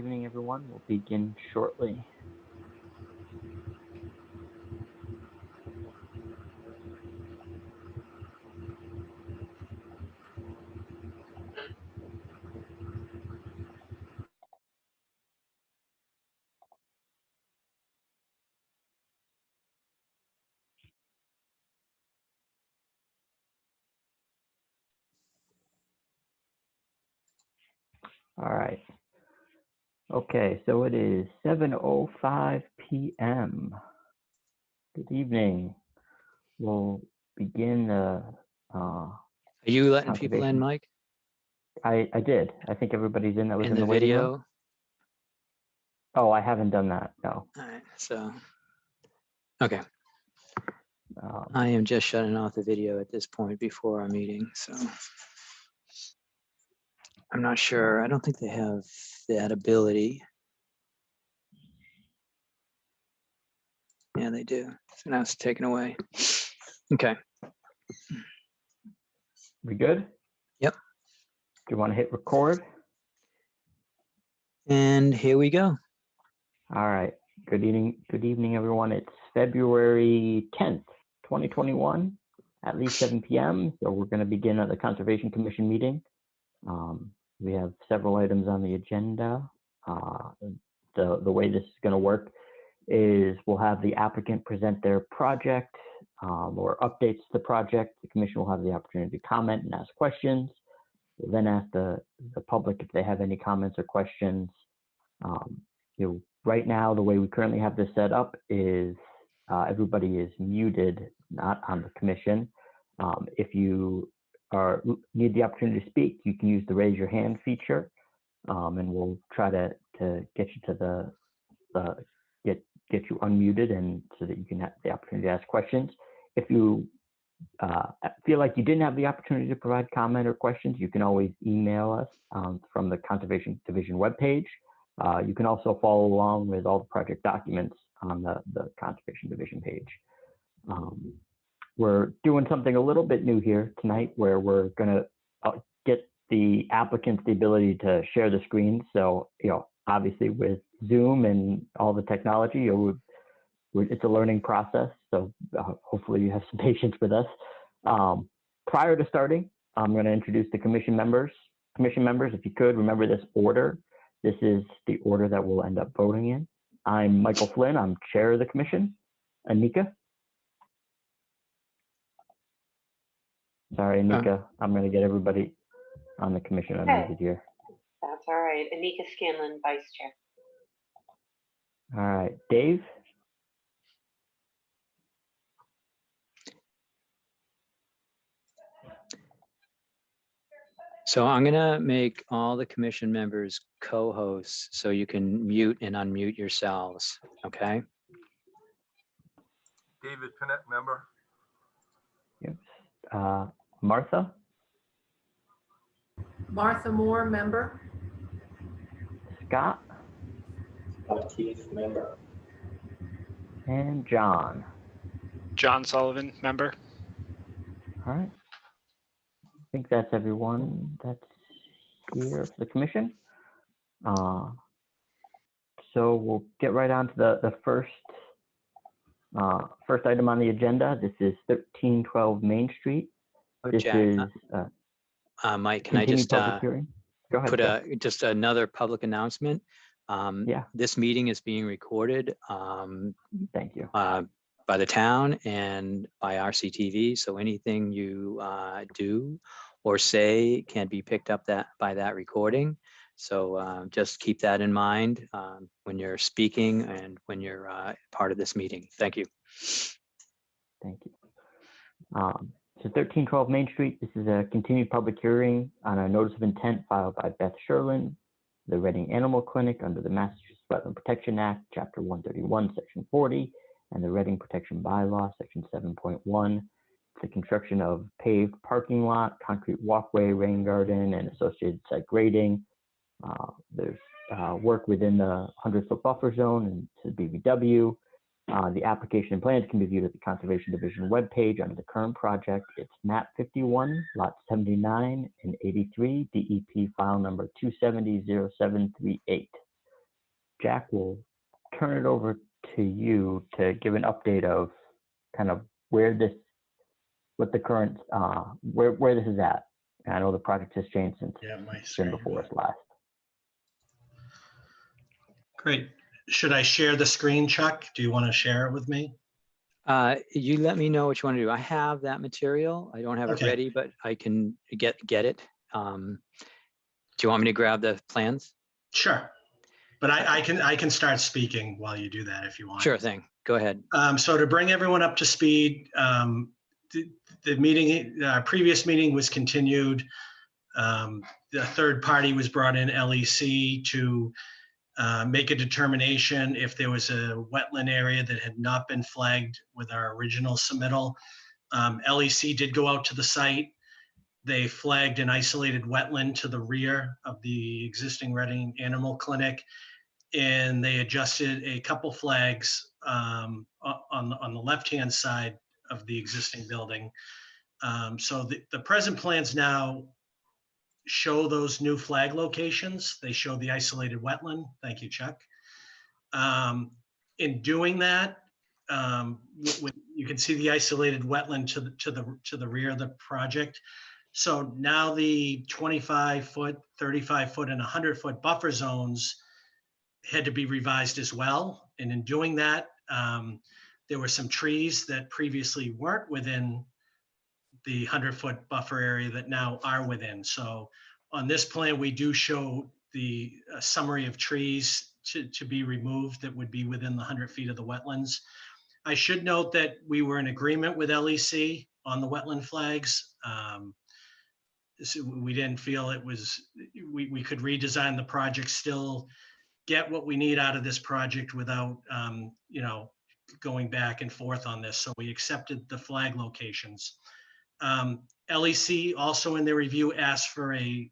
evening, everyone. We'll begin shortly. All right. Okay, so it is 7:05 p.m. Good evening. We'll begin the Are you letting people in, Mike? I did. I think everybody's in that was In the waiting room. video? Oh, I haven't done that, no. All right, so, okay. I am just shutting off the video at this point before our meeting, so. I'm not sure. I don't think they have that ability. Yeah, they do. So now it's taken away. Okay. We good? Yep. Do you want to hit record? And here we go. All right. Good evening, everyone. It's February 10th, 2021, at least 7 p.m. So we're going to begin at the Conservation Commission meeting. We have several items on the agenda. The way this is going to work is we'll have the applicant present their project or updates to the project. The commission will have the opportunity to comment and ask questions. We'll then ask the public if they have any comments or questions. Right now, the way we currently have this set up is everybody is muted, not on the commission. If you need the opportunity to speak, you can use the raise your hand feature, and we'll try to get you to get you unmuted and so that you can have the opportunity to ask questions. If you feel like you didn't have the opportunity to provide comment or questions, you can always email us from the Conservation Division webpage. You can also follow along with all the project documents on the Conservation Division page. We're doing something a little bit new here tonight where we're going to get the applicants the ability to share the screen. So, obviously with Zoom and all the technology, it's a learning process. So hopefully you have some patience with us. Prior to starting, I'm going to introduce the commission members. Commission members, if you could, remember this order. This is the order that we'll end up voting in. I'm Michael Flynn. I'm chair of the commission. Anika. Sorry, Anika. I'm going to get everybody on the commission unmuted here. That's all right. Anika Scanlon, vice chair. All right, Dave. So I'm gonna make all the commission members co-hosts so you can mute and unmute yourselves, okay? David Pinette, member. Yep. Martha. Martha Moore, member. Scott. Keith, member. And John. John Sullivan, member. All right. I think that's everyone that's here for the commission. So we'll get right on to the first item on the agenda. This is 1312 Main Street. Oh, This Jack, is Mike, can I just Go ahead, put just another public announcement? Yeah. This meeting is being recorded. Thank you. By the town and by RCTV. So anything you do or say can be picked up by that recording. So just keep that in mind when you're speaking and when you're part of this meeting. Thank you. Thank you. So 1312 Main Street, this is a continued public hearing on a notice of intent filed by Beth Sherlin, the Reading Animal Clinic under the Massachusetts Wetland Protection Act, Chapter 131, Section 40, and the Reading Protection Bylaw, Section 7.1. The construction of paved parking lot, concrete walkway, rain garden, and associated site grading. There's work within the 100-foot buffer zone and to BVW. The application and plans can be viewed at the Conservation Division webpage under the current project. It's map 51, lots 79 and 83, DEP file number 2700738. Jack will turn it over to you to give an update of kind of what the current, where this is at. And I know the project has changed since Yeah, my it's been screen. before us last. Great. Should I share the screen, Chuck? Do you want to share it with me? You let me know what you want to do. I have that material. I don't have Okay. it ready, but I can get it. Do you want me to grab the plans? Sure. But I can start speaking while you do that if you want. Sure thing. Go ahead. So to bring everyone up to speed, the meeting, our previous meeting was continued. The third party was brought in, LEC, to make a determination if there was a wetland area that had not been flagged with our original submittal. LEC did go out to the site. They flagged an isolated wetland to the rear of the existing Reading Animal Clinic, and they adjusted a couple flags on the left-hand side of the existing building. So the present plans now show those new flag locations. They show the isolated wetland. Thank you, Chuck. In doing that, you can see the isolated wetland to the rear of the project. So now the 25-foot, 35-foot, and 100-foot buffer zones had to be revised as well. And in doing that, there were some trees that previously weren't within the 100-foot buffer area that now are within. So on this plan, we do show the summary of trees to be removed that would be within the 100 feet of the wetlands. I should note that we were in agreement with LEC on the wetland flags. So we didn't feel it was, we could redesign the project, still get what we need out of this project without, going back and forth on this. So we accepted the flag locations. LEC also in their review asked for a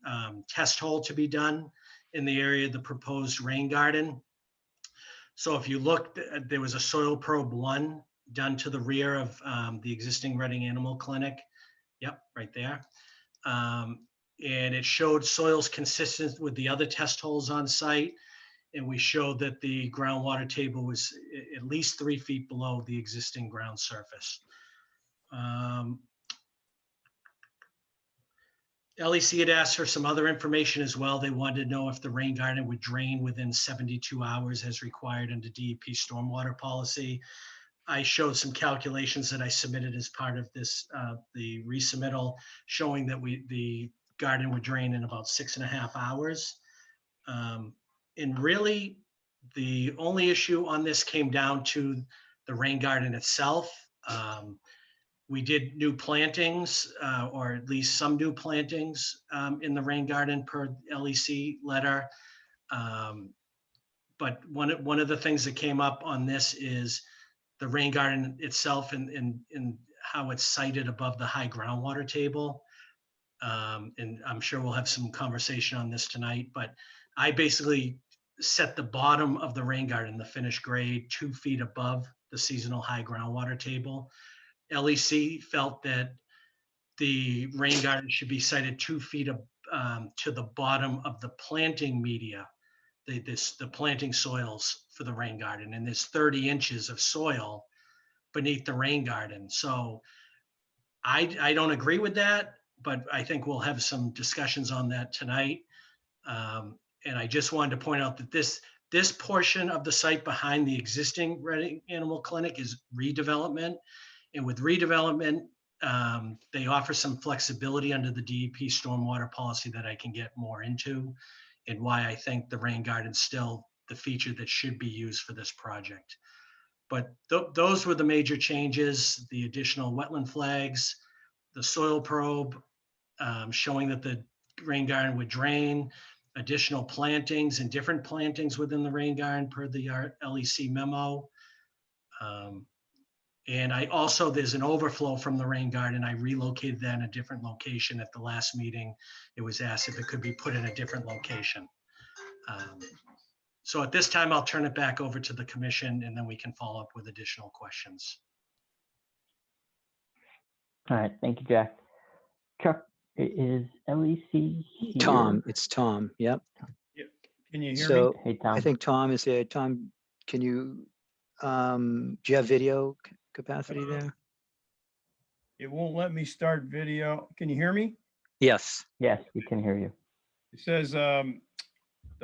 test hole to be done in the area of the proposed rain garden. So if you look, there was a soil probe 1 done to the rear of the existing Reading Animal Clinic. Yep, right there. And it showed soils consistent with the other test holes on site. And we showed that the groundwater table was at least 3 feet below the existing ground surface. LEC had asked for some other information as well. They wanted to know if the rain garden would drain within 72 hours as required under DEP stormwater policy. I showed some calculations that I submitted as part of this, the resubmittal, showing that the garden would drain in about 6.5 hours. And really, the only issue on this came down to the rain garden itself. We did new plantings, or at least some new plantings in the rain garden per LEC letter. But one of the things that came up on this is the rain garden itself and how it's sited above the high groundwater table. And I'm sure we'll have some conversation on this tonight, but I basically set the bottom of the rain garden, the finished grade, 2 feet above the seasonal high groundwater table. LEC felt that the rain garden should be sited 2 feet to the bottom of the planting media, the planting soils for the rain garden. And there's 30 inches of soil beneath the rain garden. So I don't agree with that, but I think we'll have some discussions on that tonight. And I just wanted to point out that this portion of the site behind the existing Reading Animal Clinic is redevelopment. And with redevelopment, they offer some flexibility under the DEP stormwater policy that I can get more into, and why I think the rain garden's still the feature that should be used for this project. But those were the major changes: the additional wetland flags, the soil probe showing that the rain garden would drain, additional plantings and different plantings within the rain garden per the LEC memo. And there's an overflow from the rain garden. I relocated that in a different location at the last meeting. It was asked if it could be put in a different location. So at this time, I'll turn it back over to the commission, and then we can follow up with additional questions. All right, thank you, Jack. Chuck, is LEC here? Tom, it's Tom. Yep. Can you hear me? So Hey, I Tom. think Tom is there. Tom, can you, do you have video capacity there? It won't let me start video. Can you hear me? Yes. Yes, we can hear you. It says the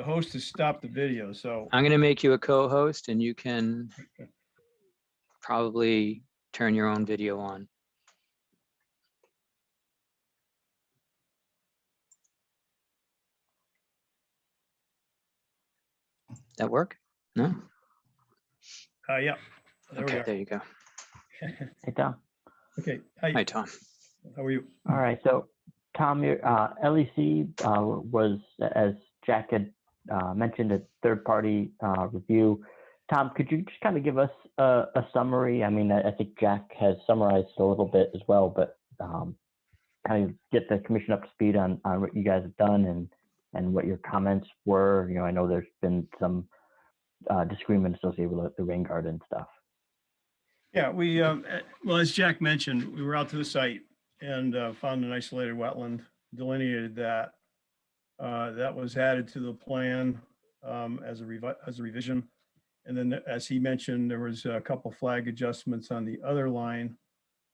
host has stopped the video, so I'm going to make you a co-host and you can probably turn your own video on. That work? No? yeah, there we Okay, are. there you go. Hey, Tom. Okay, Hi, hi, Tom. how are you? All right. So, Tom, your LEC was, as Jack had mentioned, a third-party review. Tom, could you just kind of give us a summary? I mean, I think Jack has summarized a little bit as well, but kind of get the commission up to speed on what you guys have done and what your comments were. You know, I know there's been some disagreement associated with the rain garden stuff. Yeah, we, well, as Jack mentioned, we were out to the site and found an isolated wetland, delineated that. That was added to the plan as a revision. And then, as he mentioned, there was a couple flag adjustments on the other line,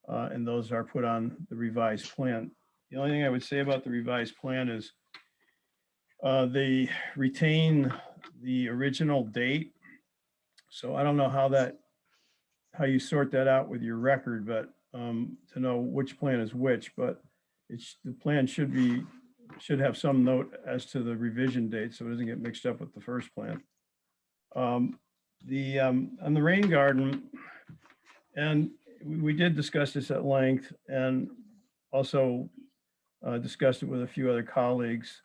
and those are put on the revised plan. The only thing I would say about the revised plan is they retain the original date. So I don't know how you sort that out with your record, but to know which plan is which, but the plan should have some note as to the revision date, so it doesn't get mixed up with the first plan. On the rain garden, and we did discuss this at length and also discussed it with a few other colleagues,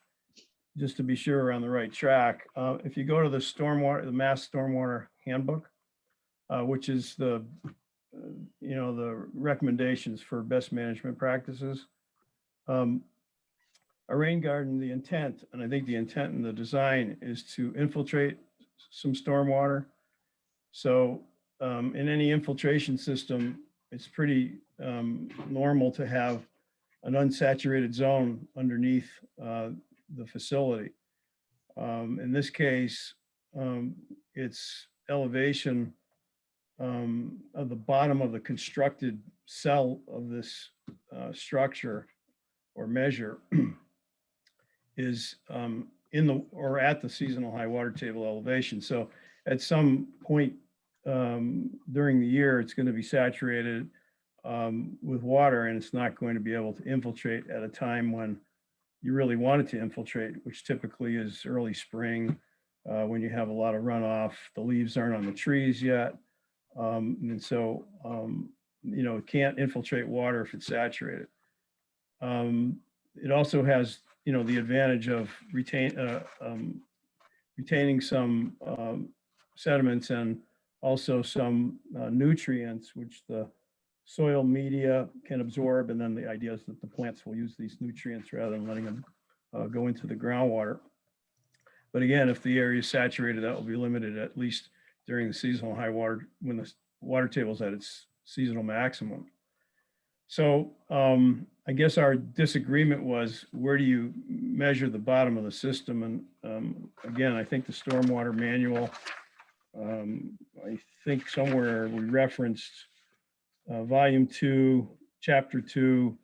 just to be sure we're on the right track. If you go to the Mass Stormwater Handbook, which is the recommendations for best management practices. A rain garden, the intent, and I think the intent in the design is to infiltrate some stormwater. So in any infiltration system, it's pretty normal to have an unsaturated zone underneath the facility. In this case, it's elevation of the bottom of the constructed cell of this structure or measure is at the seasonal high water table elevation. So at some point during the year, it's going to be saturated with water, and it's not going to be able to infiltrate at a time when you really want it to infiltrate, which typically is early spring when you have a lot of runoff. The leaves aren't on the trees yet. And so, it can't infiltrate water if it's saturated. It also has, the advantage of retaining some sediments and also some nutrients, which the soil media can absorb. And then the idea is that the plants will use these nutrients rather than letting them go into the groundwater. But again, if the area is saturated, that will be limited at least during the seasonal high water, when the water table is at its seasonal maximum. So I guess our disagreement was, where do you measure the bottom of the system? And again, I think the stormwater manual, I think somewhere we referenced volume 2, chapter 2,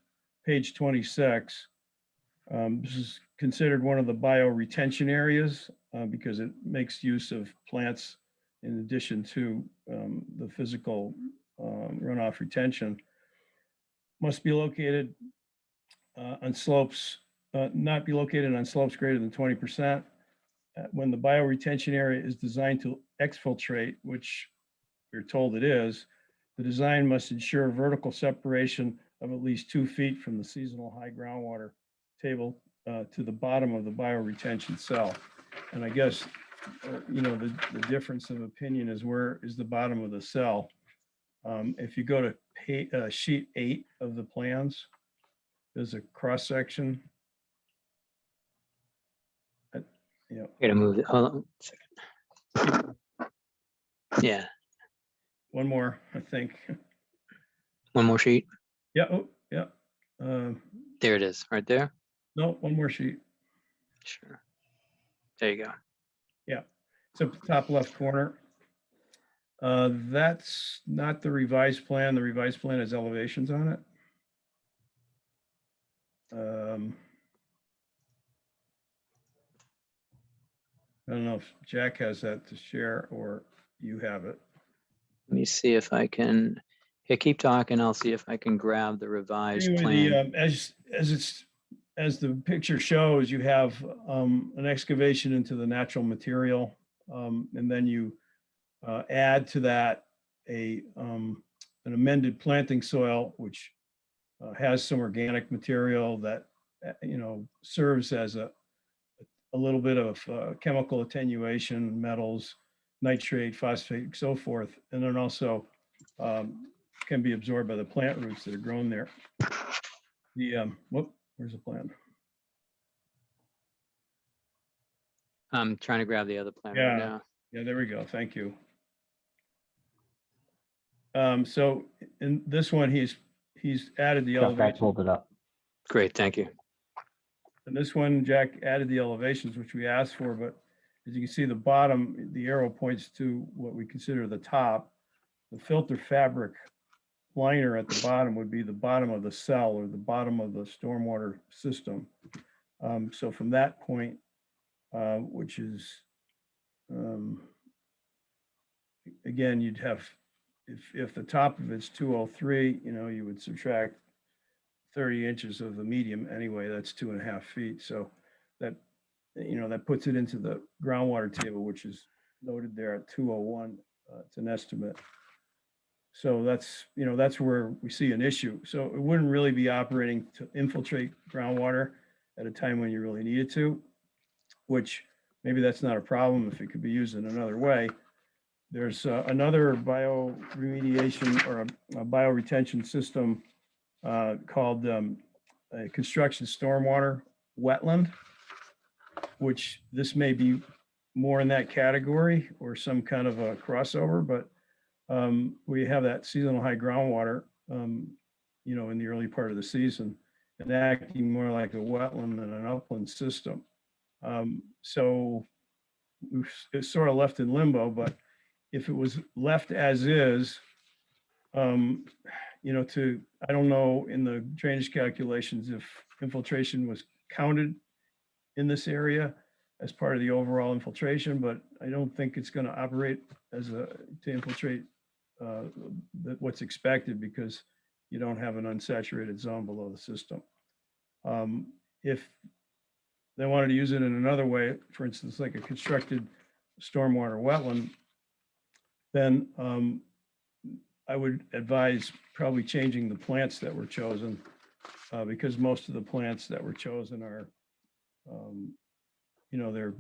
page 26. This is considered one of the bioretention areas because it makes use of plants in addition to the physical runoff retention. Must be located on slopes, not be located on slopes greater than 20%. When the bioretention area is designed to exfiltrate, which we're told it is, the design must ensure vertical separation of at least 2 feet from the seasonal high groundwater table to the bottom of the bioretention cell. And I guess, the difference of opinion is, where is the bottom of the cell? If you go to sheet 8 of the plans, there's a cross section. Gotta move it. Hold on a second. Yeah, One more, I think. one more sheet. Yeah. Oh, yeah. There it is, right there. No, one more sheet. Sure. There you go. Yeah, it's up the top left corner. That's not the revised plan. The revised plan has elevations on it. I don't know if Jack has that to share or you have it. Let me see if I can, here, keep talking. I'll see if I can grab the revised Anyway, plan. as the picture shows, you have an excavation into the natural material, and then you add to that an amended planting soil, which has some organic material that serves as a little bit of chemical attenuation, metals, nitrate, phosphate, so forth, and then also can be absorbed by the plant roots that are grown there. The where's the plan? I'm trying to grab the other plan right Yeah. now. Yeah, there we go. Thank you. So in this one, he's added the Chuck, I elevation. pulled it up. Great, thank you. And this one, Jack added the elevations, which we asked for, but as you can see, the bottom, the arrow points to what we consider the top. The filter fabric liner at the bottom would be the bottom of the cell or the bottom of the stormwater system. So from that point, which is, again, you'd have, if the top of it's 203, you would subtract 30 inches of the medium anyway, that's 2.5 feet. So that, that puts it into the groundwater table, which is noted there at 201. It's an estimate. So that's where we see an issue. So it wouldn't really be operating to infiltrate groundwater at a time when you really need it to, which maybe that's not a problem if it could be used in another way. There's another bioremediation or a bioretention system called a construction stormwater wetland, which this may be more in that category or some kind of a crossover, but we have that seasonal high groundwater, in the early part of the season and acting more like a wetland than an upland system. So it's sort of left in limbo, but if it was left as is, I don't know in the drainage calculations if infiltration was counted in this area as part of the overall infiltration, but I don't think it's going to operate to infiltrate what's expected because you don't have an unsaturated zone below the system. If they wanted to use it in another way, for instance, like a constructed stormwater wetland, then I would advise probably changing the plants that were chosen because most of the plants that were chosen are, they're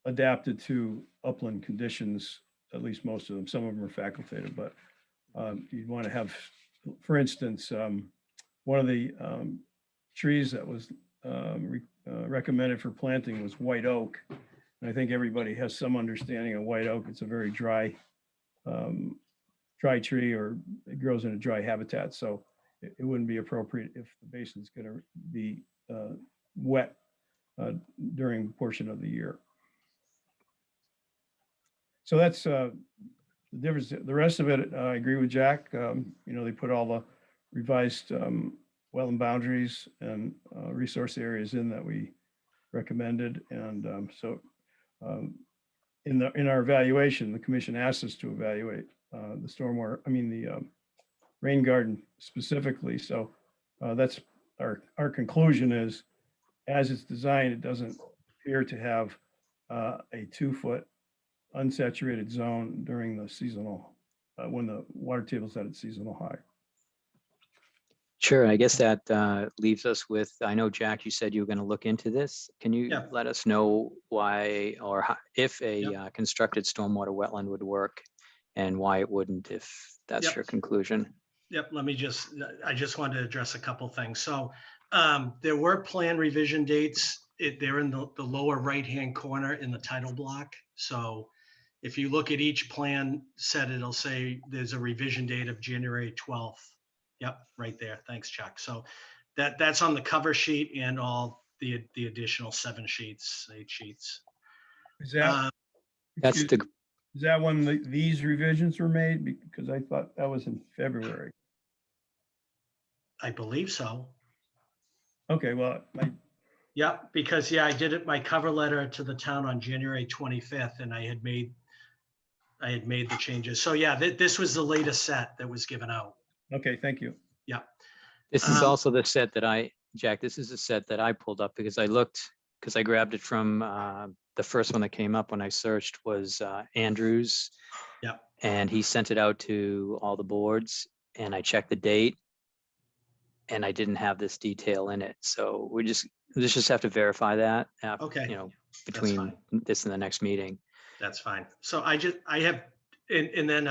adapted to upland conditions, at least most of them. Some of them are facultative, but you'd want to have, for instance, one of the trees that was recommended for planting was white oak. And I think everybody has some understanding of white oak. It's a very dry tree, or it grows in a dry habitat. So it wouldn't be appropriate if the basin's going to be wet during a portion of the year. So that's the difference. The rest of it, I agree with Jack. They put all the revised wetland boundaries and resource areas in that we recommended. And in our evaluation, the commission asked us to evaluate the stormwater, the rain garden specifically. So that's our conclusion is, as it's designed, it doesn't appear to have a 2-foot unsaturated zone during the seasonal, when the water table's at its seasonal high. Sure, I guess that leaves us with, I know, Jack, you said you were going to look into this. Can you Yeah. let us know why or how, if a Yep. constructed stormwater wetland would work and why it wouldn't, if that's Yep. your conclusion? Yep, I just wanted to address a couple things. So there were plan revision dates. They're in the lower right-hand corner in the title block. So if you look at each plan set, it'll say there's a revision date of January 12th. Yep, right there. Thanks, Chuck. So that's on the cover sheet and all the additional 7 sheets, 8 sheets. Is that, That's excuse- the, is that when these revisions were made? Because I thought that was in February. I believe so. Okay, well, Yeah, because I did it, my cover letter to the town on January 25th, and I had made the changes. So yeah, this was the latest set that was given out. okay, thank you. this is Um, also the set that Jack, this is a set that I pulled up because I grabbed it from the first one that came up when I searched was Andrews. Yeah. And he sent it out to all the boards and I checked the date. And I didn't have this detail in it. So let's just have to verify that. Okay, Between fine. this and the next meeting. That's fine. So I have, and then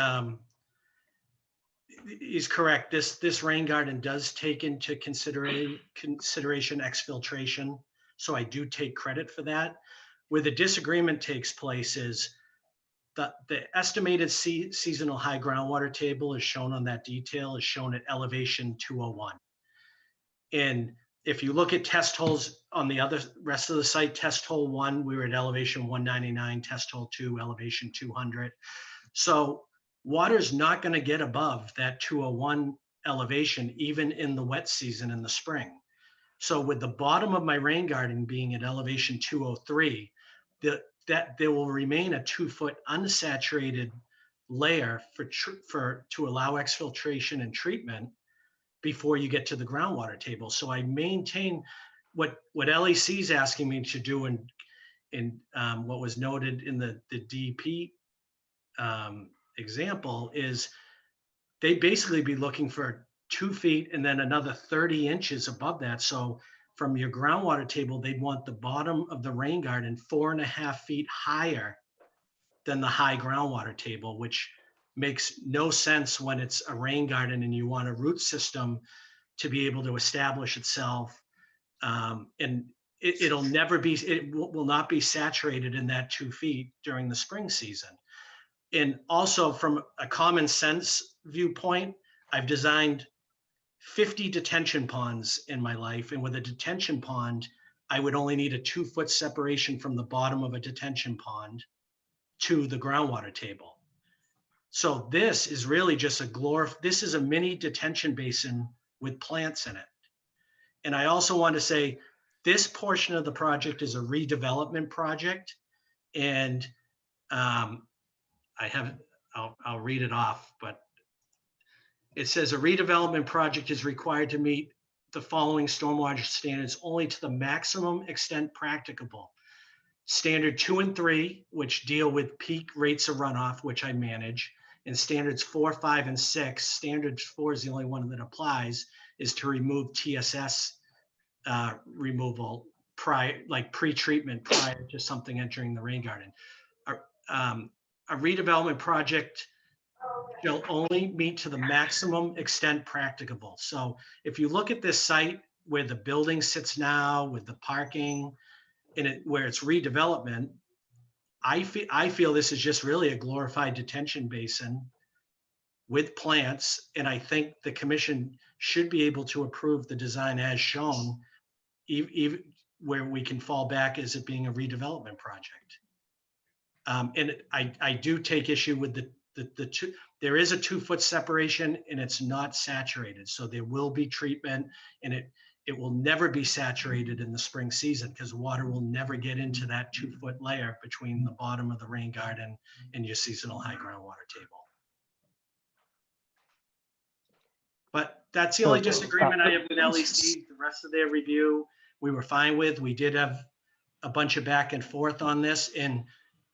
he's correct. This rain garden does take into consideration exfiltration. So I do take credit for that. Where the disagreement takes place is the estimated seasonal high groundwater table is shown on that detail is shown at elevation 201. And if you look at test holes on the other rest of the site, test hole 1, we were at elevation 199, test hole 2, elevation 200. So water's not going to get above that 201 elevation, even in the wet season in the spring. So with the bottom of my rain garden being at elevation 203, that there will remain a 2-foot unsaturated layer to allow exfiltration and treatment before you get to the groundwater table. So I maintain what LEC is asking me to do in what was noted in the DP example is they basically be looking for 2 feet and then another 30 inches above that. So from your groundwater table, they'd want the bottom of the rain garden 4.5 feet higher than the high groundwater table, which makes no sense when it's a rain garden and you want a root system to be able to establish itself. And it will not be saturated in that 2 feet during the spring season. And also from a common sense viewpoint, I've designed 50 detention ponds in my life. And with a detention pond, I would only need a 2-foot separation from the bottom of a detention pond to the groundwater table. So this is really just this is a mini detention basin with plants in it. And I also want to say this portion of the project is a redevelopment project. And I'll read it off, but it says a redevelopment project is required to meet the following stormwater standards only to the maximum extent practicable. Standard 2 and 3, which deal with peak rates of runoff, which I manage, and standards 4, 5, and 6. Standard 4 is the only one that applies, is to remove TSS removal pre-treatment prior to something entering the rain garden. A redevelopment project shall only meet to the maximum extent practicable. So if you look at this site where the building sits now with the parking where it's redevelopment, I feel this is just really a glorified detention basin with plants. And I think the commission should be able to approve the design as shown, even where we can fall back as it being a redevelopment project. And I do take issue with the two. There is a 2-foot separation and it's not saturated. So there will be treatment and it will never be saturated in the spring season because water will never get into that 2-foot layer between the bottom of the rain garden and your seasonal high groundwater table. But that's the only disagreement I have with LEC. The rest of their review, we were fine with. We did have a bunch of back and forth on this. In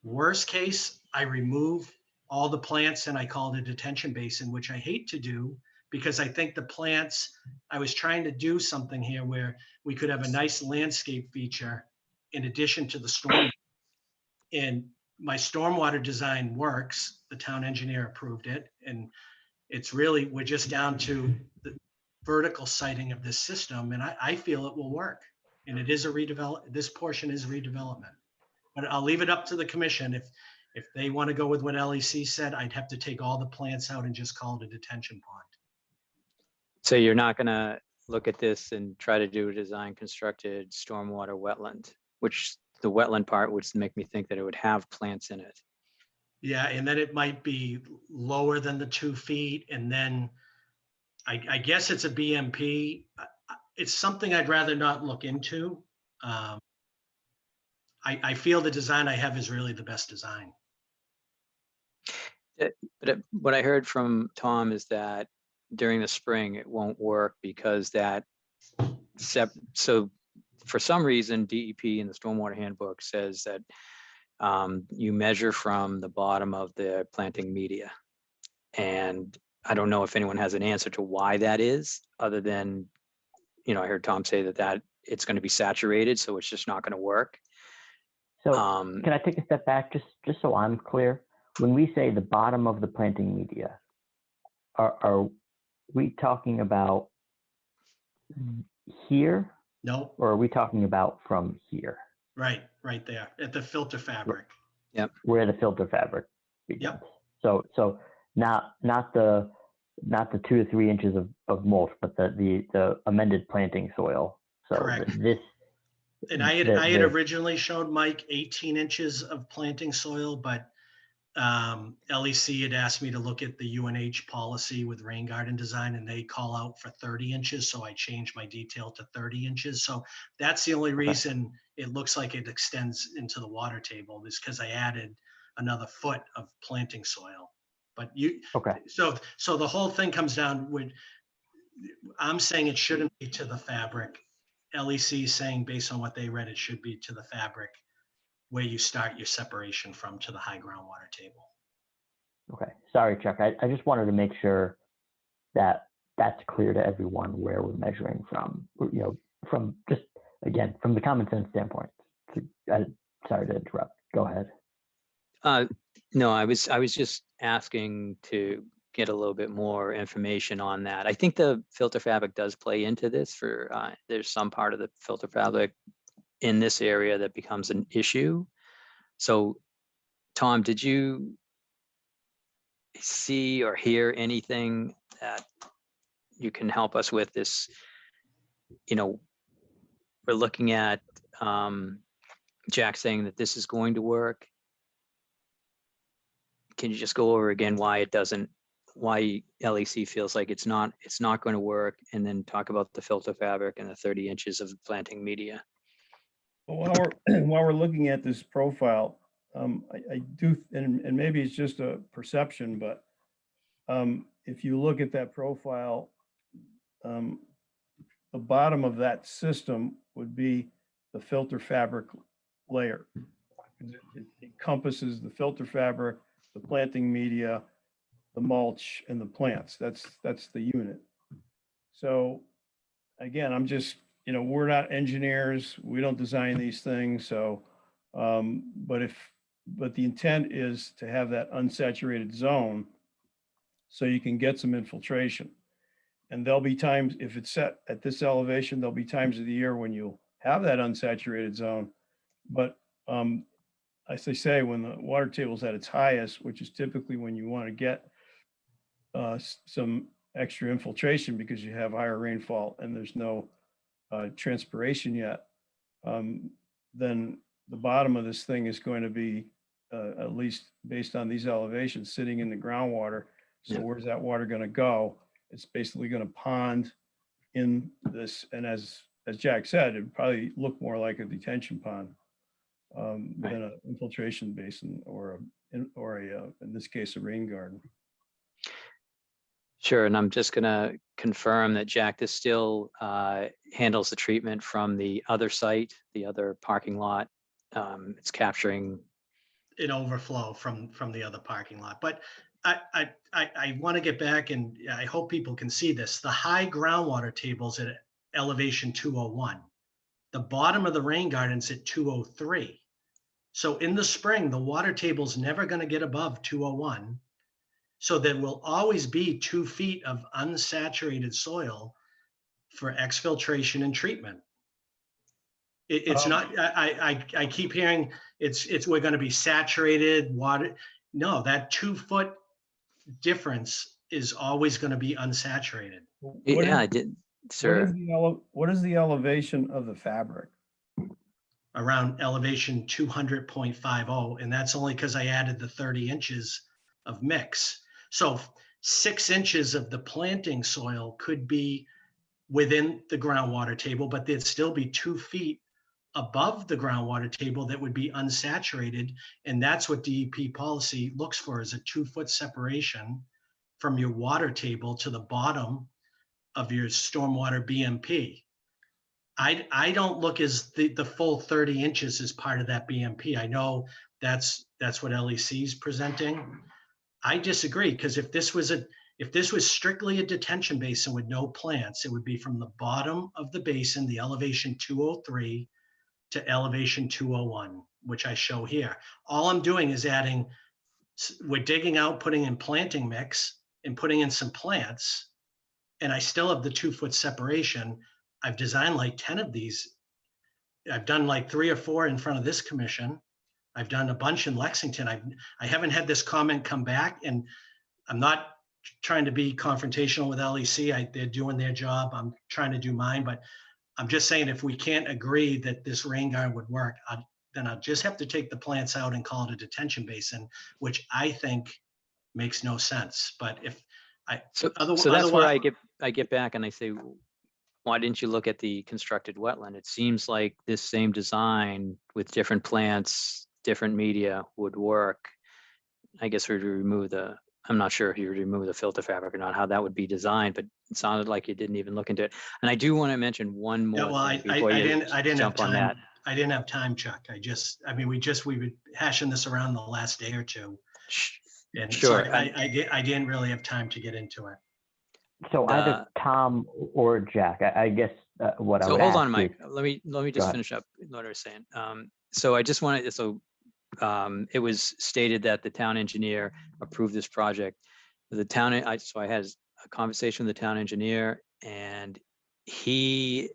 worst case, I remove all the plants and I call it a detention basin, which I hate to do because I think the plants, I was trying to do something here where we could have a nice landscape feature in addition to the storm. And my stormwater design works. The town engineer approved it. And it's really, we're just down to the vertical siting of this system. And I feel it will work. And it is this portion is redevelopment. But I'll leave it up to the commission. If they want to go with what LEC said, I'd have to take all the plants out and just call it a detention pond. So you're not gonna look at this and try to do a design constructed stormwater wetland, which the wetland part would make me think that it would have plants in it. Yeah, and then it might be lower than the 2 feet, and then I guess it's a BMP. It's something I'd rather not look into. I feel the design I have is really the best design. What I heard from Tom is that during the spring, it won't work because so for some reason, DEP in the Stormwater Handbook says that you measure from the bottom of the planting media. And I don't know if anyone has an answer to why that is, other than, I heard Tom say that it's going to be saturated, so it's just not going to work. So can I take a step back just so I'm clear? When we say the bottom of the planting media, are we talking about here, No, or are we talking about from here, right there at the filter fabric. where the filter fabric begins? So not the 2 to 3 inches of mulch, but the amended planting soil. So Correct. this. And I had originally showed Mike 18 inches of planting soil, but LEC had asked me to look at the UNH policy with rain garden design, and they call out for 30 inches. So I changed my detail to 30 inches. So that's the only reason it looks like it extends into the water table, is because I added another foot of planting soil. But so the whole thing comes down with, I'm saying it shouldn't be to the fabric. LEC is saying, based on what they read, it should be to the fabric where you start your separation from to the high groundwater table. Okay, sorry, Chuck. I just wanted to make sure that that's clear to everyone where we're measuring from. From just again from the common sense standpoint. Sorry to interrupt. Go ahead. No, I was just asking to get a little bit more information on that. I think the filter fabric does play into this. There's some part of the filter fabric in this area that becomes an issue. So, Tom, did you see or hear anything that you can help us with this? We're looking at Jack saying that this is going to work. Can you just go over again why LEC feels like it's not going to work, and then talk about the filter fabric and the 30 inches of planting media? While we're looking at this profile, I do, and maybe it's just a perception, but if you look at that profile, the bottom of that system would be the filter fabric layer. It encompasses the filter fabric, the planting media, the mulch, and the plants. That's the unit. So again, I'm just, we're not engineers. We don't design these things. So, but the intent is to have that unsaturated zone so you can get some infiltration. And there'll be times, if it's set at this elevation, there'll be times of the year when you'll have that unsaturated zone. But as they say, when the water table's at its highest, which is typically when you want to get some extra infiltration because you have higher rainfall and there's no transpiration yet, then the bottom of this thing is going to be, at least based on these elevations, sitting in the groundwater. So where's that water going to go? It's basically going to pond in this. And as Jack said, it'd probably look more like a detention pond than an infiltration basin or in this case, a rain garden. Sure, and I'm just going to confirm that Jack, this still handles the treatment from the other site, the other parking lot. It's capturing an overflow from the other parking lot. But I want to get back, and I hope people can see this. The high groundwater table's at elevation 201. The bottom of the rain garden's at 203. So in the spring, the water table's never going to get above 201. So there will always be 2 feet of unsaturated soil for exfiltration and treatment. It's not, I keep hearing we're going to be saturated water. No, that 2 foot difference is always going to be unsaturated. I did, sir. What is the elevation of the fabric? around elevation 200.50, and that's only because I added the 30 inches of mix. So 6 inches of the planting soil could be within the groundwater table, but there'd still be 2 feet above the groundwater table that would be unsaturated. And that's what DEP policy looks for, is a 2-foot separation from your water table to the bottom of your stormwater BMP. I don't look as the full 30 inches as part of that BMP. I know that's what LEC is presenting. I disagree, because if this was strictly a detention basin with no plants, it would be from the bottom of the basin, the elevation 203 to elevation 201, which I show here. All I'm doing is we're digging out, putting in planting mix and putting in some plants, and I still have the 2-foot separation. I've designed like 10 of these. I've done like 3 or 4 in front of this commission. I've done a bunch in Lexington. I haven't had this comment come back, and I'm not trying to be confrontational with LEC. They're doing their job. I'm trying to do mine, but I'm just saying, if we can't agree that this rain garden would work, then I'll just have to take the plants out and call it a detention basin, which I think makes no sense. But if So that's where I get back and I say, why didn't you look at the constructed wetland? It seems like this same design with different plants, different media would work. I guess we'd remove I'm not sure if you would remove the filter fabric or not, how that would be designed, but it sounded like you didn't even look into it. And I do want to mention one more. Yeah, well, I didn't have jump on time. that. I didn't have time, Chuck. We were hashing this around the last day or two. And Sure. so I didn't really have time to get into it. So either Tom or Jack, I guess what I So would hold ask on, Mike. is- Let me Go just ahead. finish up what I was saying. So I just wanted, it was stated that the town engineer approved this project. So I had a conversation with the town engineer, and he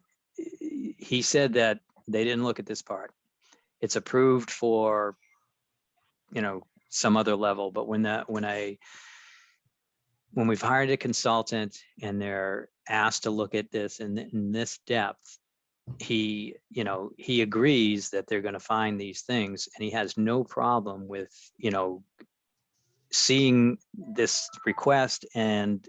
said that they didn't look at this part. It's approved for, some other level, but when we've hired a consultant and they're asked to look at this in this depth, he agrees that they're going to find these things, and he has no problem with, seeing this request and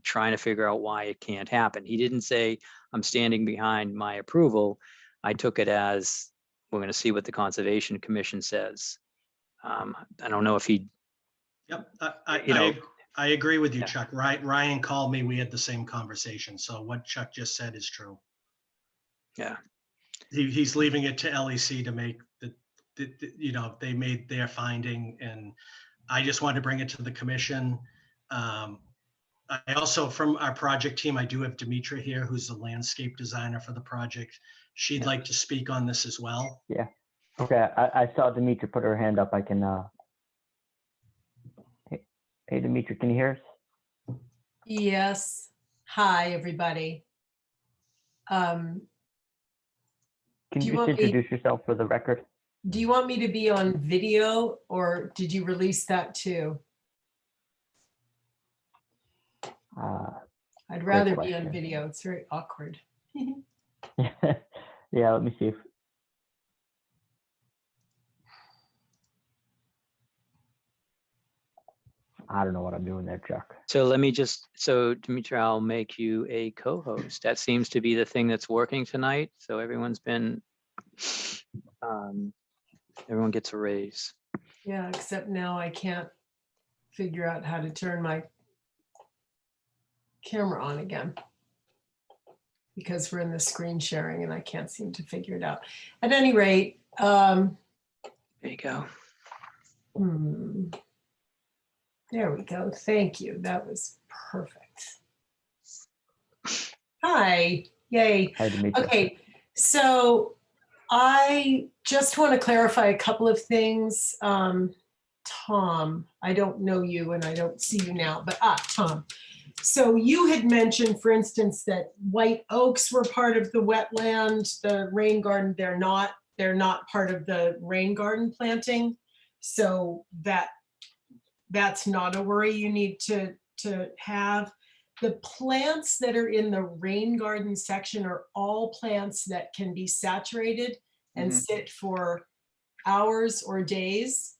trying to figure out why it can't happen. He didn't say, I'm standing behind my approval. I took it as, we're going to see what the Conservation Commission says. I don't know if he, Yep, I I agree with you, Yeah. Chuck. Ryan called me. We had the same conversation. So what Chuck just said is true. yeah. He's leaving it to LEC to make they made their finding, and I just wanted to bring it to the commission. I also, from our project team, I do have Demetra here, who's the landscape designer for the project. She'd Yeah. like to speak on this as well. Yeah. Okay. I saw Demetra put her hand up. I can. Hey, Demetra, can you hear us? Yes. Hi, everybody. Can Do you you just want me- introduce yourself for the record? Do you want me to be on video, or did you release that too? I'd rather be on question. video. It's very awkward. Yeah, let me see if. I don't know what I'm doing there, Chuck. So Dimitri, I'll make you a co-host. That seems to be the thing that's working tonight. So everyone gets a raise. Yeah, except now I can't figure out how to turn my camera on again, because we're in the screen sharing and I can't seem to figure it out. At any rate, There you go. There we go. Thank you. That was perfect. Hi. Yay. Hi, Demetra. Okay. So I just want to clarify a couple of things. Tom, I don't know you and I don't see you now, but Tom. So you had mentioned, for instance, that white oaks were part of the wetland, the rain garden. They're not part of the rain garden planting. So that's not a worry you need to have. The plants that are in the rain garden section are all plants that can be saturated. and Mhm. sit for hours or days,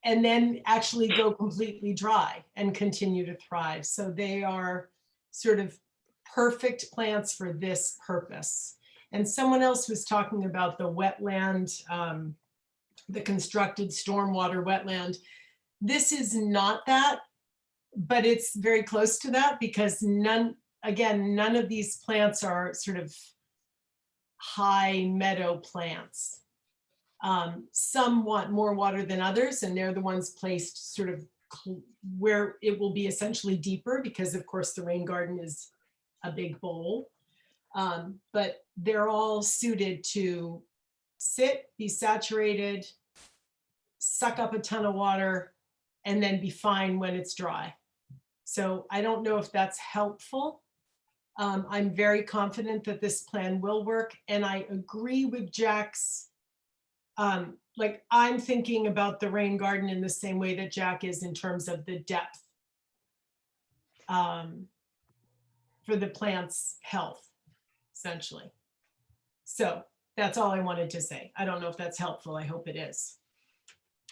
and then actually go completely dry and continue to thrive. So they are sort of perfect plants for this purpose. And someone else was talking about the wetland, the constructed stormwater wetland. This is not that, but it's very close to that because none of these plants are sort of high meadow plants. Some want more water than others, and they're the ones placed sort of where it will be essentially deeper because of course the rain garden is a big bowl. But they're all suited to sit, be saturated, suck up a ton of water, and then be fine when it's dry. So I don't know if that's helpful. I'm very confident that this plan will work, and I agree with Jack's, like I'm thinking about the rain garden in the same way that Jack is in terms of the depth for the plant's health, essentially. So that's all I wanted to say. I don't know if that's helpful. I hope it is.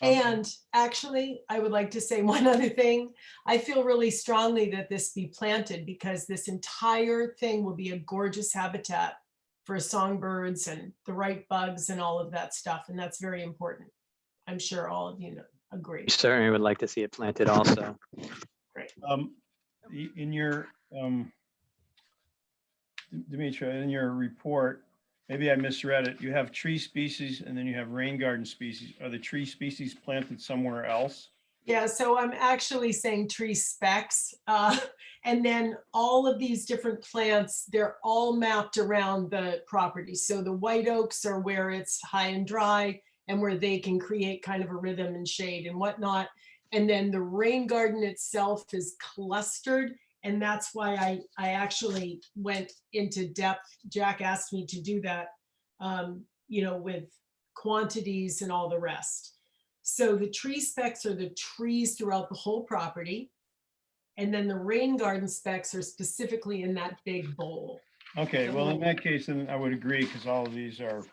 And actually, I would like to say one other thing. I feel really strongly that this be planted because this entire thing will be a gorgeous habitat for songbirds and the right bugs and all of that stuff. And that's very important. I'm sure all of you agree. We certainly would like to see it planted also. Great. In your, Demetra, in your report, maybe I misread it. You have tree species and then you have rain garden species. Are the tree species planted somewhere else? Yeah, so I'm actually saying tree specs. And then all of these different plants, they're all mapped around the property. So the white oaks are where it's high and dry and where they can create kind of a rhythm and shade and whatnot. And then the rain garden itself is clustered. And that's why I actually went into depth. Jack asked me to do that, with quantities and all the rest. So the tree specs are the trees throughout the whole property. And then the rain garden specs are specifically in that big bowl. Okay, well, in that case, then I would agree because all of these are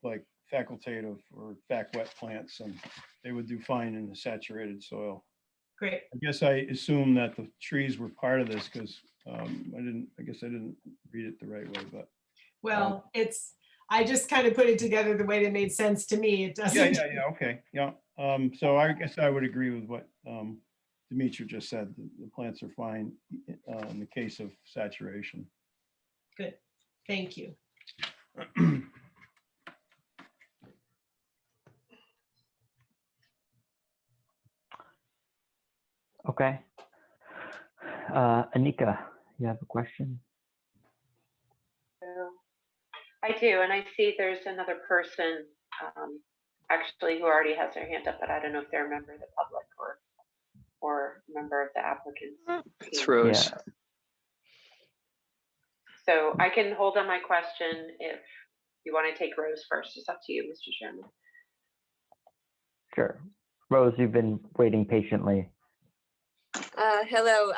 like facultative or fac wet plants and they would do fine in the saturated soil. Great. I guess I assume that the trees were part of this because I guess I didn't read it the right way, but. Well, I just kind of put it together the way that made sense to me. It doesn't. Yeah, okay, yeah. So I guess I would agree with what Demetra just said. The plants are fine in the case of saturation. Good, thank you. Okay. Anika, you have a question? I do, and I see there's another person actually who already has their hand up, but I don't know if they're a member of the public or a member of the applicants. It's Rose. Yeah. So I can hold on my question if you want to take Rose first. It's up to you, Mr. Chairman. Sure. Rose, you've been waiting patiently. Hello.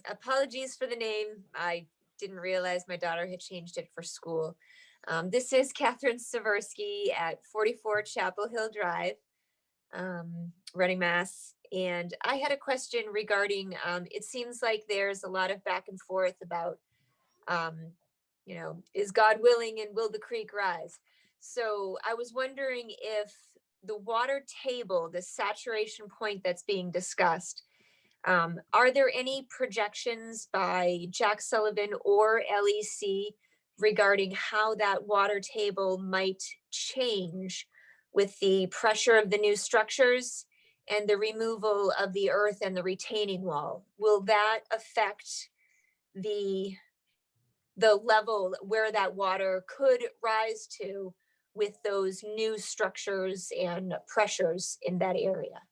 Apologies for the name. I didn't realize my daughter had changed it for school. This is Catherine Seversky at 44 Chapel Hill Drive, Reading, Mass. And I had a question regarding, it seems like there's a lot of back and forth about, is God willing and will the creek rise? So I was wondering if the water table, the saturation point that's being discussed, are there any projections by Jack Sullivan or LEC regarding how that water table might change with the pressure of the new structures and the removal of the earth and the retaining wall? Will that affect the level where that water could rise to with those new structures and pressures in that area?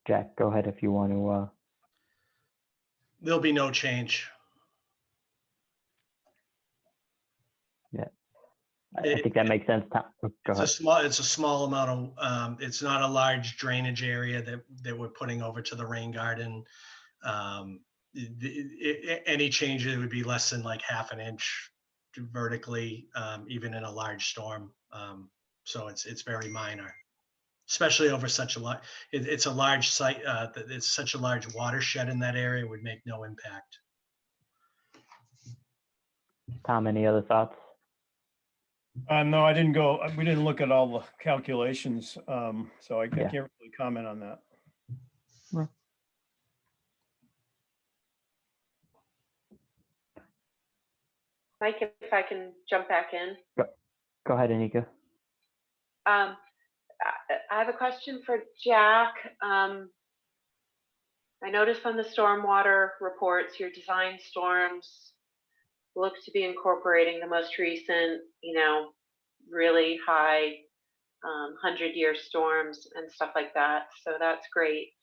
Jack, go ahead if you want to. There'll be no change. I think that makes sense. Go ahead. It's a small amount of, it's not a large drainage area that we're putting over to the rain garden. Any changes would be less than like half an inch vertically, even in a large storm. So it's very minor, especially over such a lot. It's a large site. It's such a large watershed in that area, it would make no impact. Tom, any other thoughts? No, I didn't go, we didn't look at all the calculations, so I Yeah. can't really comment on that. Mike, if I can jump back in. Go ahead, Anika. I have a question for Jack. I noticed on the stormwater reports, your design storms look to be incorporating the most recent, really high 100-year storms and stuff like that. So that's great.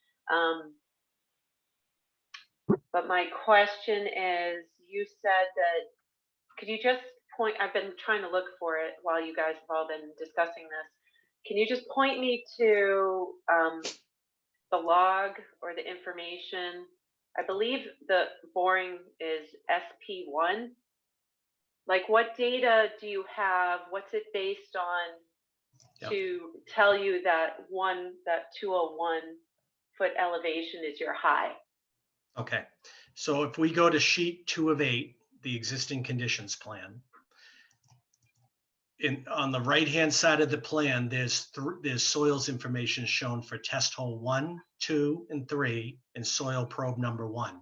But my question is, you said that, could you just point, I've been trying to look for it while you guys have all been discussing this. Can you just point me to the log or the information? I believe the boring is SP1. Like, what data do you have? What's it based on to tell you that 201 foot elevation is your high? Okay, so if we go to sheet 2 of 8, the existing conditions plan, on the right-hand side of the plan, there's soils information shown for test hole 1, 2, and 3, and soil probe number 1.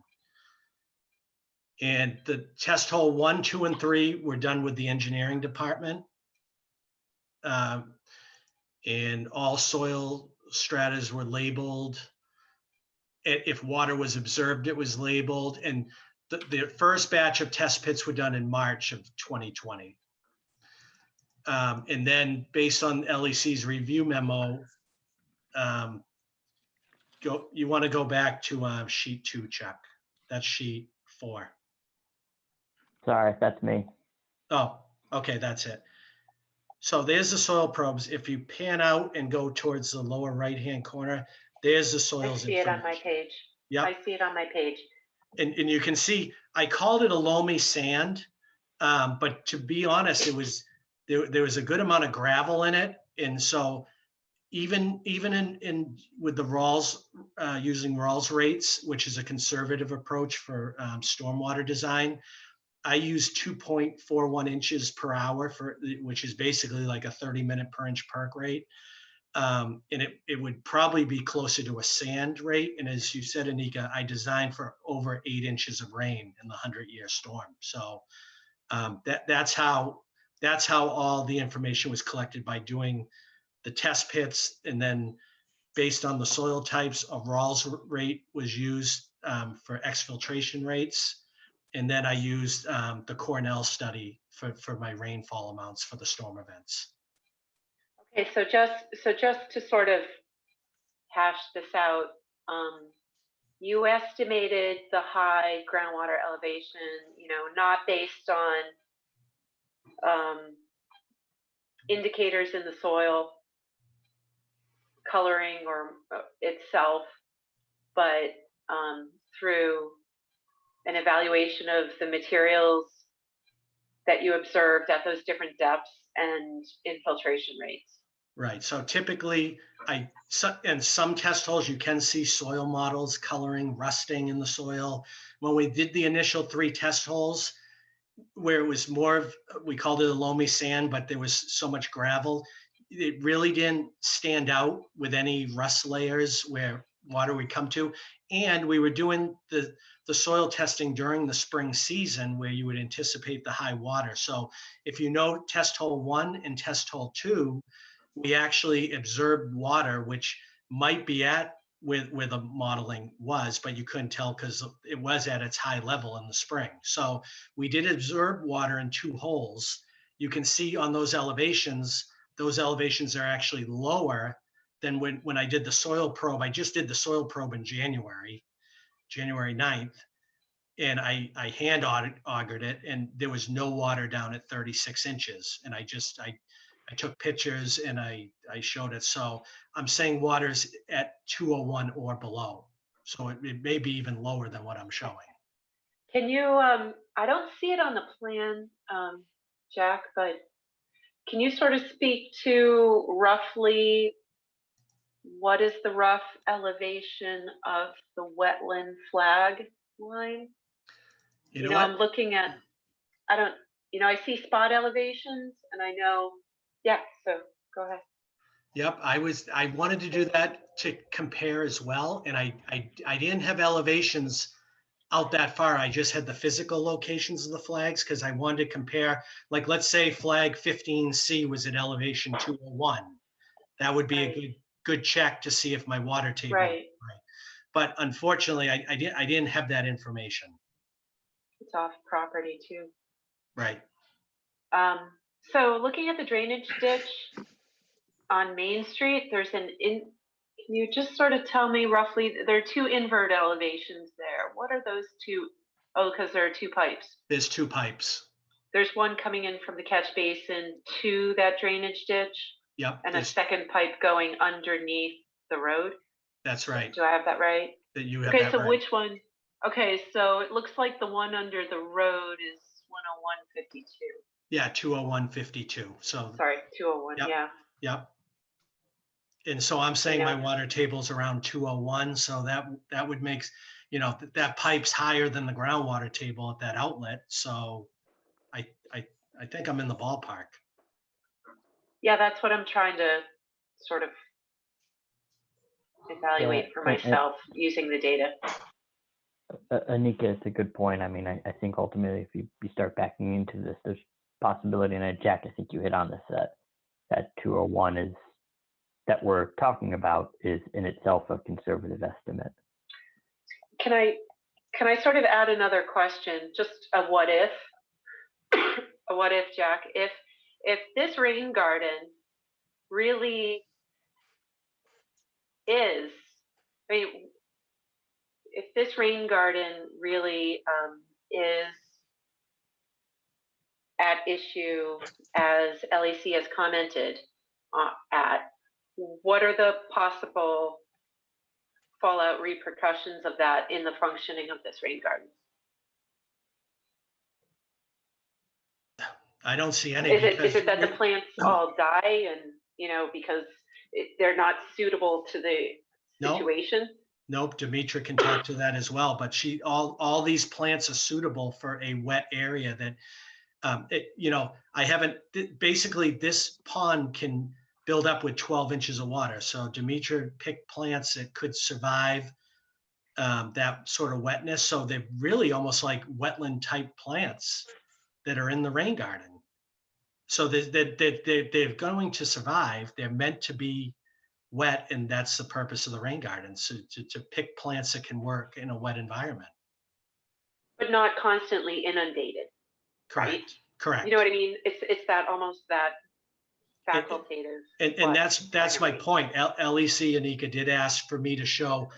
And the test hole 1, 2, and 3 were done with the engineering department. And all soil stratas were labeled. If water was observed, it was labeled. And the first batch of test pits were done in March of 2020. And then based on LEC's review memo, you want to go back to sheet 2, Chuck. That's sheet 4. Sorry, that's me. Oh, okay, that's it. So there's the soil probes. If you pan out and go towards the lower right-hand corner, there's the I soils. see it on my page. Yeah. I see it on my page. And you can see, I called it a loamy sand, but to be honest, there was a good amount of gravel in it. And so even in with the Rawls, using Rawls rates, which is a conservative approach for stormwater design, I use 2.41 inches per hour which is basically like a 30-minute per inch perk rate. And it would probably be closer to a sand rate. And as you said, Anika, I designed for over 8 inches of rain in the 100-year storm. So that's how all the information was collected, by doing the test pits, and then based on the soil types, a Rawls rate was used for exfiltration rates. And then I used the Cornell study for my rainfall amounts for the storm events. Okay, so just to sort of hash this out, you estimated the high groundwater elevation, not based on indicators in the soil coloring or itself, but through an evaluation of the materials that you observed at those different depths and infiltration rates. Right. So typically, in some test holes, you can see soil models coloring, rusting in the soil. When we did the initial 3 test holes, where it was more of, we called it a loamy sand, but there was so much gravel, it really didn't stand out with any rust layers where water would come to. And we were doing the soil testing during the spring season, where you would anticipate the high water. So if you know test hole 1 and test hole 2, we actually observed water, which might be at where the modeling was, but you couldn't tell because it was at its high level in the spring. So we did observe water in 2 holes. You can see on those elevations are actually lower than when I did the soil probe. I just did the soil probe in January 9th, and I hand augured it, and there was no water down at 36 inches. And I took pictures and I showed it. So I'm saying water's at 201 or below. So it may be even lower than what I'm showing. Can you, I don't see it on the plan. Jack, but can you sort of speak to roughly what is the rough elevation of the wetland flag line? You know what? I'm looking at, I don't, I see spot elevations and I know, yeah, so go ahead. Yep, I wanted to do that to compare as well, and I didn't have elevations out that far. I just had the physical locations of the flags because I wanted to compare, like, let's say flag 15C was at elevation 201. That would be a good check to see if my water table was Right. right. But unfortunately, I didn't have that information. It's off property too. Right. So looking at the drainage ditch on Main Street, can you just sort of tell me roughly, there are two invert elevations there. What are those two? Oh, because there are two pipes. There's two pipes. There's one coming in from the catch basin to that drainage ditch. Yep. And a second pipe going underneath the road. That's right. Do I have that right? That you have okay, that so right. Which one? Okay, so it looks like the one under the road is 101.52. Yeah, 201.52. So sorry, 201. Yep. Yeah. Yep. And so I'm saying my water table's around 201. So that would make, that pipe's higher than the groundwater table at that outlet. So I think I'm in the ballpark. Yeah, that's what I'm trying to sort of evaluate for myself using the data. Anika, it's a good point. I mean, I think ultimately if you start backing into this, there's possibility, and Jack, I think you hit on this, that 201 is that we're talking about is in itself a conservative estimate. Can I sort of add another question? Just a what if? A what if, Jack? If this rain garden really is, I mean, if this rain garden really is at issue, as LEC has commented at, what are the possible fallout repercussions of that in the functioning of this rain garden? I don't see any. Is it that the plants all die and, because they're not suitable to the situation? Nope, Demetra can talk to that as well, but all these plants are suitable for a wet area that, basically this pond can build up with 12 inches of water. So Demetra picked plants that could survive that sort of wetness. So they're really almost like wetland type plants that are in the rain garden. So they're going to survive. They're meant to be wet, and that's the purpose of the rain garden, so to pick plants that can work in a wet environment. But not constantly inundated. Correct. Right? Correct. You know what I mean? It's that almost that facultative. And that's my point. LEC, Anika, did ask for me to show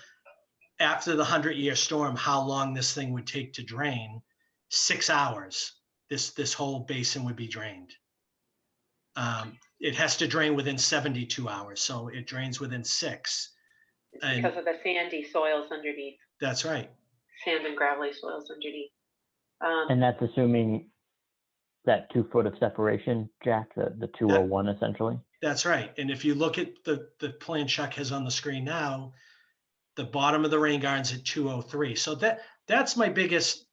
after the 100-year storm how long this thing would take to drain. 6 hours. This whole basin would be drained. It has to drain within 72 hours, so it drains within 6. Because of the sandy soils underneath. That's right. Sand and gravelly soils underneath. And that's assuming that 2 foot of separation, Jack, the 201 essentially. That's right. And if you look at the plan Chuck has on the screen now, the bottom of the rain garden's at 203. So that's my biggest.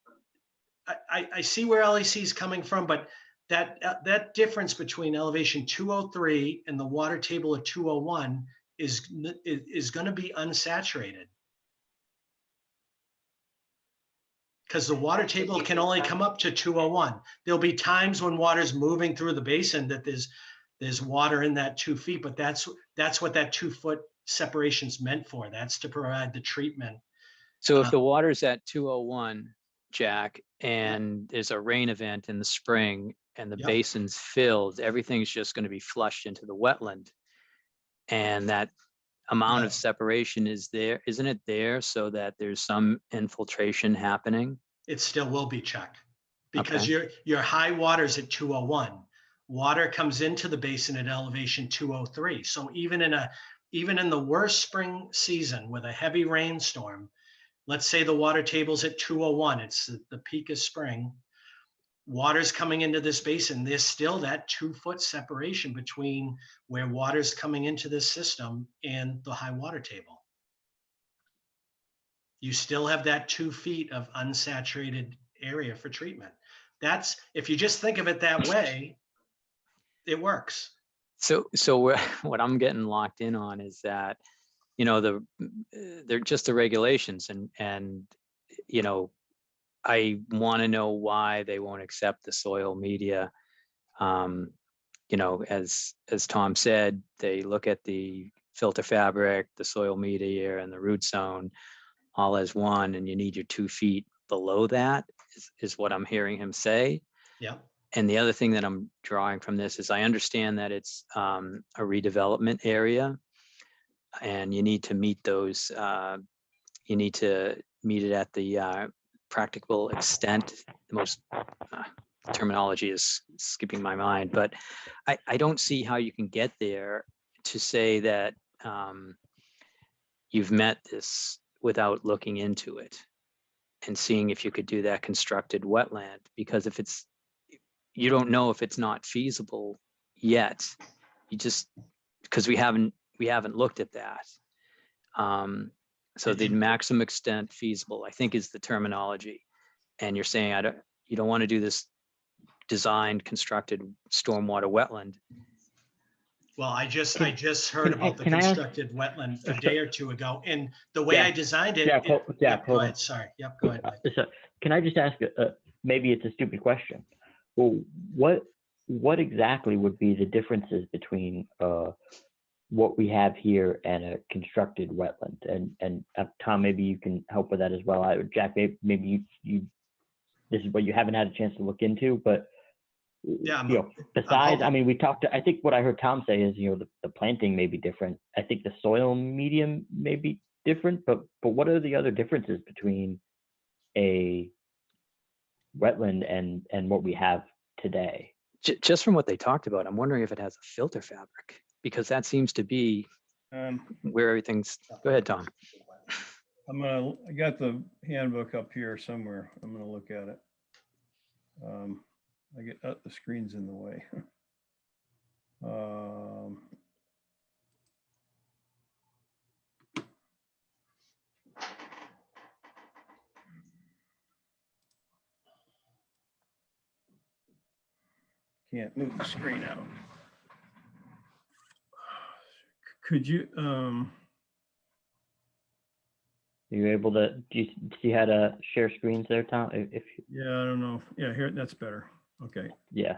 I see where LEC is coming from, but that difference between elevation 203 and the water table at 201 is going to be unsaturated. Because the water table can only come up to 201. There'll be times when water's moving through the basin that there's water in that 2 feet, but that's what that 2 foot separation's meant for. That's to provide the treatment. So if the water's at 201, Jack, and there's a rain event in the spring and the basin's filled, everything's just going to be flushed into the wetland. And that amount of separation is there, isn't it there, so that there's some infiltration happening? It still will be, Chuck, because your high water's at 201. Water comes into the basin at elevation 203. So even in the worst spring season with a heavy rainstorm, let's say the water table's at 201, it's the peak of spring. water's coming into this basin, there's still that 2-foot separation between where water's coming into this system and the high water table. You still have that 2 feet of unsaturated area for treatment. That's, if you just think of it that way, it works. So what I'm getting locked in on is that, you know, they're just the regulations, and you know, I want to know why they won't accept the soil media. You know, as Tom said, they look at the filter fabric, the soil media, and the root zone all as one, and you need your 2 feet below that, is what I'm hearing him say. Yeah. And the other thing that I'm drawing from this is I understand that it's a redevelopment area, and you need to meet those, you need to meet it at the practical extent. The most terminology is skipping my mind, but I don't see how you can get there to say that you've met this without looking into it and seeing if you could do that constructed wetland, because if it's, you don't know if it's not feasible yet. You just, because we haven't looked at that. So the maximum extent feasible, I think, is the terminology. And you're saying you don't want to do this designed, constructed stormwater wetland. Well, I just heard about the can I ask- constructed wetland a day or two ago, and the way I designed it. Jeff, it- Jeff, go hold ahead. on. Sorry. Yep. Go ahead. Mike. So, can I just ask, maybe it's a stupid question. Well, what exactly would be the differences between what we have here and a constructed wetland? And Tom, maybe you can help with that as well. Jack, maybe you this is what you haven't had a chance to look into, but Yeah, you know, besides, hoping- I mean, we talked. I think what I heard Tom say is, you know, the planting may be different. I think the soil medium may be different, but what are the other differences between a wetland and what we have today? Just from what they talked about, I'm wondering if it has a filter fabric, because that seems to be where everything's. Go ahead, Tom. I got the handbook up here somewhere. I'm gonna look at it. I get, the screen's in the way. Can't move the screen out. Could you, Are you able to, do you see how to share screens there, Tom? If yeah, I don't know. Yeah, here, that's better. Okay. yeah.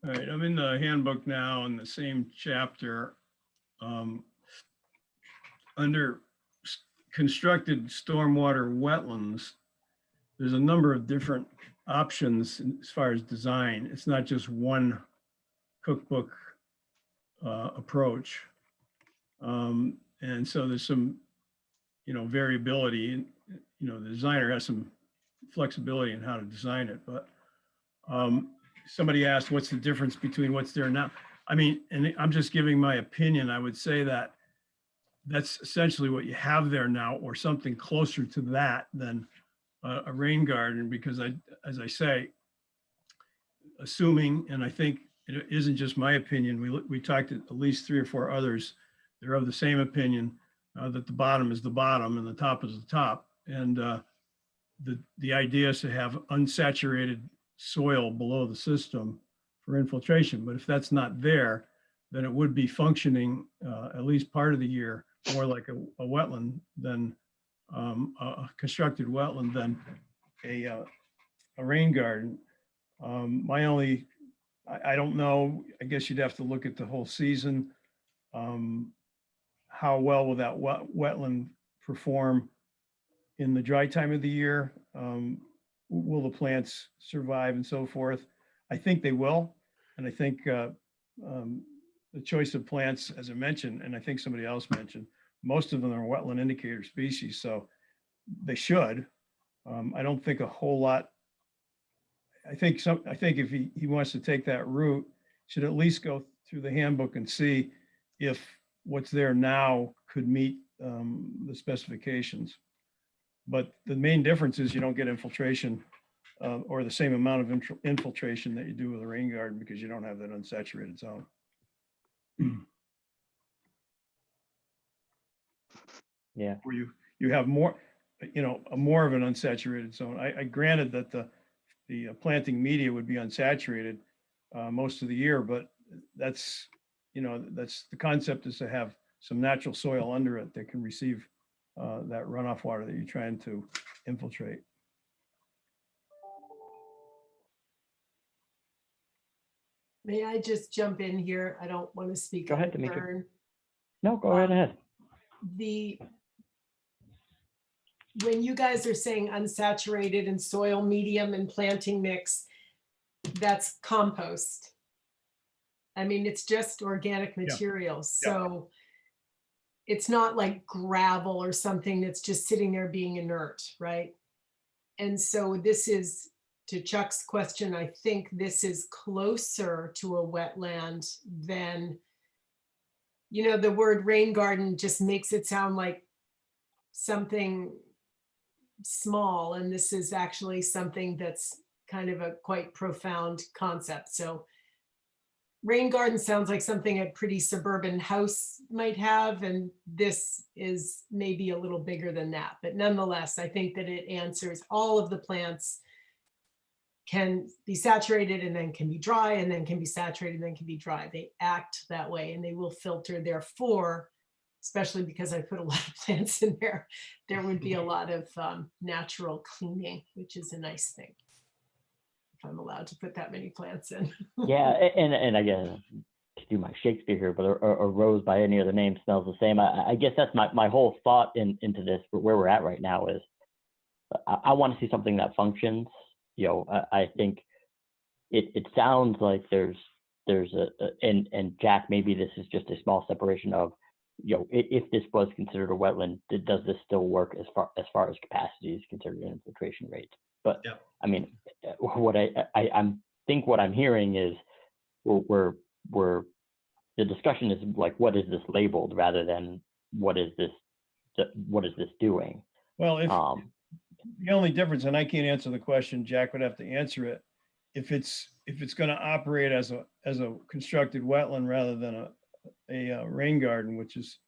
All right, I'm in the handbook now in the same chapter. Under constructed stormwater wetlands, there's a number of different options as far as design. It's not just one cookbook approach. And so there's some, you know, variability, and, you know, the designer has some flexibility in how to design it, but somebody asked, what's the difference between what's there now? I mean, and I'm just giving my opinion. I would say that that's essentially what you have there now, or something closer to that than a rain garden, because as I say, assuming, and I think it isn't just my opinion, we talked to at least 3 or 4 others, they're of the same opinion, that the bottom is the bottom and the top is the top. And the idea is to have unsaturated soil below the system for infiltration. But if that's not there, then it would be functioning at least part of the year more like a wetland than a constructed wetland than a rain garden. I don't know, I guess you'd have to look at the whole season. How well will that wetland perform in the dry time of the year, will the plants survive and so forth? I think they will. And I think the choice of plants, as I mentioned, and I think somebody else mentioned, most of them are wetland indicator species, so they should. I don't think a whole lot. I think if he wants to take that route, should at least go through the handbook and see if what's there now could meet the specifications. But the main difference is you don't get infiltration or the same amount of infiltration that you do with a rain garden because you don't have that unsaturated zone. Yeah. Where you have more, more of an unsaturated zone. I granted that the planting media would be unsaturated most of the year, but that's the concept is to have some natural soil under it that can receive that runoff water that you're trying to infiltrate. May I just jump in here? I don't want to speak Go out ahead, of Tamika. turn. No, go right ahead. When you guys are saying unsaturated and soil medium and planting mix, that's compost. I mean, it's just organic materials. So it's not like gravel or something that's just sitting there being inert, right? And so this is, to Chuck's question, I think this is closer to a wetland than, the word rain garden just makes it sound like something small, and this is actually something that's kind of a quite profound concept. So rain garden sounds like something a pretty suburban house might have, and this is maybe a little bigger than that. But nonetheless, I think that it answers all of the plants can be saturated and then can be dry and then can be saturated and then can be dry. They act that way and they will filter. Therefore, especially because I put a lot of plants in there, there would be a lot of natural cleaning, which is a nice thing. If I'm allowed to put that many plants in. Yeah, and I guess to do my Shakespeare here, but a rose by any other name smells the same. I guess that's my whole thought into this, where we're at right now is I want to see something that functions. I think it sounds like there's and Jack, maybe this is just a small separation of, if this was considered a wetland, does this still work as far as capacity is considered and infiltration rates? But I mean, what I think what I'm hearing is we're the discussion is like, what is this labeled rather than what is this doing? Well, if the only difference, and I can't answer the question, Jack would have to answer it. If it's going to operate as a constructed wetland rather than a rain garden, which is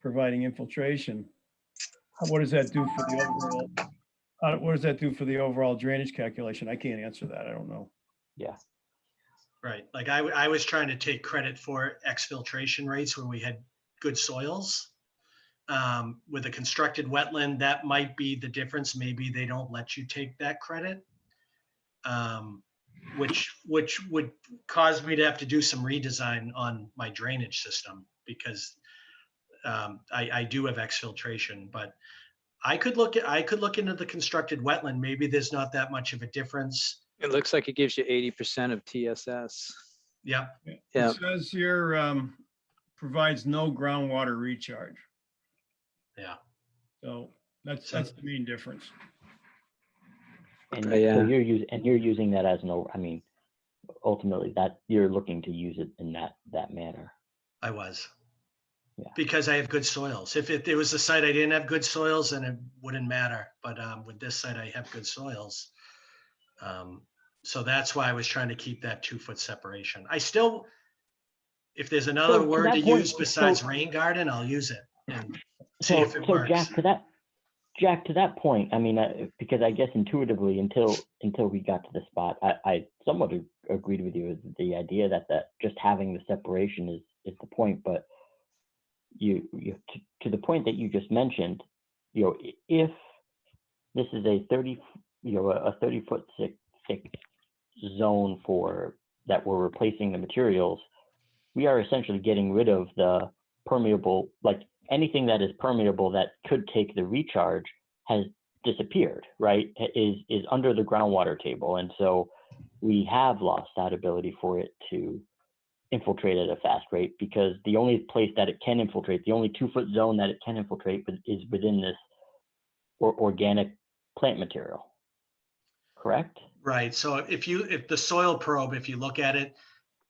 providing infiltration, what does that do for the overall? What does that do for the overall drainage calculation? I can't answer that. I don't know. Yeah. Right. Like I was trying to take credit for exfiltration rates when we had good soils. With a constructed wetland, that might be the difference. Maybe they don't let you take that credit, which would cause me to have to do some redesign on my drainage system because I do have exfiltration, but I could look into the constructed wetland. Maybe there's not that much of a difference. It looks like it gives you 80% of TSS. Yeah. It says here provides no groundwater recharge. Yeah. So that's the main difference. And so you're using that as ultimately that you're looking to use it in that manner. I was. Yeah. Because I have good soils. If there was a site I didn't have good soils, then it wouldn't matter. But with this site, I have good soils. So that's why I was trying to keep that 2-foot separation. I still, if there's another word to use besides rain garden, I'll use it and see if it works. Jack, to that point, because I guess intuitively, until we got to the spot, I somewhat agreed with you with the idea that just having the separation is the point. But you to the point that you just mentioned, if this is a 30-foot thick zone for that we're replacing the materials, we are essentially getting rid of the permeable, like anything that is permeable that could take the recharge. has disappeared, right? Is under the groundwater table. And so we have lost that ability for it to infiltrate at a fast rate, because the only place that it can infiltrate, the only 2-foot zone that it can infiltrate is within this organic plant material. Correct? Right. So if the soil probe, if you look at it,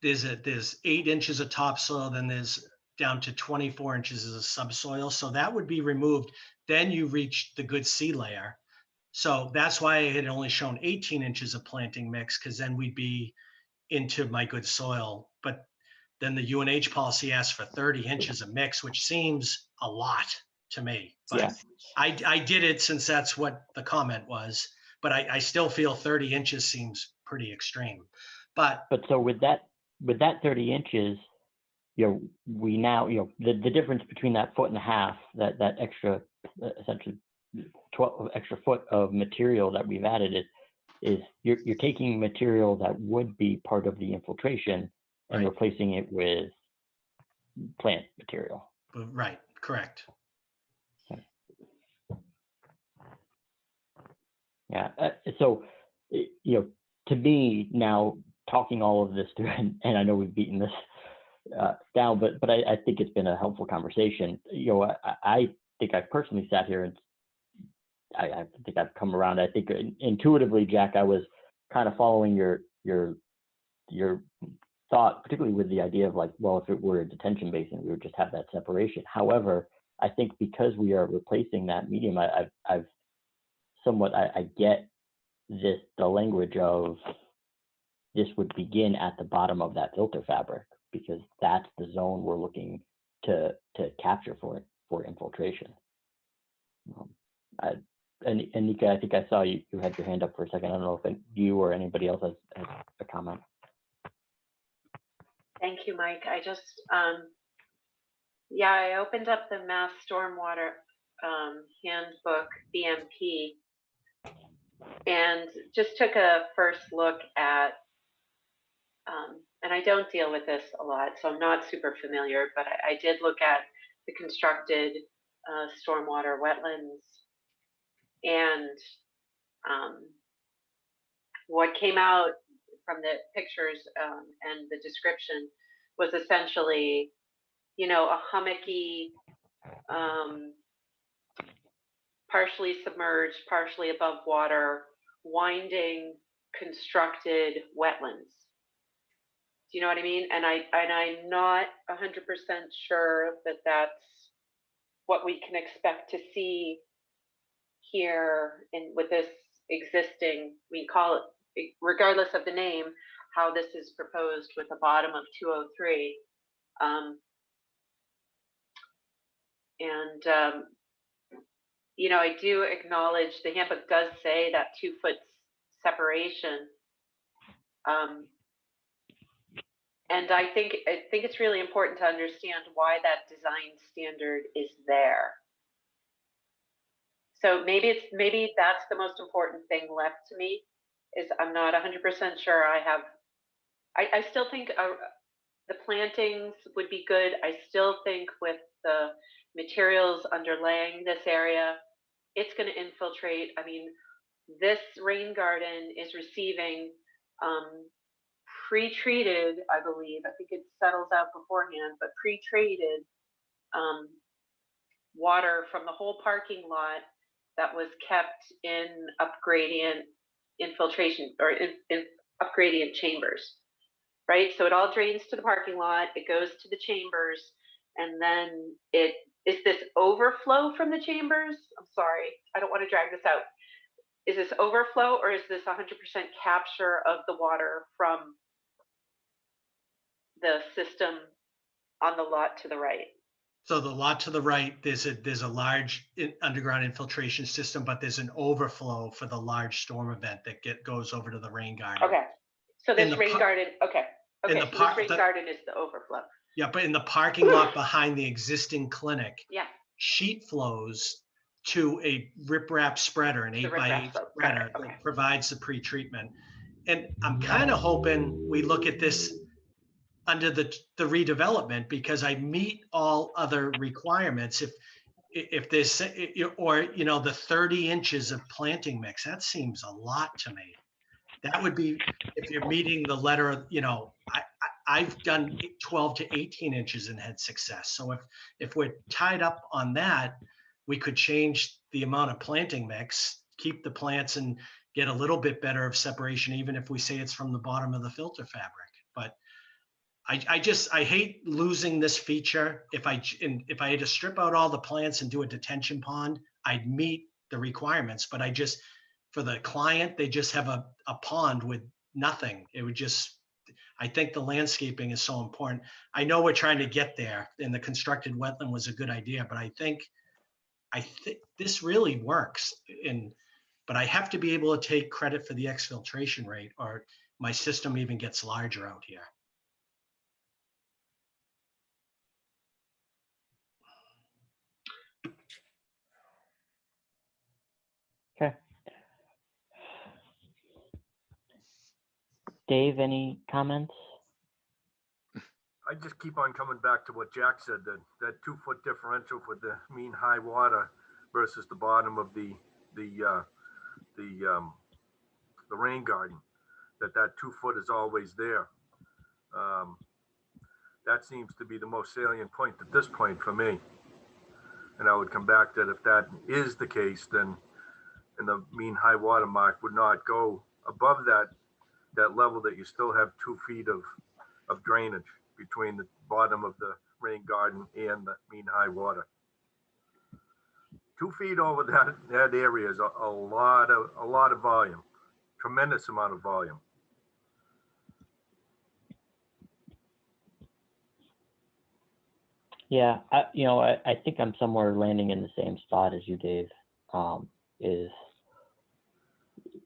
there's 8 inches of topsoil, then there's down to 24 inches as a subsoil. So that would be removed. Then you reach the good sea layer. So that's why I had only shown 18 inches of planting mix, because then we'd be into my good soil. But then the UNH policy asks for 30 inches of mix, which seems a lot to me. But Yeah. I did it since that's what the comment was. But I still feel 30 inches seems pretty extreme. But so with that 30 inches, we now, the difference between that 1.5 feet, that extra, essentially 12 extra foot of material that we've added is you're taking material that would be part of the infiltration and Right. replacing it with plant material. right, correct. Yeah. So, to me now, talking all of this through, and I know we've beaten this down, but I think it's been a helpful conversation. I think I've personally sat here and I think I've come around. I think intuitively, Jack, I was kind of following your thought, particularly with the idea of like, well, if it were a detention basin, we would just have that separation. However, I think because we are replacing that medium, I've somewhat, I get the language of this would begin at the bottom of that filter fabric, because that's the zone we're looking to capture for infiltration. And Nika, I think I saw you had your hand up for a second. I don't know if you or anybody else has a comment. Thank you, Mike. I just, I opened up the Mass Stormwater Handbook, BMP, and just took a first look at, and I don't deal with this a lot, so I'm not super familiar, but I did look at the constructed stormwater wetlands, and what came out from the pictures and the description was essentially, a hummocky, partially submerged, partially above water, winding, constructed wetlands. Do you know what I mean? And I'm not 100% sure that that's what we can expect to see here with this existing, we call it, regardless of the name, how this is proposed with a bottom of 203. I do acknowledge the handbook does say that 2-foot separation. And I think it's really important to understand why that design standard is there. So maybe that's the most important thing left to me, is I'm not 100% sure I still think the plantings would be good. I still think with the materials underlaying this area, it's going to infiltrate. I mean, this rain garden is receiving pre-treated, I believe, I think it settles out beforehand, but pre-treated water from the whole parking lot that was kept in upgradient infiltration or in upgradient chambers, right? So it all drains to the parking lot, it goes to the chambers, and then is this overflow from the chambers? I'm sorry, I don't want to drag this out. Is this overflow, or is this 100% capture of the water from the system on the lot to the right? So the lot to the right, there's a large underground infiltration system, but there's an overflow for the large storm event that goes over to the rain garden. Okay, so this rain garden, okay, so this rain garden is the overflow. Yeah, but in the parking lot behind the existing clinic, yeah, sheet flows to a riprap spreader, an 8x8 spreader that provides the pre-treatment. And I'm kind of hoping we look at this under the redevelopment, because I meet all other requirements. if there's, or, you know, the 30 inches of planting mix, that seems a lot to me. That would be, if you're meeting the letter, you know, I've done 12 to 18 inches and had success. So if we're tied up on that, we could change the amount of planting mix, keep the plants and get a little bit better of separation, even if we say it's from the bottom of the filter fabric. But I hate losing this feature. If I had to strip out all the plants and do a detention pond, I'd meet the requirements, but for the client, they just have a pond with nothing. It would just, I think the landscaping is so important. I know we're trying to get there, and the constructed wetland was a good idea, but I think this really works. But I have to be able to take credit for the exfiltration rate, or my system even gets larger out here. Okay. Dave, any comments? I just keep on coming back to what Jack said, that 2-foot differential for the mean high water versus the bottom of the rain garden, that 2 foot is always there. That seems to be the most salient point at this point for me. And I would come back that if that is the case, then the mean high water mark would not go above that level, that you still have 2 feet of drainage between the bottom of the rain garden and the mean high water. 2 feet over that area is a lot of volume, tremendous amount of volume. Yeah, I think I'm somewhere landing in the same spot as you, Dave.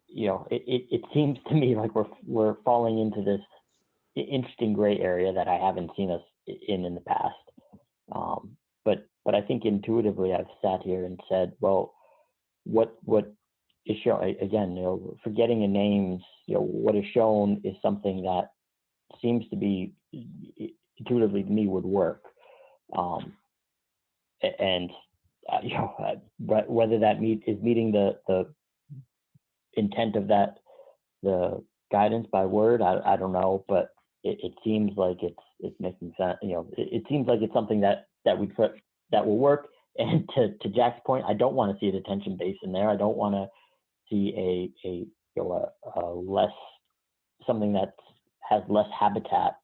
It seems to me like we're falling into this interesting gray area that I haven't seen us in the past. But I think intuitively I've sat here and said, well, what is shown, again, forgetting the names, what is shown is something that seems to be intuitively to me would work. Whether that is meeting the intent of the guidance by word, I don't know, but it seems like it's making sense. It seems like it's something that will work. And to Jack's point, I don't want to see a detention basin there. I don't want to see a less, something that has less habitat.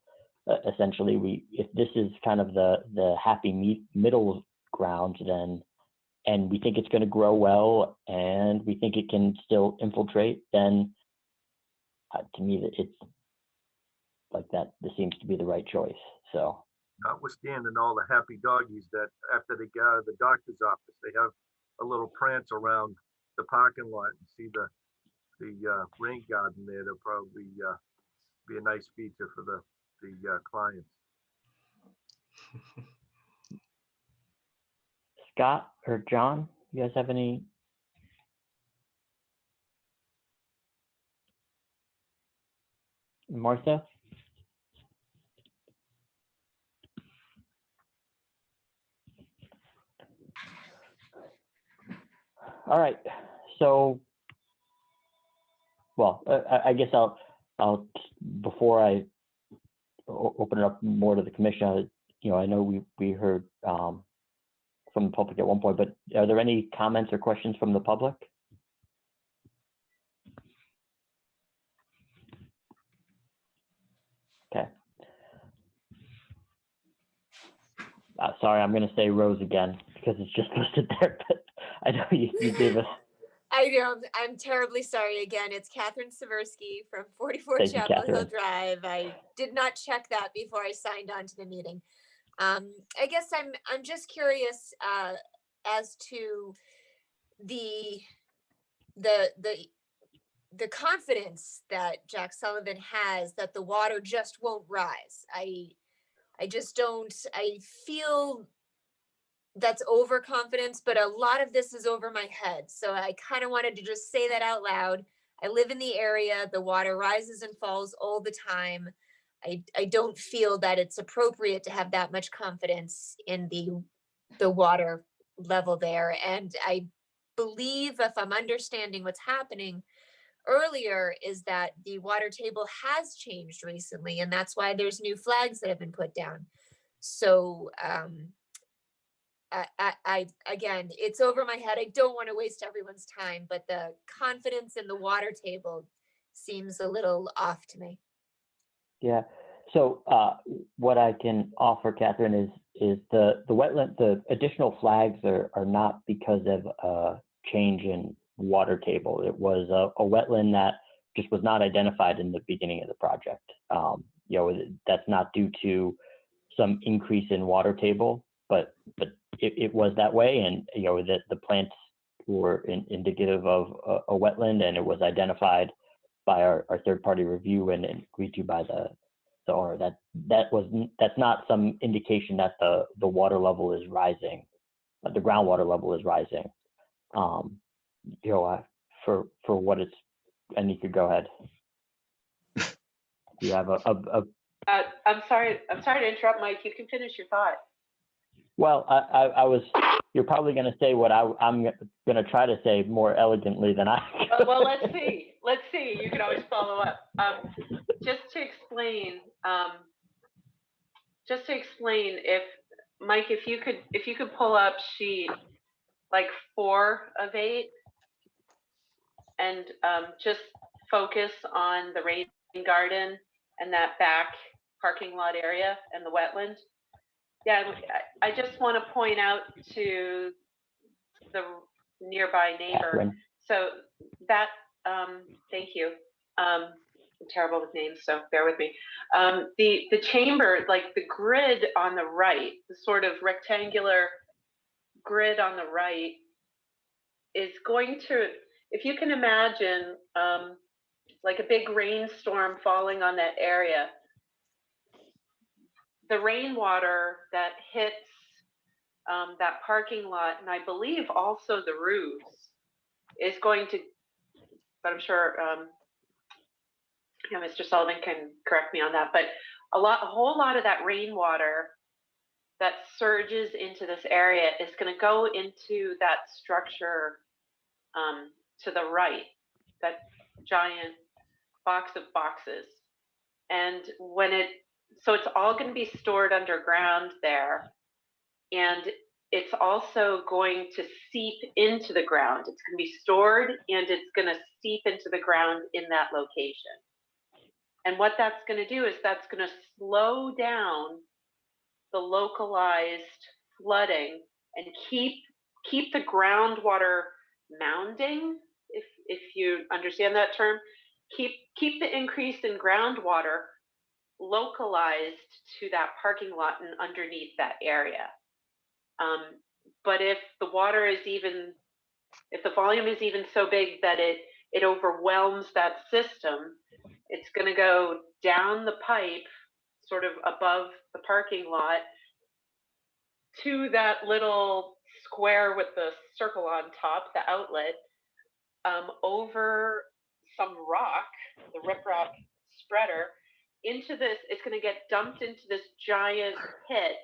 Essentially, if this is kind of the happy middle ground, then, and we think it's going to grow well, and we think it can still infiltrate, then to me, it's like that. This seems to be the right choice. So, notwithstanding all the happy doggies that after they get out of the doctor's office, they have a little prance around the parking lot and see the rain garden there. They'll probably be a nice feature for the clients. Scott or John, you guys have any? Martha? All right. So, well, I guess I'll before I open it up more to the commission, I know we heard from the public at one point, but are there any comments or questions from the public? Okay. Sorry, I'm going to say Rose again because it's just listed there, but I know you gave us. I know, I'm terribly sorry again. It's Catherine Seversky from 44 Thank you, Chapel Hill Catherine. Drive. I did not check that before I signed on to the meeting. I guess I'm just curious as to the confidence that Jack Sullivan has that the water just won't rise. I just don't, I feel that's overconfidence, but a lot of this is over my head. So I kind of wanted to just say that out loud. I live in the area. The water rises and falls all the time. I don't feel that it's appropriate to have that much confidence in the water level there. And I believe, if I'm understanding what's happening earlier, is that the water table has changed recently, and that's why there's new flags that have been put down. So I again, it's over my head. I don't want to waste everyone's time, but the confidence in the water table seems a little off to me. Yeah. So what I can offer, Catherine, is the wetland, the additional flags are not because of a change in water table. It was a wetland that just was not identified in the beginning of the project. You know, that's not due to some increase in water table, but it was that way, and you know that the plants were indicative of a wetland, and it was identified by our third-party review and agreed to by the owner. That's not some indication that the water level is rising, the groundwater level is rising. You know, for what it's, and you could go ahead. You have I'm sorry to interrupt, Mike. You can finish your thought. Well, I was, you're probably going to say what I'm going to try to say more elegantly than I. Well, let's see. Let's see. You can always follow up. Just to explain, if Mike, if you could pull up sheet like 4 of 8, and just focus on the rain garden and that back parking lot area and the wetland. Yeah, I just want to point out to the nearby neighbor. Catherine. So that, thank you. I'm terrible with names, so bear with me. The chamber, like the grid on the right, the sort of rectangular grid on the right, is going to, if you can imagine, like a big rainstorm falling on that area, the rainwater that hits that parking lot, and I believe also the roofs, is going to, but I'm sure you know, Mr. Sullivan can correct me on that, but a whole lot of that rainwater that surges into this area is going to go into that structure to the right, that giant box of boxes. And so it's all going to be stored underground there. And it's also going to seep into the ground. It's going to be stored and it's going to seep into the ground in that location. And what that's going to do is that's going to slow down the localized flooding and keep the groundwater mounding, if you understand that term. Keep the increase in groundwater localized to that parking lot and underneath that area. But if the volume is even so big that it overwhelms that system, it's going to go down the pipe, sort of above the parking lot, to that little square with the circle on top, the outlet, over some rock, the riprap spreader, into this. It's going to get dumped into this giant pit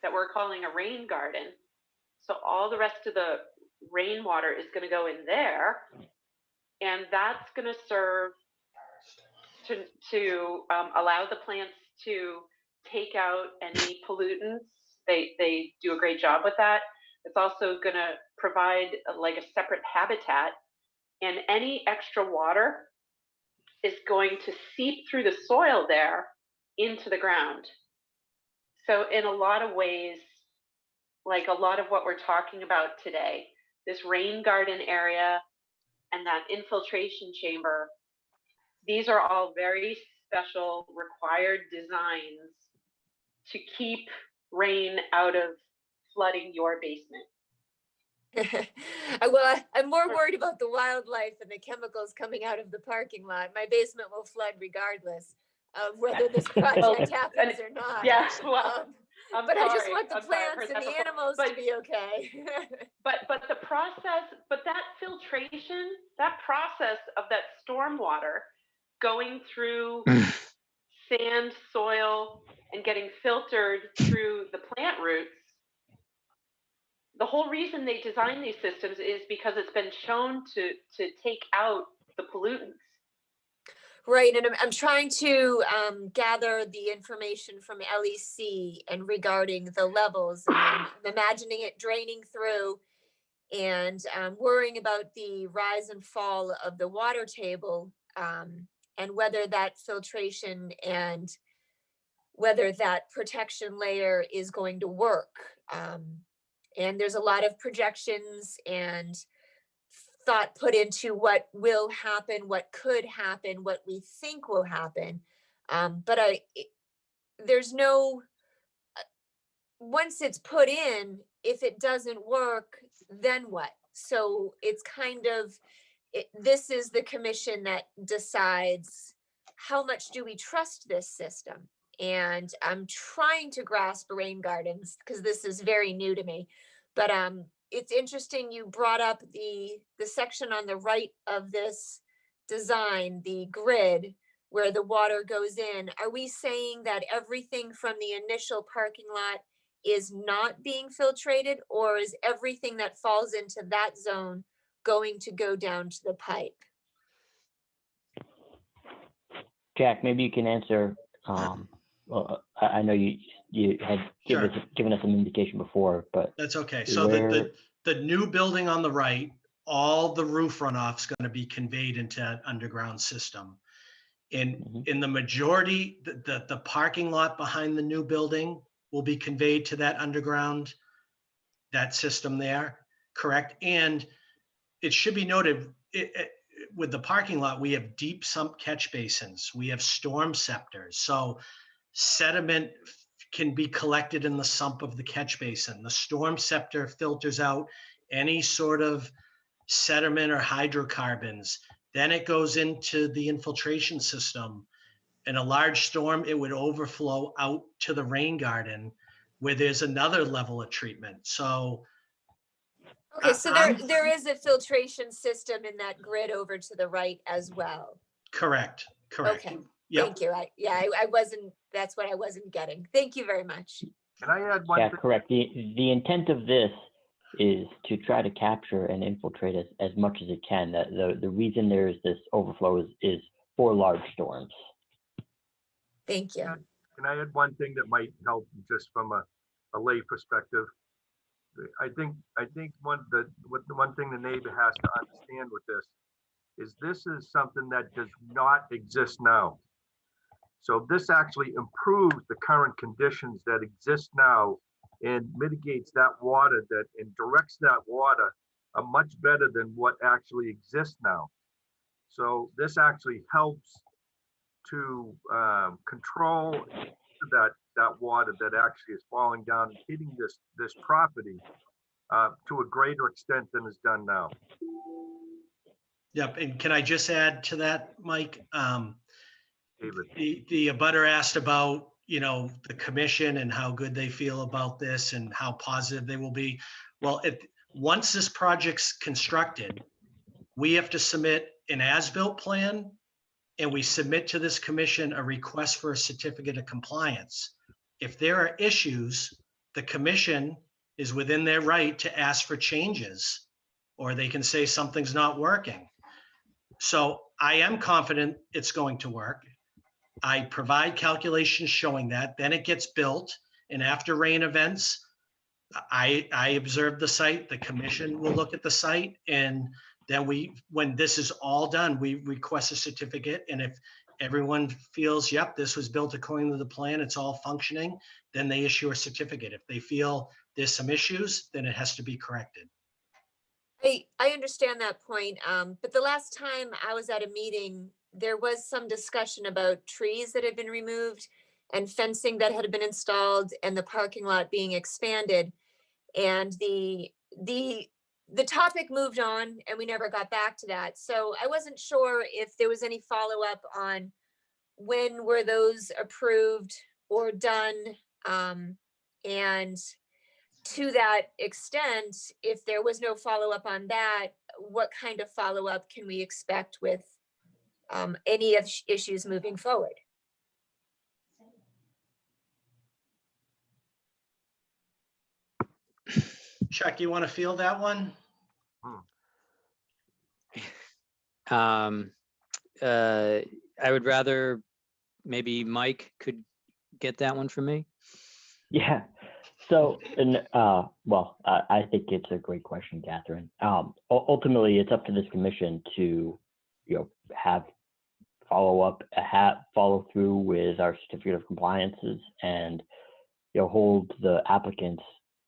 that we're calling a rain garden. So all the rest of the rainwater is going to go in there, and that's going to serve to allow the plants to take out any pollutants. They do a great job with that. It's also going to provide like a separate habitat, and any extra water is going to seep through the soil there into the ground. So in a lot of ways, like a lot of what we're talking about today, this rain garden area and that infiltration chamber, these are all very special required designs to keep rain out of flooding your basement. Well, I'm more worried about the wildlife and the chemicals coming out of the parking lot. My basement will flood regardless of whether this project happens or not. Yeah, well, but I just want the plants and the animals to be okay. but the process, but that filtration, that process of that stormwater going through sand, soil, and getting filtered through the plant roots, the whole reason they designed these systems is because it's been shown to take out the pollutants. Right, and I'm trying to gather the information from LEC and regarding the levels. And I'm imagining it draining through and worrying about the rise and fall of the water table, and whether that filtration and whether that protection layer is going to work. And there's a lot of projections and thought put into what will happen, what could happen, what we think will happen. But there's no, once it's put in, if it doesn't work, then what? So it's kind of, this is the commission that decides how much do we trust this system? And I'm trying to grasp rain gardens because this is very new to me. But it's interesting you brought up the section on the right of this design, the grid where the water goes in. Are we saying that everything from the initial parking lot is not being filtrated, or is everything that falls into that zone going to go down to the pipe? Jack, maybe you can answer. Well, I know you had Sure. given us an indication before, but That's okay. So where, the new building on the right, all the roof runoff is going to be conveyed into that underground system. In the majority, the parking lot behind the new building will be conveyed to that underground, that system there, correct? And it should be noted, with the parking lot, we have deep sump catch basins, we have storm scepters. So sediment can be collected in the sump of the catch basin. The storm scepter filters out any sort of sediment or hydrocarbons. Then it goes into the infiltration system. In a large storm, it would overflow out to the rain garden where there's another level of treatment. So okay, so there is a filtration system in that grid over to the right as well. correct. Okay, Yep. thank you. I wasn't, that's what I wasn't getting. Thank you very much. Can I add one yeah, thing? correct. The intent of this is to try to capture and infiltrate as much as it can. The reason there is this overflow is for large storms. Thank you. Can I add one thing that might help just from a lay perspective? I think one thing the neighbor has to understand with this is something that does not exist now. So this actually improves the current conditions that exist now and mitigates that water and directs that water much better than what actually exists now. So this actually helps to control that water that actually is falling down and hitting this property to a greater extent than is done now. Yep. And can I just add to that, Mike? David. The abutter asked about, the commission and how good they feel about this and how positive they will be. Well, once this project's constructed, we have to submit an as-built plan, and we submit to this commission a request for a certificate of compliance. If there are issues, the commission is within their right to ask for changes, or they can say something's not working. So I am confident it's going to work. I provide calculations showing that, then it gets built, and after rain events, I observe the site, the commission will look at the site, and then when this is all done, we request a certificate, and if everyone feels, yep, this was built according to the plan, it's all functioning, then they issue a certificate. If they feel there's some issues, then it has to be corrected. I understand that point, but the last time I was at a meeting, there was some discussion about trees that had been removed and fencing that had been installed and the parking lot being expanded. And the topic moved on and we never got back to that. So I wasn't sure if there was any follow-up on when were those approved or done. And to that extent, if there was no follow-up on that, what kind of follow-up can we expect with any of issues moving forward? Chuck, you want to field that one? I would rather maybe Mike could get that one for me. Yeah. So, and well, I think it's a great question, Catherine. Ultimately, it's up to this commission to, have follow through with our certificate of compliances and, hold the applicants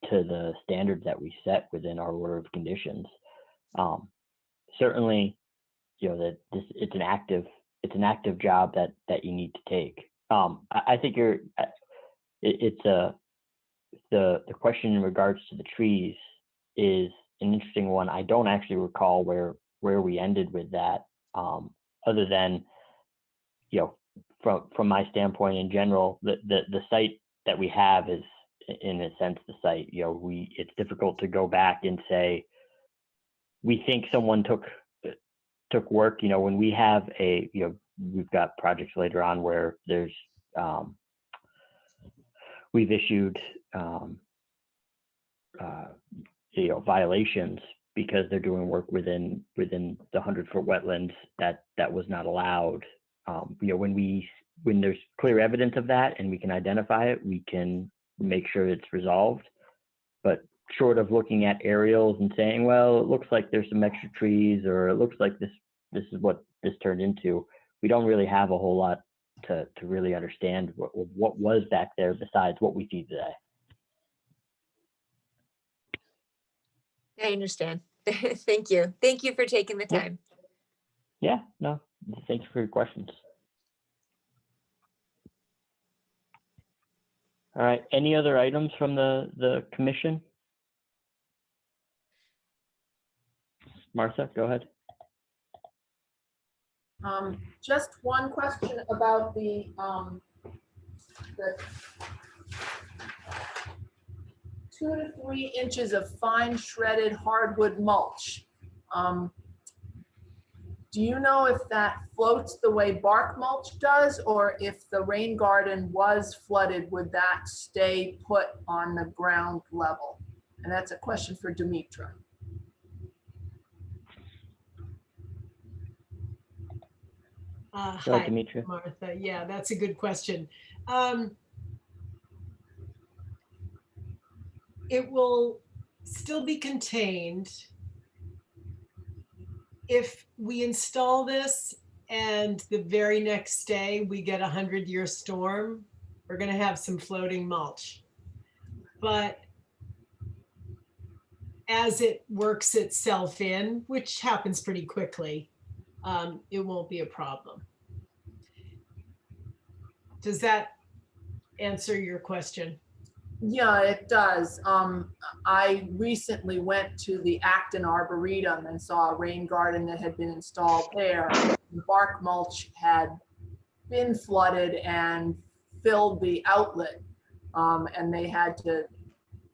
to the standards that we set within our order of conditions. Certainly, that it's an active job that you need to take. I think the question in regards to the trees is an interesting one. I don't actually recall where we ended with that, other than, from my standpoint in general, the site that we have is, in a sense, the site. It's difficult to go back and say we think someone took work. When we have we've got projects later on where there's we've issued violations because they're doing work within the 100-foot wetlands that was not allowed. When there's clear evidence of that and we can identify it, we can make sure it's resolved. But short of looking at aerials and saying, well, it looks like there's some extra trees, or it looks like this is what this turned into, we don't really have a whole lot to really understand what was back there besides what we see today. I understand. Thank you. Thank you for taking the time. Yeah, no, thanks for your questions. All right, any other items from the commission? Martha, go ahead. Just one question about the 2 to 3 inches of fine shredded hardwood mulch. Do you know if that floats the way bark mulch does, or if the rain garden was flooded, would that stay put on the ground level? And that's a question for Demetra. Hi, Demetra. Martha. Yeah, that's a good question. It will still be contained. If we install this and the very next day we get a 100-year storm, we're going to have some floating mulch. But as it works itself in, which happens pretty quickly, it won't be a problem. Does that answer your question? Yeah, it does. I recently went to the Acton Arboretum and saw a rain garden that had been installed there. The bark mulch had been flooded and filled the outlet, and they had to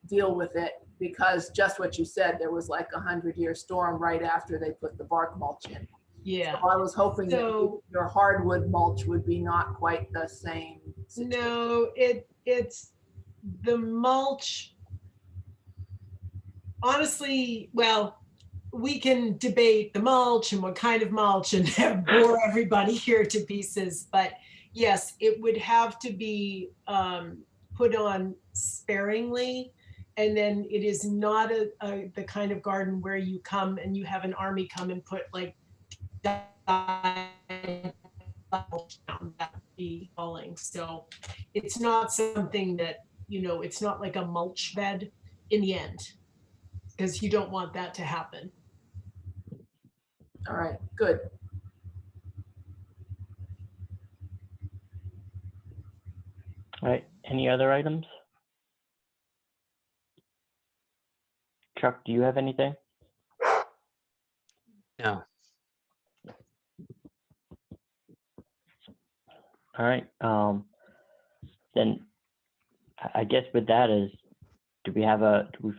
deal with it because just what you said, there was like a 100-year storm right after they put the bark mulch in. Yeah. So I was hoping that your hardwood mulch would be not quite the same situation. No, it's the mulch. Honestly, well, we can debate the mulch and what kind of mulch and bore everybody here to pieces. But yes, it would have to be put on sparingly. And then it is not the kind of garden where you come and you have an army come and put like mulch down, that would be falling. So it's not something that, it's not like a mulch bed in the end, because you don't want that to happen. All right, good. All right, any other items? Chuck, do you have anything? No. All right, then I guess with that is, do we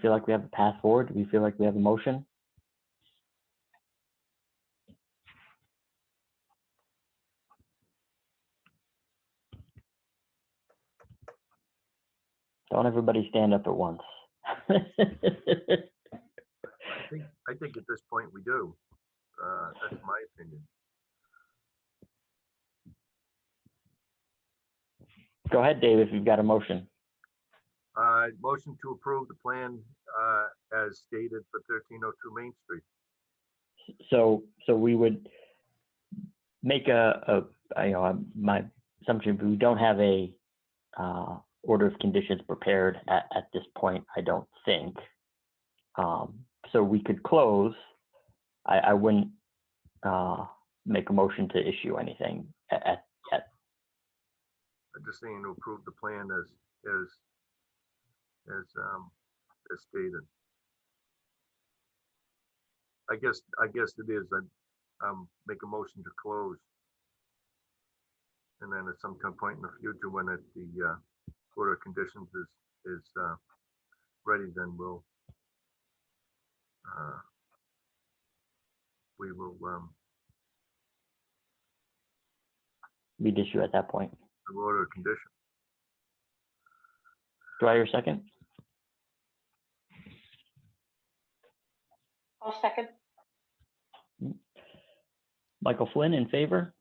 feel like we have a path forward? Do we feel like we have a motion? Don't everybody stand up at once. I think at this point we do. That's my opinion. Go ahead, Dave, if you've got a motion. Motion to approve the plan as stated for 1302 Main Street. So we would make my assumption, we don't have a order of conditions prepared at this point, I don't think. So we could close. I wouldn't make a motion to issue anything at I'm just saying to approve the plan as stated. I guess it is. Make a motion to close. And then at some point in the future, when the order of conditions is ready, then we will we'd issue at that point. the order of condition. Do I hear a second? I'll second. Michael Flynn in favor?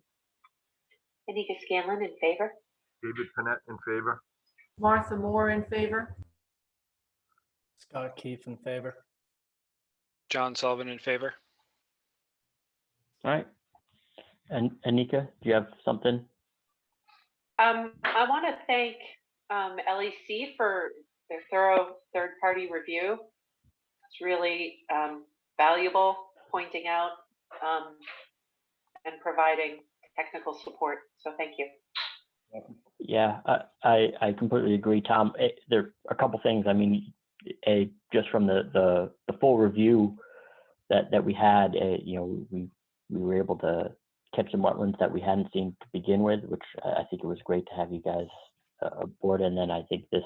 Anika Scanlon in favor. David Panett in favor. Martha Moore in favor. Scott Keefe in favor. John Sullivan in favor. All right. And Anika, do you have something? I want to thank LEC for their thorough third-party review. It's really valuable, pointing out and providing technical support. So thank you. Yeah, I completely agree, Tom. There are a couple things. I mean, just from the full review that we had, we were able to catch some wetlands that we hadn't seen to begin with, which I think it was great to have you guys aboard. And then I think this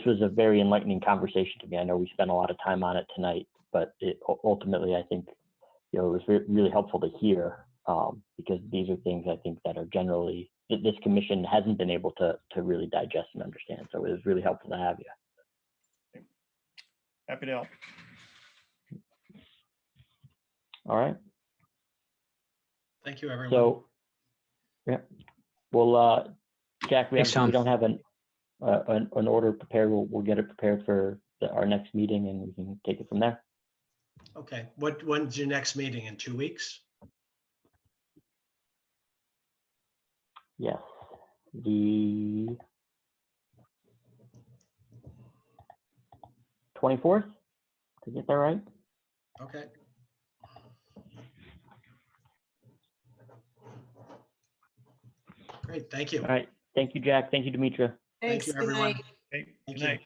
was a very enlightening conversation to me. I know we spent a lot of time on it tonight, but ultimately I think it was really helpful to hear because these are things I think that are generally this commission hasn't been able to really digest and understand. So it was really helpful to have you. Happy to help. All right. Thank you, everyone. So, yeah, well, Jack, we Thanks, Tom. don't have an order prepared. We'll get it prepared for our next meeting, and we can take it from there. Okay, when's your next meeting? In 2 weeks? Yes, the 24th. Did I get that right? Okay. Great, thank you. All right. Thank you, Jack. Thank you, Demetra. Thanks. you, Good everyone. night. Hey, Thank good you. night.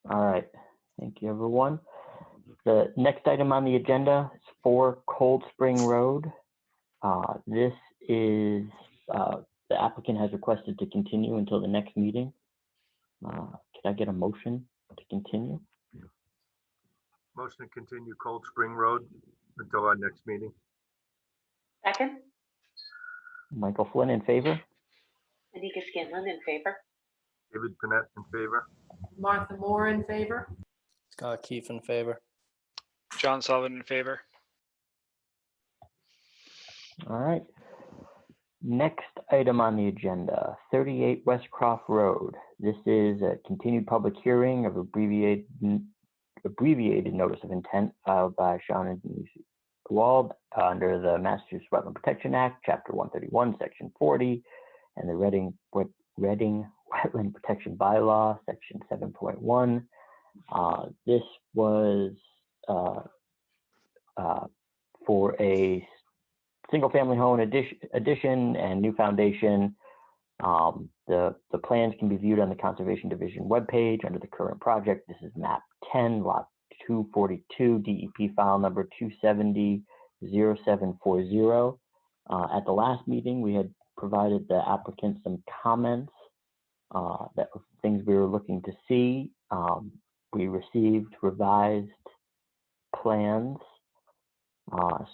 All right. Thank you, everyone. The next item on the agenda is 4 Cold Spring Road. This is, the applicant has requested to continue until the next meeting. Could I get a motion to continue? Motion to continue Cold Spring Road until our next meeting. Second. Michael Flynn in favor? Anika Scanlon in favor. David Panett in favor. Martha Moore in favor. Scott Keefe in favor. John Sullivan in favor. All right. Next item on the agenda, 38 Westcroft Road. This is a continued public hearing of abbreviated notice of intent filed by Sean and Denise Wald under the Massachusetts Wetland Protection Act, Chapter 131, Section 40, and the Reading Wetland Protection Bylaw, Section 7.1. This was for a single-family home addition and new foundation. The plans can be viewed on the Conservation Division webpage under the current project. This is map 10, lot 242, DEP file number 270-0740. At the last meeting, we had provided the applicant some comments that were things we were looking to see. We received revised plans.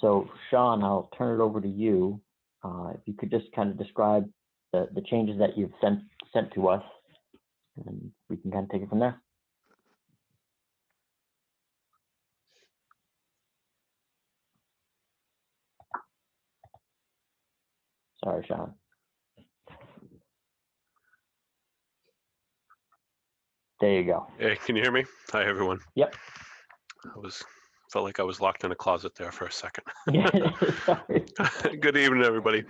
So Sean, I'll turn it over to you If you could just kind of describe the changes that you've sent to us, and we can kind of take it from there. Sorry, Sean. There you go. Hey, can you hear me? Hi, everyone. Yep. Felt like I was locked in a closet there for a second. Sorry. Good evening, everybody.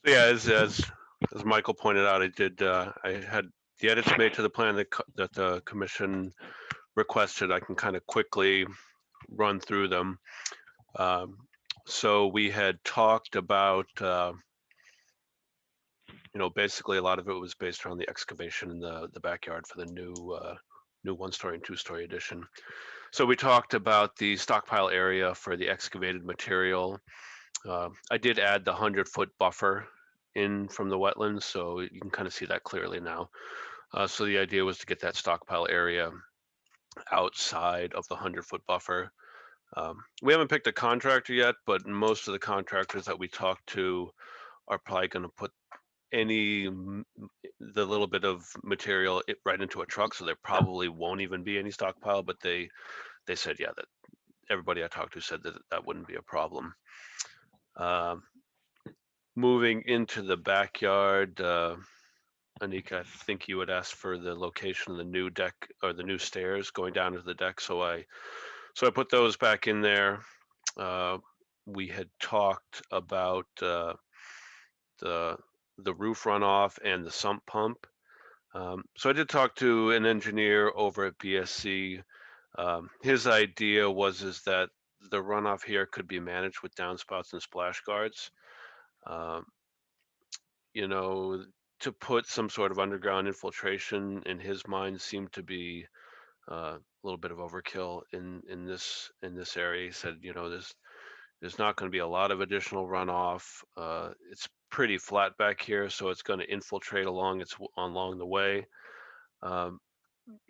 Yeah, as Michael pointed out, I had the edits made to the plan that the commission requested. I can kind of quickly run through them. So we had talked about, basically a lot of it was based around the excavation in the backyard for the new 1-story and 2-story addition. So we talked about the stockpile area for the excavated material. I did add the 100-foot buffer in from the wetlands, so you can kind of see that clearly now. So the idea was to get that stockpile area outside of the 100-foot buffer. We haven't picked a contractor yet, but most of the contractors that we talked to are probably going to put the little bit of material right into a truck, so there probably won't even be any stockpile, but they said, yeah, that everybody I talked to said that wouldn't be a problem. Moving into the backyard, Anika, I think you would ask for the location of the new deck or the new stairs going down to the deck, so I put those back in there. We had talked about the roof runoff and the sump pump. So I did talk to an engineer over at BSC. His idea is that the runoff here could be managed with downspouts and splash guards. To put some sort of underground infiltration in his mind seemed to be a little bit of overkill in this area. He said, there's not going to be a lot of additional runoff. It's pretty flat back here, so it's going to infiltrate along the way.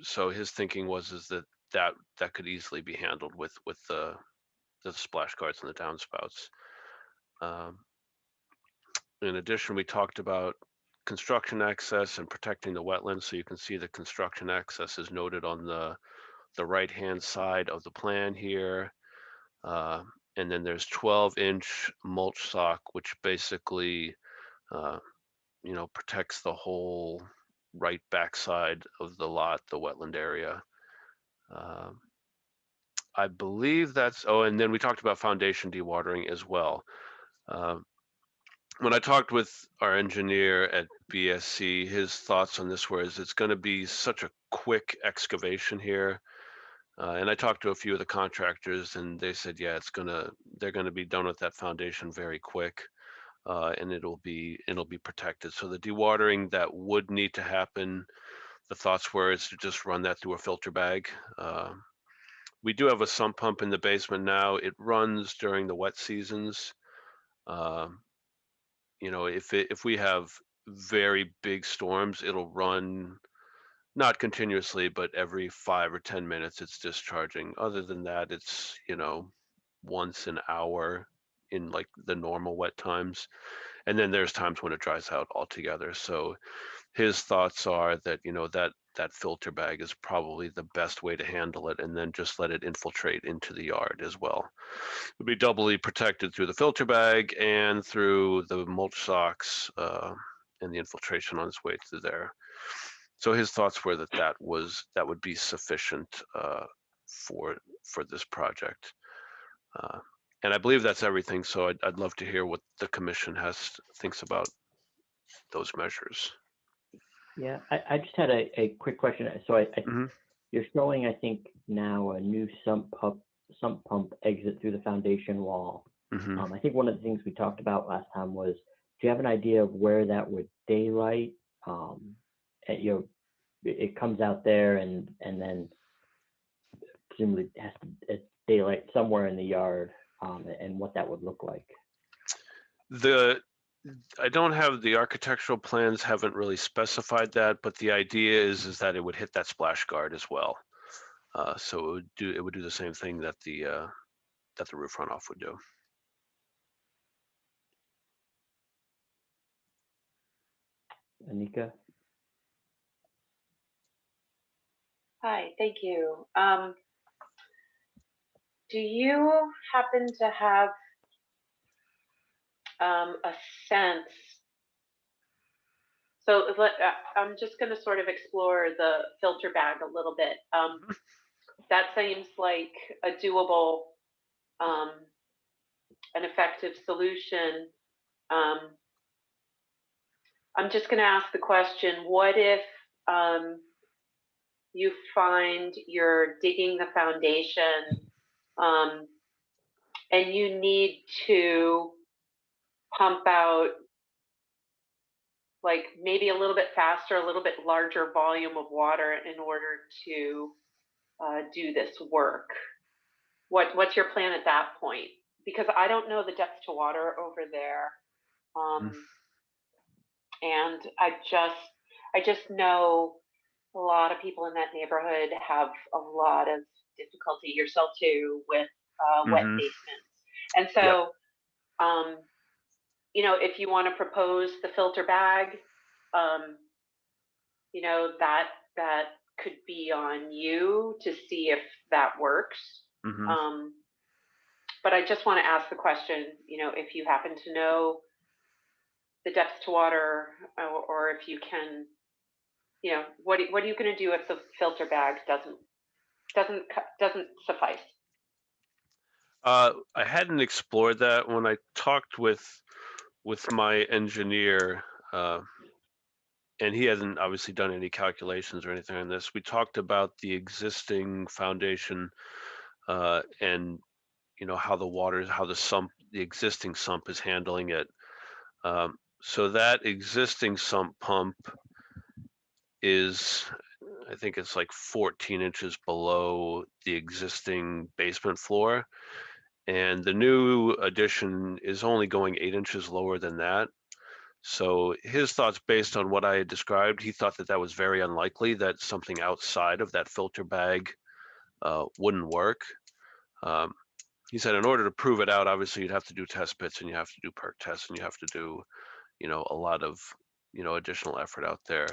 So his thinking was that could easily be handled with the splash guards and the downspouts. In addition, we talked about construction access and protecting the wetlands. So you can see the construction access is noted on the right-hand side of the plan here. And then there's 12-inch mulch sock, which basically, protects the whole right backside of the lot, the wetland area. I believe that's, and then we talked about foundation dewatering as well. When I talked with our engineer at BSC, his thoughts on this were it's going to be such a quick excavation here. And I talked to a few of the contractors, and they said, yeah, they're going to be done with that foundation very quick, and it'll be protected. So the dewatering that would need to happen, the thoughts were is to just run that through a filter bag. We do have a sump pump in the basement now. It runs during the wet seasons. If we have very big storms, it'll run not continuously, but every 5 or 10 minutes it's discharging. Other than that, it's, once an hour in like the normal wet times. And then there's times when it dries out altogether. So his thoughts are that, that filter bag is probably the best way to handle it, and then just let it infiltrate into the yard as well. It'll be doubly protected through the filter bag and through the mulch socks and the infiltration on its way through there. So his thoughts were that would be sufficient for this project. And I believe that's everything. So I'd love to hear what the commission thinks about those measures. Yeah, I just had a quick question. So you're showing, I think, now a new sump pump exit through the foundation wall. I think one of the things we talked about last time was, do you have an idea of where that would daylight? It comes out there and then presumably has to daylight somewhere in the yard, and what that would look like. I don't have the architectural plans, haven't really specified that, but the idea is that it would hit that splash guard as well. So it would do the same thing that the roof runoff would do. Anika? Hi, thank you. Do you happen to have a sense? So I'm just going to sort of explore the filter bag a little bit. That seems like a doable, an effective solution. I'm just going to ask the question, what if you find you're digging the foundation and you need to pump out like maybe a little bit faster, a little bit larger volume of water in order to do this work? What's your plan at that point? Because I don't know the depth to water over there. And I just know a lot of people in that neighborhood have a lot of difficulty, yourself too, with wet basements. And so, you know, if you want to propose the filter bag, you know, that could be on you to see if that works. But I just want to ask the question, you know, if you happen to know the depth to water, or if you can, you know, what are you going to do if the filter bag doesn't suffice? I hadn't explored that when I talked with my engineer, and he hasn't obviously done any calculations or anything on this. We talked about the existing foundation, and you know how the existing sump is handling it. So that existing sump pump is, I think it's like 14 inches below the existing basement floor. And the new addition is only going 8 inches lower than that. So his thoughts, based on what I had described, he thought that that was very unlikely, that something outside of that filter bag wouldn't work. He said in order to prove it out, obviously you'd have to do test pits and you have to do perk tests and you have to do, you know, a lot of, you know, additional effort out there.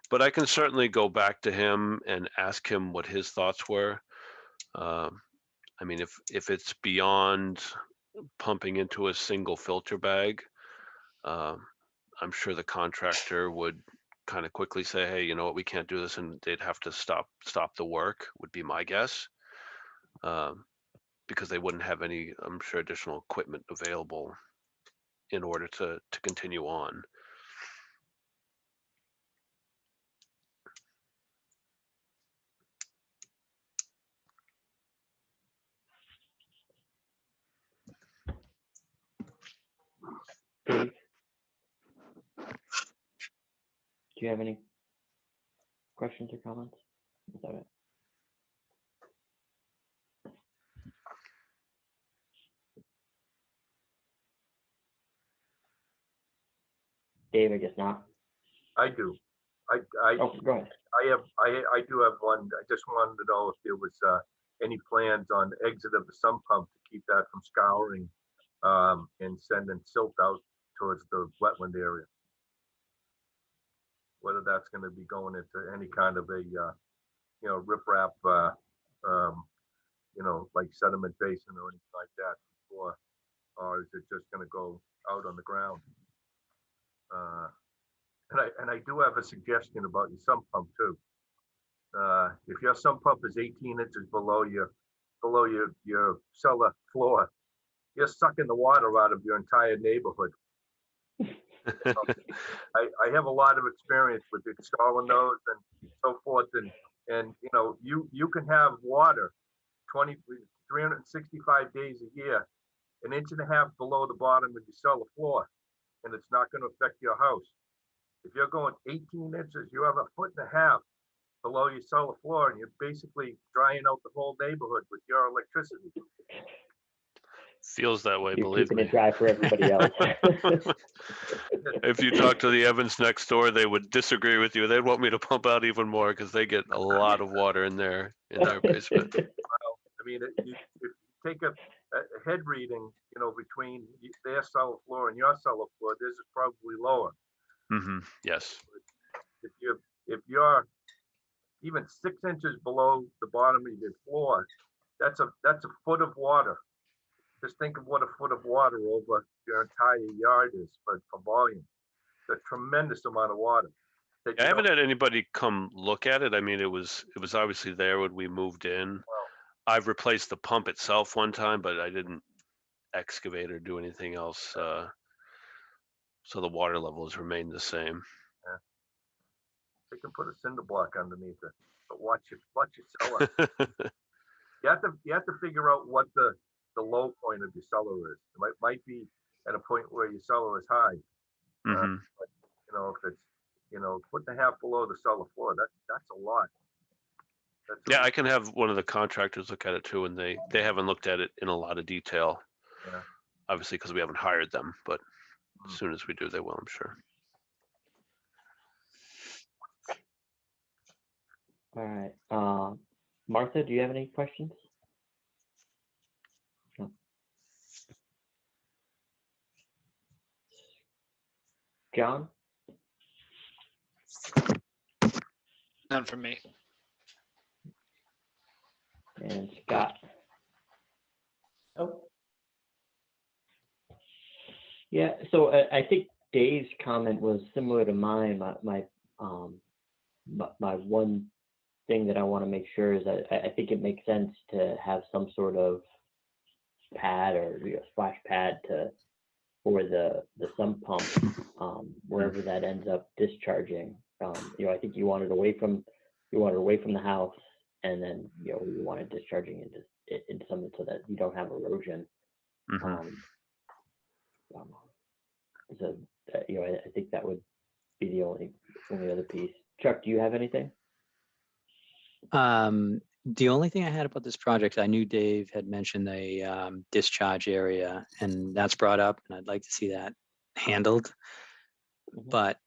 But I can certainly go back to him and ask him what his thoughts were. I mean, if it's beyond pumping into a single filter bag, I'm sure the contractor would kind of quickly say, hey, you know what, we can't do this, and they'd have to stop the work, would be my guess. Because they wouldn't have any, I'm sure, additional equipment available in order to continue on. Dave? Do you have any questions or comments? Is that it? Dave, I guess not. I do. Oh, go ahead. I do have one. I just wanted to know if there was any plans on exit of the sump pump to keep that from scouring and sending silt out towards the wetland area. Whether that's going to be going into any kind of a you know, riprap, you know, like sediment basin or anything like that before, or is it just going to go out on the ground? And I do have a suggestion about your sump pump too. If your sump pump is 18 inches below your cellar floor, you're sucking the water out of your entire neighborhood. I have a lot of experience with installing those and so forth, and you know, you can have water 365 days a year, 1.5 inches below the bottom of your cellar floor, and it's not going to affect your house. If you're going 18 inches, you have 1.5 feet below your cellar floor, and you're basically drying out the whole neighborhood with your electricity. Feels that way, You're believe keeping me. it dry for everybody else. If you talk to the Evans next door, they would disagree with you. They'd want me to pump out even more because they get a lot of water in their basement. Well, I mean, if you take a head reading, you know, between their cellar floor and your cellar floor, this is probably lower. Yes. If you're even 6 inches below the bottom of your floor, that's a foot of water. Just think of what a foot of water over your entire yard is for volume. It's a tremendous amount of water. that I you haven't don't- had anybody come look at it. I mean, it was obviously there when we moved in. I've replaced the pump itself one time, but I didn't excavate or do anything else. So the water levels remain the same. They can put a cinder block underneath it, but watch your cellar. You have to figure out what the low point of your cellar is. It might be at a point where your cellar is high. Mhm. But, if it's foot and a half below the cellar floor, that's a lot. Yeah, I can have one of the contractors look at it too, and they haven't looked at it in a lot of detail. Yeah. Obviously, because we haven't hired them, but as soon as we do, they will, I'm sure. All right. Martha, do you have any questions? No. John? None from me. And Scott? Oh, Yeah, so I think Dave's comment was similar to mine. My one thing that I want to make sure is that I think it makes sense to have some sort of pad or splash pad for the sump pump wherever that ends up discharging. I think you want it away from the house, and then you want it discharging into something so that you don't have erosion. So I think that would be the only other piece. Chuck, do you have anything? The only thing I had about this project, I knew Dave had mentioned the discharge area, and that's brought up, and I'd like to see that handled. But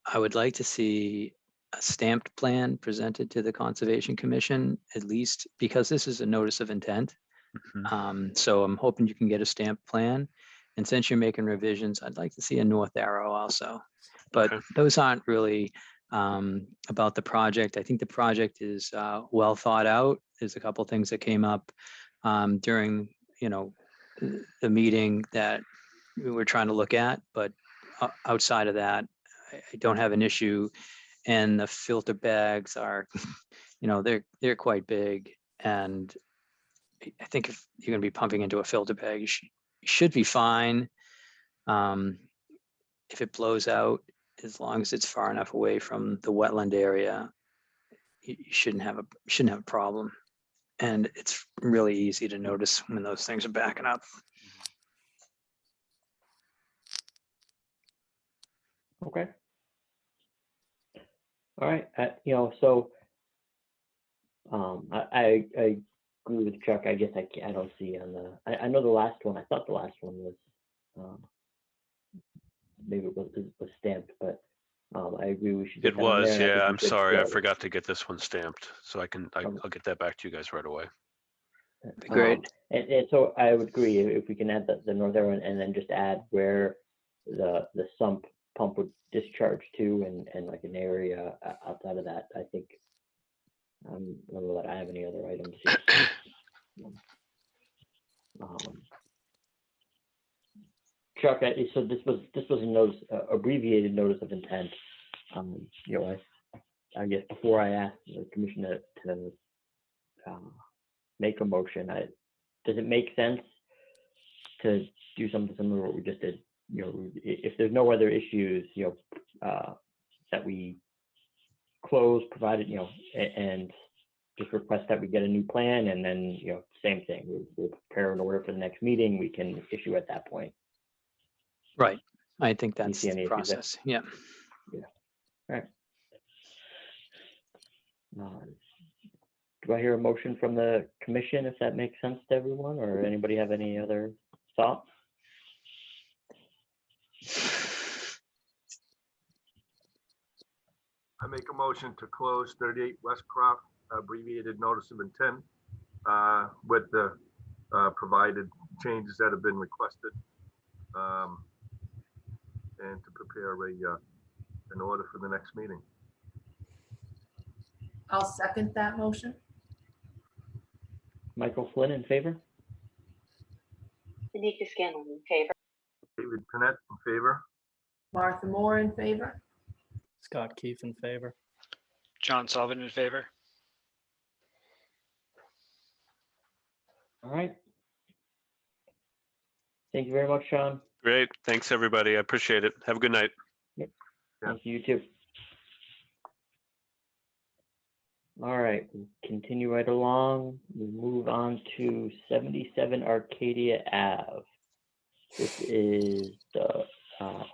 I would like to see a stamped plan presented to the Conservation Commission, at least because this is a notice of intent. So I'm hoping you can get a stamped plan. And since you're making revisions, I'd like to see a north arrow also. But those aren't really about the project. I think the project is well thought out. There's a couple things that came up during, the meeting that we were trying to look at, but outside of that, I don't have an issue. And the filter bags are, they're quite big. And I think if you're going to be pumping into a filter bag, you should be fine. If it blows out, as long as it's far enough away from the wetland area, you shouldn't have a problem. And it's really easy to notice when those things are backing up. Okay. All right. So I agree with Chuck. I guess I don't see on the. I know the last one. I thought the last one was maybe it was stamped, but I agree we should. It was, there, yeah. I'm we should, sorry, I forgot to get this one stamped, so I'll get that back to you guys right away. Great. And so I would agree if we can add the north arrow and then just add where the sump pump would discharge to and like an area outside of that. I think I don't know that I have any other items here. Chuck, so this was a notice, abbreviated notice of intent. I guess before I ask the commission to make a motion, does it make sense to do something similar to what we just did? If there's no other issues, that we close, provided, and just request that we get a new plan, and then, same thing, we'll prepare an order for the next meeting, we can issue at that point. Right. I think that's see any the issues there? process. Yeah. Yeah. All right. Do I hear a motion from the commission, if that makes sense to everyone, or anybody have any other thoughts? I make a motion to close 38 West Crop, abbreviated notice of intent, with the provided changes that have been requested, and to prepare in order for the next meeting. I'll second that motion. Michael Flynn in favor? Anika Scanlon in favor. David Panett in favor. Martha Moore in favor. Scott Keefe in favor. John Sullivan in favor. All right. Thank you very much, Sean. Great. Thanks, everybody. I appreciate it. Have a good night. Thank you, you too. All right, we'll continue right along. We'll move on to 77 Arcadia Ave. This is the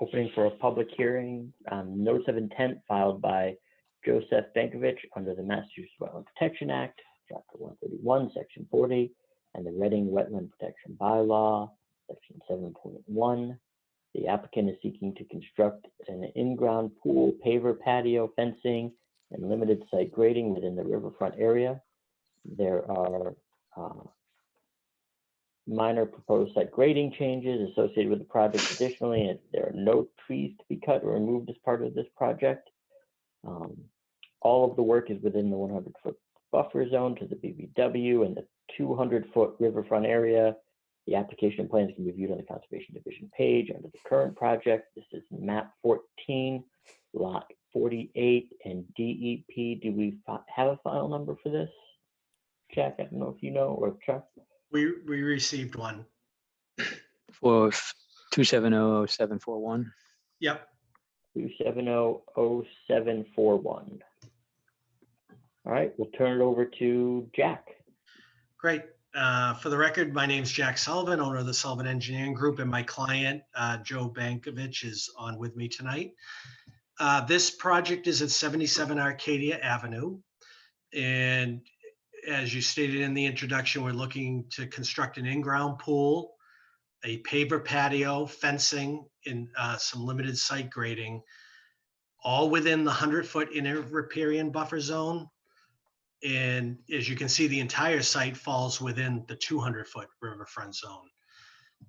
opening for a public hearing on notice of intent filed by Joseph Bankovich under the Massachusetts Wetland Protection Act, Chapter 131, Section 40, and the Reading Wetland Protection Bylaw, Section 7.1. The applicant is seeking to construct an in-ground pool, paver, patio, fencing, and limited site grading within the riverfront area. There are minor proposed site grading changes associated with the project. Additionally, there are no trees to be cut or removed as part of this project. All of the work is within the 100-foot buffer zone to the BBW and the 200-foot riverfront area. The application plans can be viewed on the Conservation Division page under the current project. This is map 14, lot 48, and DEP. Do we have a file number for this? Jack, I don't know if you know, or Chuck. We received one. For 2700741. Yep. 2700741. All right, we'll turn it over to Jack. Great. For the record, my name's Jack Sullivan, owner of the Sullivan Engineering Group, and my client, Joe Bankovich, is on with me tonight. This project is at 77 Arcadia Avenue. And as you stated in the introduction, we're looking to construct an in-ground pool, a paver patio, fencing, and some limited site grading, all within the 100-foot inner riparian buffer zone. And as you can see, the entire site falls within the 200-foot riverfront zone.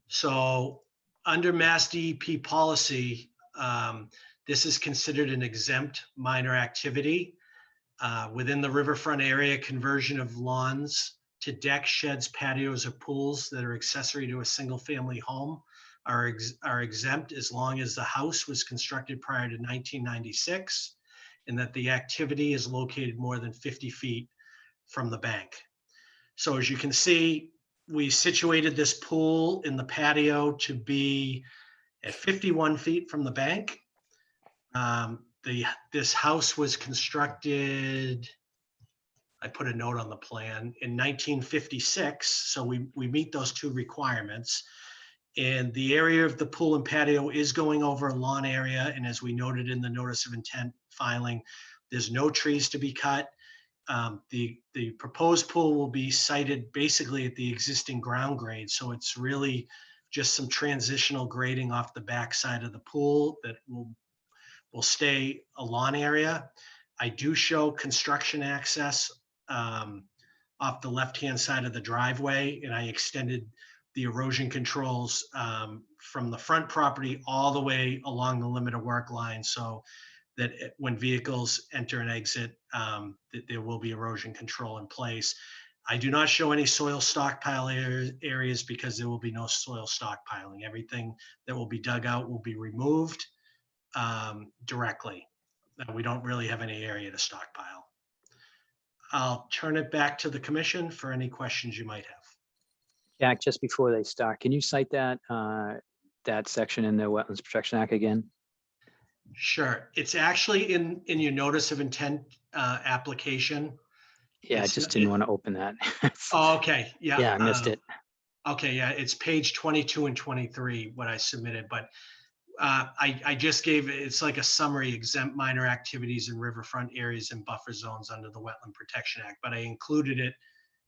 So under Mass DEP policy, this is considered an exempt minor activity. Within the riverfront area, conversion of lawns to decks, sheds, patios, or pools that are accessory to a single-family home are exempt as long as the house was constructed prior to 1996 and that the activity is located more than 50 feet from the bank. So as you can see, we situated this pool in the patio to be at 51 feet from the bank. This house was constructed, I put a note on the plan, in 1956. So we meet those two requirements. And the area of the pool and patio is going over a lawn area. And as we noted in the notice of intent filing, there's no trees to be cut. The proposed pool will be sited basically at the existing ground grade. So it's really just some transitional grading off the back side of the pool that will stay a lawn area. I do show construction access off the left-hand side of the driveway, and I extended the erosion controls from the front property all the way along the limit of work line, so that when vehicles enter and exit, that there will be erosion control in place. I do not show any soil stockpile areas because there will be no soil stockpiling. Everything that will be dug out will be removed directly. We don't really have any area to stockpile. I'll turn it back to the commission for any questions you might have. Jack, just before they start, can you cite that that section in the Wetlands Protection Act again? Sure. It's actually in your notice of intent application. Yeah, I just didn't want to open that. Oh, okay. Yeah. Yeah, I missed it. Okay. Yeah. It's page 22 and 23, what I submitted, but I just gave, it's like a summary: exempt minor activities in riverfront areas and buffer zones under the Wetland Protection Act, but I included it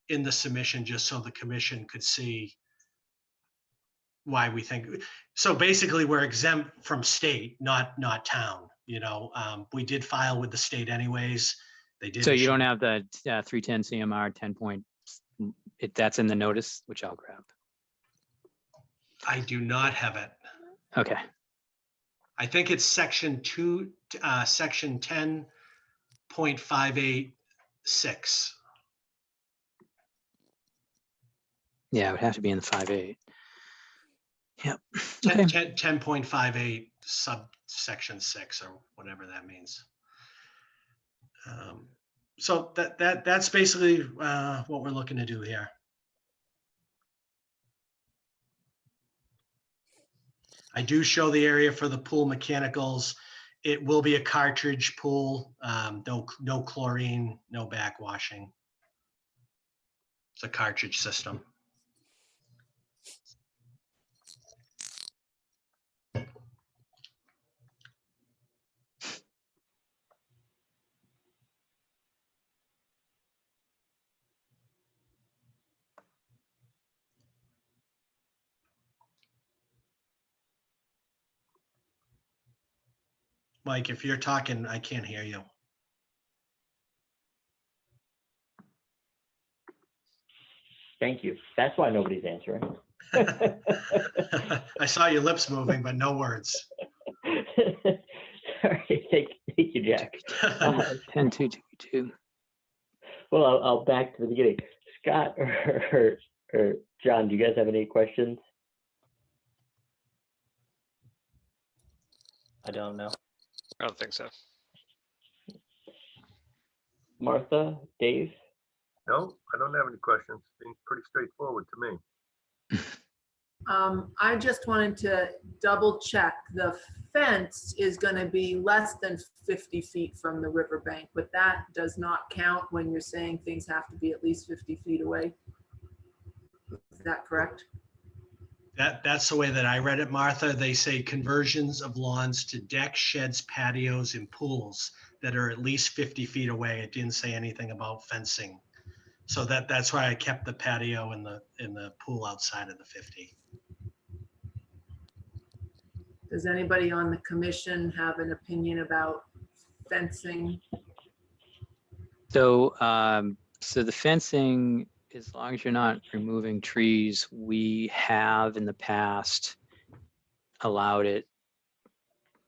in the submission just so the commission could see why we think. So basically we're exempt from state, not town, you know. We did file with the state anyways. They did. So you don't have the 310 CMR 10 point, that's in the notice, which I'll grab. I do not have it. Okay. I think it's section section 10.586. Yeah, it would have to be in the 5.8. Yep. Okay. 10.58 subsection 6 or whatever that means. So that's basically what we're looking to do here. I do show the area for the pool mechanicals. It will be a cartridge pool, no chlorine, no backwashing. It's a cartridge system. Mike, if you're talking, I can't hear you. Thank you. That's why nobody's answering. I saw your lips moving, but no words. Sorry, thank you, Jack. 10.2.2. Well, I'll back to the beginning. Scott or John, do you guys have any questions? I don't know. I don't think so. Martha, Dave? No, I don't have any questions. Seems pretty straightforward to me. I just wanted to double check. The fence is going to be less than 50 feet from the riverbank, but that does not count when you're saying things have to be at least 50 feet away. Is that correct? That's the way that I read it, Martha. They say conversions of lawns to decks, sheds, patios, and pools that are at least 50 feet away. It didn't say anything about fencing. So that's why I kept the patio and the pool outside of the 50. Does anybody on the commission have an opinion about fencing? So, so the fencing, as long as you're not removing trees, we have in the past allowed it,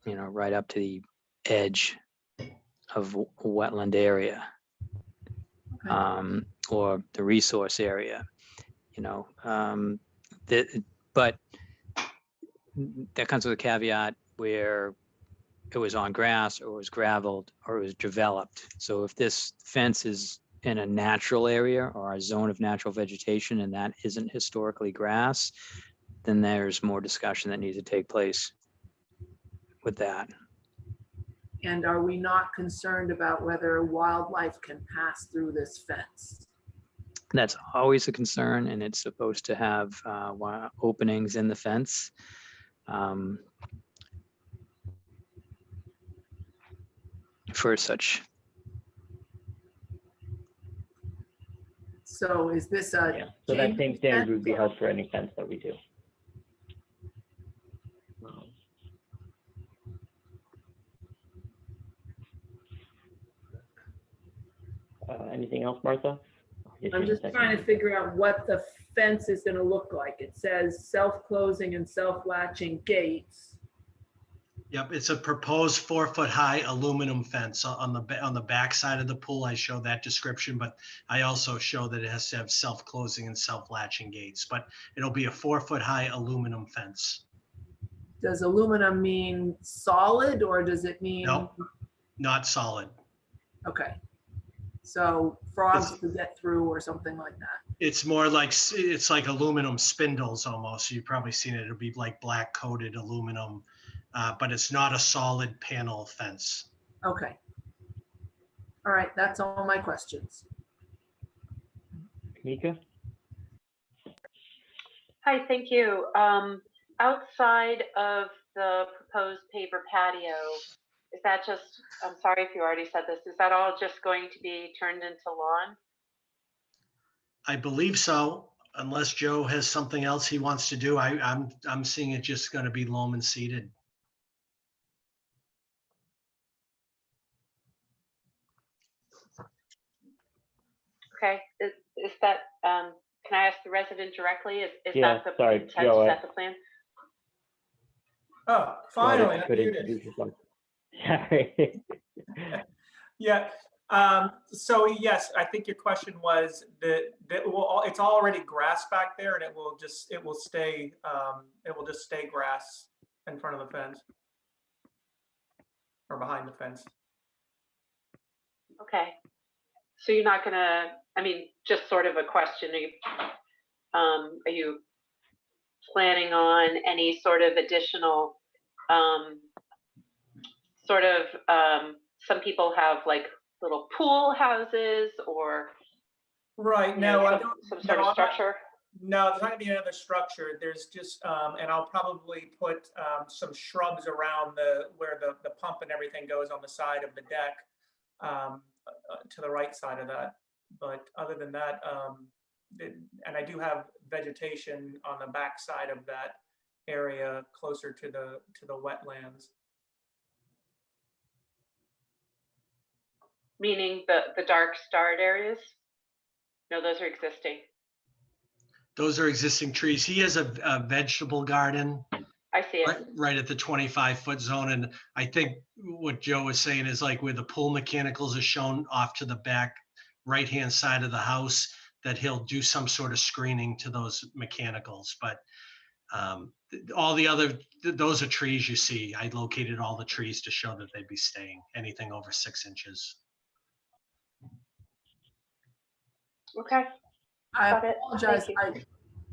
right up to the edge of a wetland area, Okay. or the resource area, but that comes with a caveat where it was on grass or it was gravelled or it was developed. So if this fence is in a natural area or a zone of natural vegetation and that isn't historically grass, then there's more discussion that needs to take place with that. And are we not concerned about whether wildlife can pass through this fence? That's always a concern, and it's supposed to have openings in the fence. For such. So is this a? Yeah. So that same standard would be fence held for any fence that we do. Anything else, Martha? I'm just trying to figure out what the fence is going to look like. It says self-closing and self-latching gates. Yep, it's a proposed 4-foot-high aluminum fence on the back side of the pool. I show that description, but I also show that it has to have self-closing and self-latching gates. But it'll be a 4-foot-high aluminum fence. Does aluminum mean solid or does it mean? Nope, not solid. Okay. So frogs to get through or something like that. It's more like, it's like aluminum spindles almost. You've probably seen it. It'll be like black coated aluminum, but it's not a solid panel fence. Okay. All right, that's all my questions. Mika? Hi, thank you. Outside of the proposed paver patio, is that just, I'm sorry if you already said this, is that all just going to be turned into lawn? I believe so, unless Joe has something else he wants to do. I'm seeing it just going to be loam and seeded. Okay, is that, can I ask the resident directly? Is Yeah, that the sorry, intent? Joe, Is that the plan? Oh, finally, Could unmuted. introduce yourself. Sorry. Yeah, so yes, I think your question was it's already grass back there and it will just stay grass in front of the fence. Or behind the fence. Okay. So you're not gonna, I mean, just sort of a question, are you planning on any sort of additional, some people have like little pool houses or Right, you know, no, I some, don't. some no, sort of I'm not- structure? No, there's not gonna be another structure. There's just, and I'll probably put some shrubs around where the pump and everything goes on the side of the deck, to the right side of that. But other than that, and I do have vegetation on the back side of that area closer to the wetlands. Meaning the dark starred areas? No, those are existing. Those are existing trees. He has a vegetable garden I see it. right at the 25-foot zone. And I think what Joe was saying is like where the pool mechanicals are shown off to the back right-hand side of the house, that he'll do some sort of screening to those mechanicals. But all the other, those are trees you see. I located all the trees to show that they'd be staying, anything over 6 inches. Okay. I Got it. apologize. Thank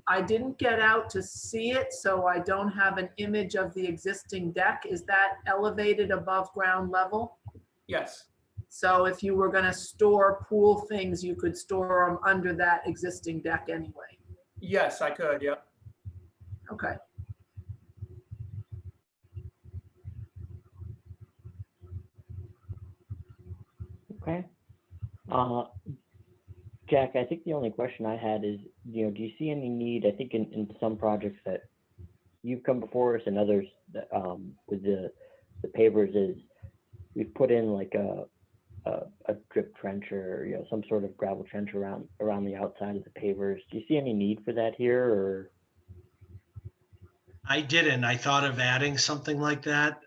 I didn't get out to see it, so I don't have an image of the existing deck. Is that elevated above ground level? Yes. So if you were gonna store pool things, you could store them under that existing deck anyway. Yes, I could, yep. Okay. Okay. Jack, I think the only question I had is, do you see any need, I think in some projects that you've come before us and others that, with the pavers, is we've put in like a drip trench or, some sort of gravel trench around the outside of the pavers. Do you see any need for that here, or? I didn't. I thought of adding something like that.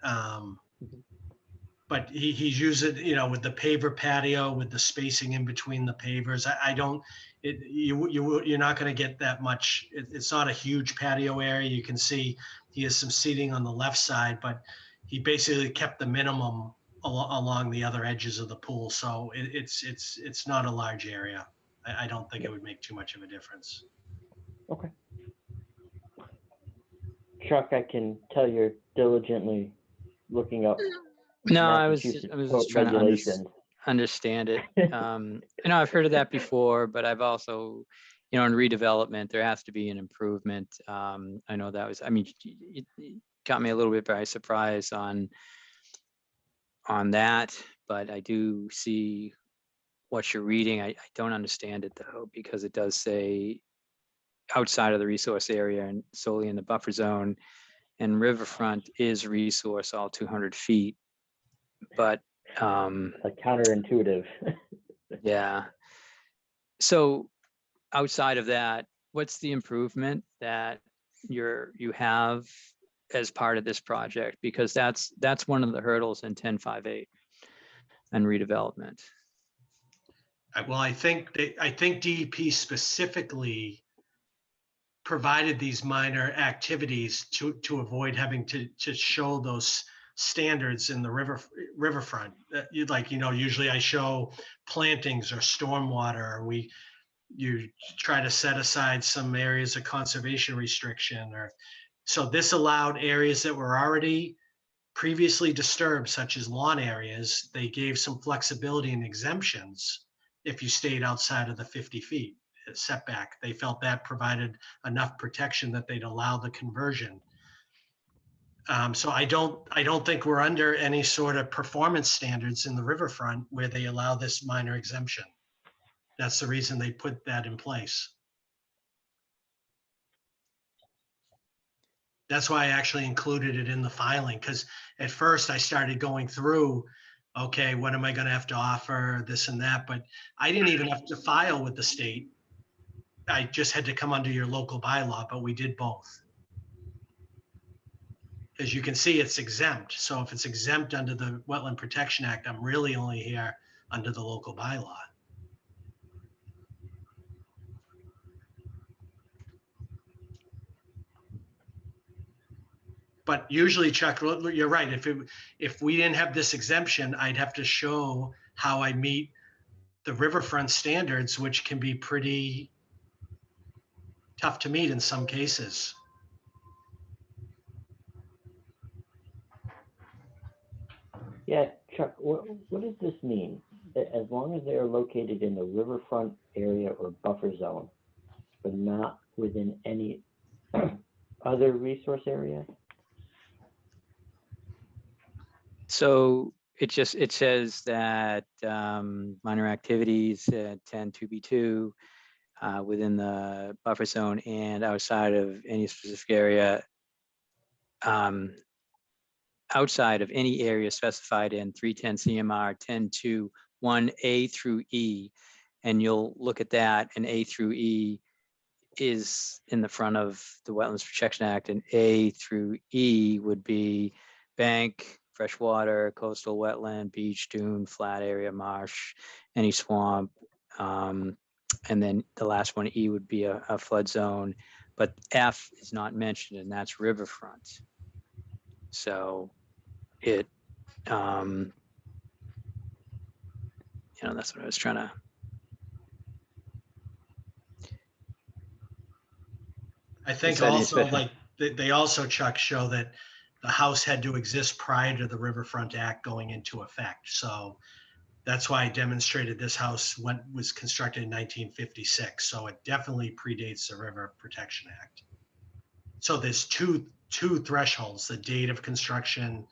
But he's using, with the paver patio, with the spacing in between the pavers. I don't, you're not going to get that much. It's not a huge patio area. You can see he has some seating on the left side, but he basically kept the minimum along the other edges of the pool. So it's not a large area. I don't think it would make too much of a difference. Okay. Chuck, I can tell you're diligently looking up. No, I was just trying to regulations. understand it. I've heard of that before, but I've also, in redevelopment, there has to be an improvement. I know that was, it got me a little bit by surprise on that, but I do see what you're reading. I don't understand it though, because it does say outside of the resource area and solely in the buffer zone, and riverfront is resource all 200 feet. But like counterintuitive. yeah. So outside of that, what's the improvement that you have as part of this project? Because that's one of the hurdles in 1058 and redevelopment. Well, I think DEP specifically provided these minor activities to avoid having to show those standards in the riverfront. Usually I show plantings or stormwater, or you try to set aside some areas of conservation restriction, so this allowed areas that were already previously disturbed, such as lawn areas. They gave some flexibility and exemptions if you stayed outside of the 50 feet setback. They felt that provided enough protection that they'd allow the conversion. So I don't think we're under any sort of performance standards in the riverfront where they allow this minor exemption. That's the reason they put that in place. That's why I actually included it in the filing, because at first I started going through, okay, what am I going to have to offer, this and that, but I didn't even have to file with the state. I just had to come under your local bylaw, but we did both. as you can see, it's exempt. So if it's exempt under the Wetland Protection Act, I'm really only here under the local bylaw. But usually, Chuck, you're right. If we didn't have this exemption, I'd have to show how I meet the riverfront standards, which can be pretty tough to meet in some cases. Yeah, Chuck, what does this mean? That as long as they are located in the riverfront area or buffer zone, but not within any other resource area? So it says that minor activities 10(2)(b)(2) within the buffer zone and outside of any specific area, outside of any area specified in 310 CMR 10(2)(1)A through E. And you'll look at that, and A through E is in the front of the Wetlands Protection Act, and A through E would be bank, freshwater, coastal wetland, beach, dune, flat area, marsh, any swamp. And then the last one, E, would be a flood zone, but F is not mentioned, and that's riverfront. So it, that's what I was trying to. I think also, like, they also, Chuck, show that the house had to exist prior to the Riverfront Act going into effect. So that's why I demonstrated this house was constructed in 1956. So it definitely predates the River Protection Act. So there's two thresholds: the date of construction,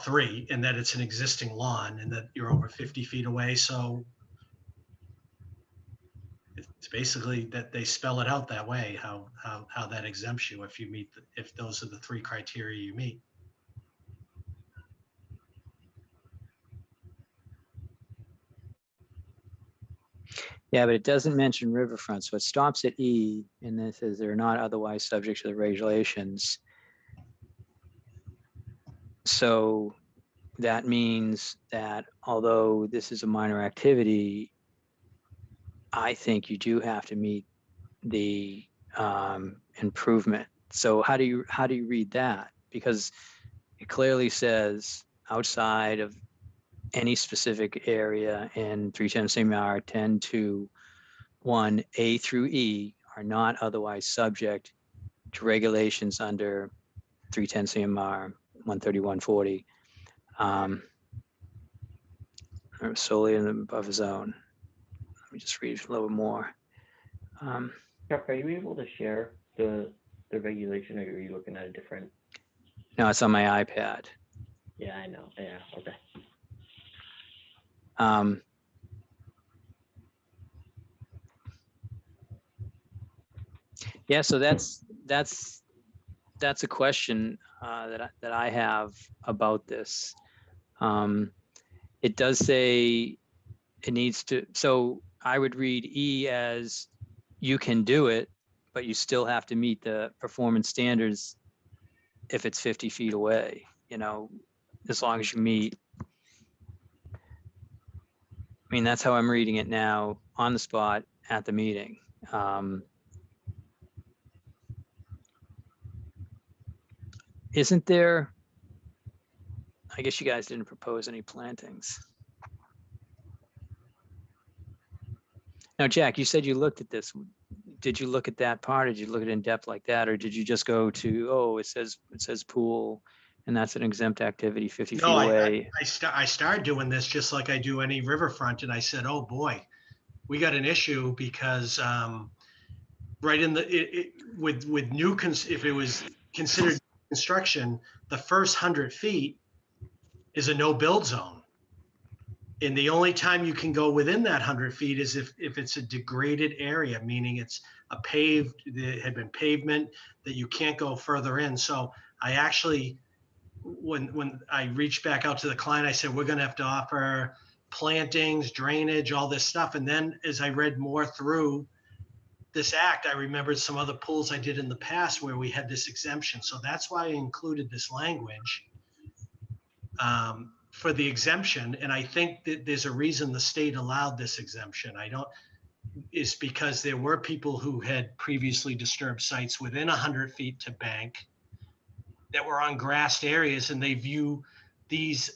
three, and that it's an existing lawn and that you're over 50 feet away. So it's basically that they spell it out that way, how that exempts you if you meet, if those are the three criteria you meet. Yeah, but it doesn't mention riverfront, so it stops at E, and then it says they're not otherwise subject to the regulations. So that means that although this is a minor activity, I think you do have to meet the improvement. So how do you read that? Because it clearly says outside of any specific area in 310 CMR 10(2)(1)A through E are not otherwise subject to regulations under 310 CMR 13140, or solely in the buffer zone. Let me just read a little bit more. Chuck, are you able to share the regulation, or are you looking at a different? No, it's on my iPad. Yeah, I know. Yeah, okay. Yeah, so that's a question that I have about this. It does say it needs to, so I would read E as you can do it, but you still have to meet the performance standards if it's 50 feet away, as long as you meet. I mean, that's how I'm reading it now on the spot at the meeting. Isn't there, I guess you guys didn't propose any plantings. Now, Jack, you said you looked at this. Did you look at that part? Did you look at it in depth like that? Or did you just go to, it says pool, and that's an exempt activity 50 feet away? I started doing this just like I do any riverfront. And I said, oh boy, we got an issue because right in the, with new, if it was considered construction, the first 100 feet is a no build zone. And the only time you can go within that 100 feet is if it's a degraded area, meaning it's a paved, there had been pavement that you can't go further in. So I actually, when I reached back out to the client, I said, we're going to have to offer plantings, drainage, all this stuff. And then as I read more through this act, I remembered some other pools I did in the past where we had this exemption. So that's why I included this language for the exemption. And I think that there's a reason the state allowed this exemption. Is because there were people who had previously disturbed sites within 100 feet to bank that were on grassed areas, and they view these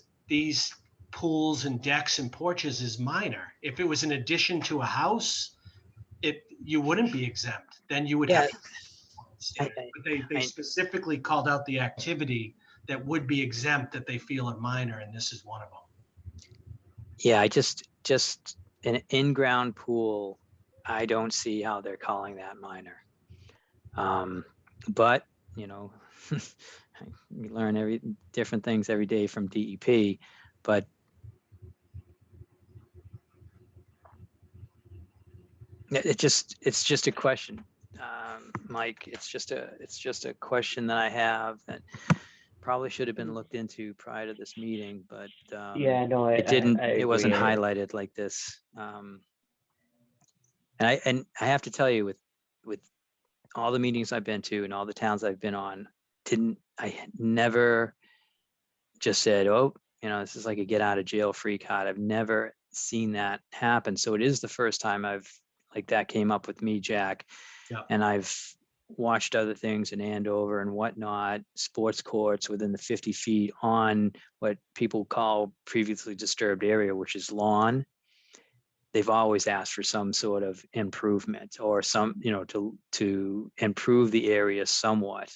pools and decks and porches as minor. If it was an addition to a house, you wouldn't be exempt. Then you would have to. But they specifically called out the activity that would be exempt that they feel are minor, and this is one of them. Yeah, I just an in-ground pool, I don't see how they're calling that minor. But, you know, we learn different things every day from DEP, but it's just a question, Mike. It's just a question that I have that probably should have been looked into prior to this meeting, but Yeah, no, it wasn't agree. highlighted like this. And I have to tell you, with all the meetings I've been to and all the towns I've been on, I never just said, oh, you know, this is like a get out of jail free card. I've never seen that happen. So it is the first time that came up with me, Jack. Yeah. And I've watched other things in Andover and whatnot, sports courts within the 50 feet on what people call previously disturbed area, which is lawn. They've always asked for some sort of improvement or some, you know, to improve the area somewhat.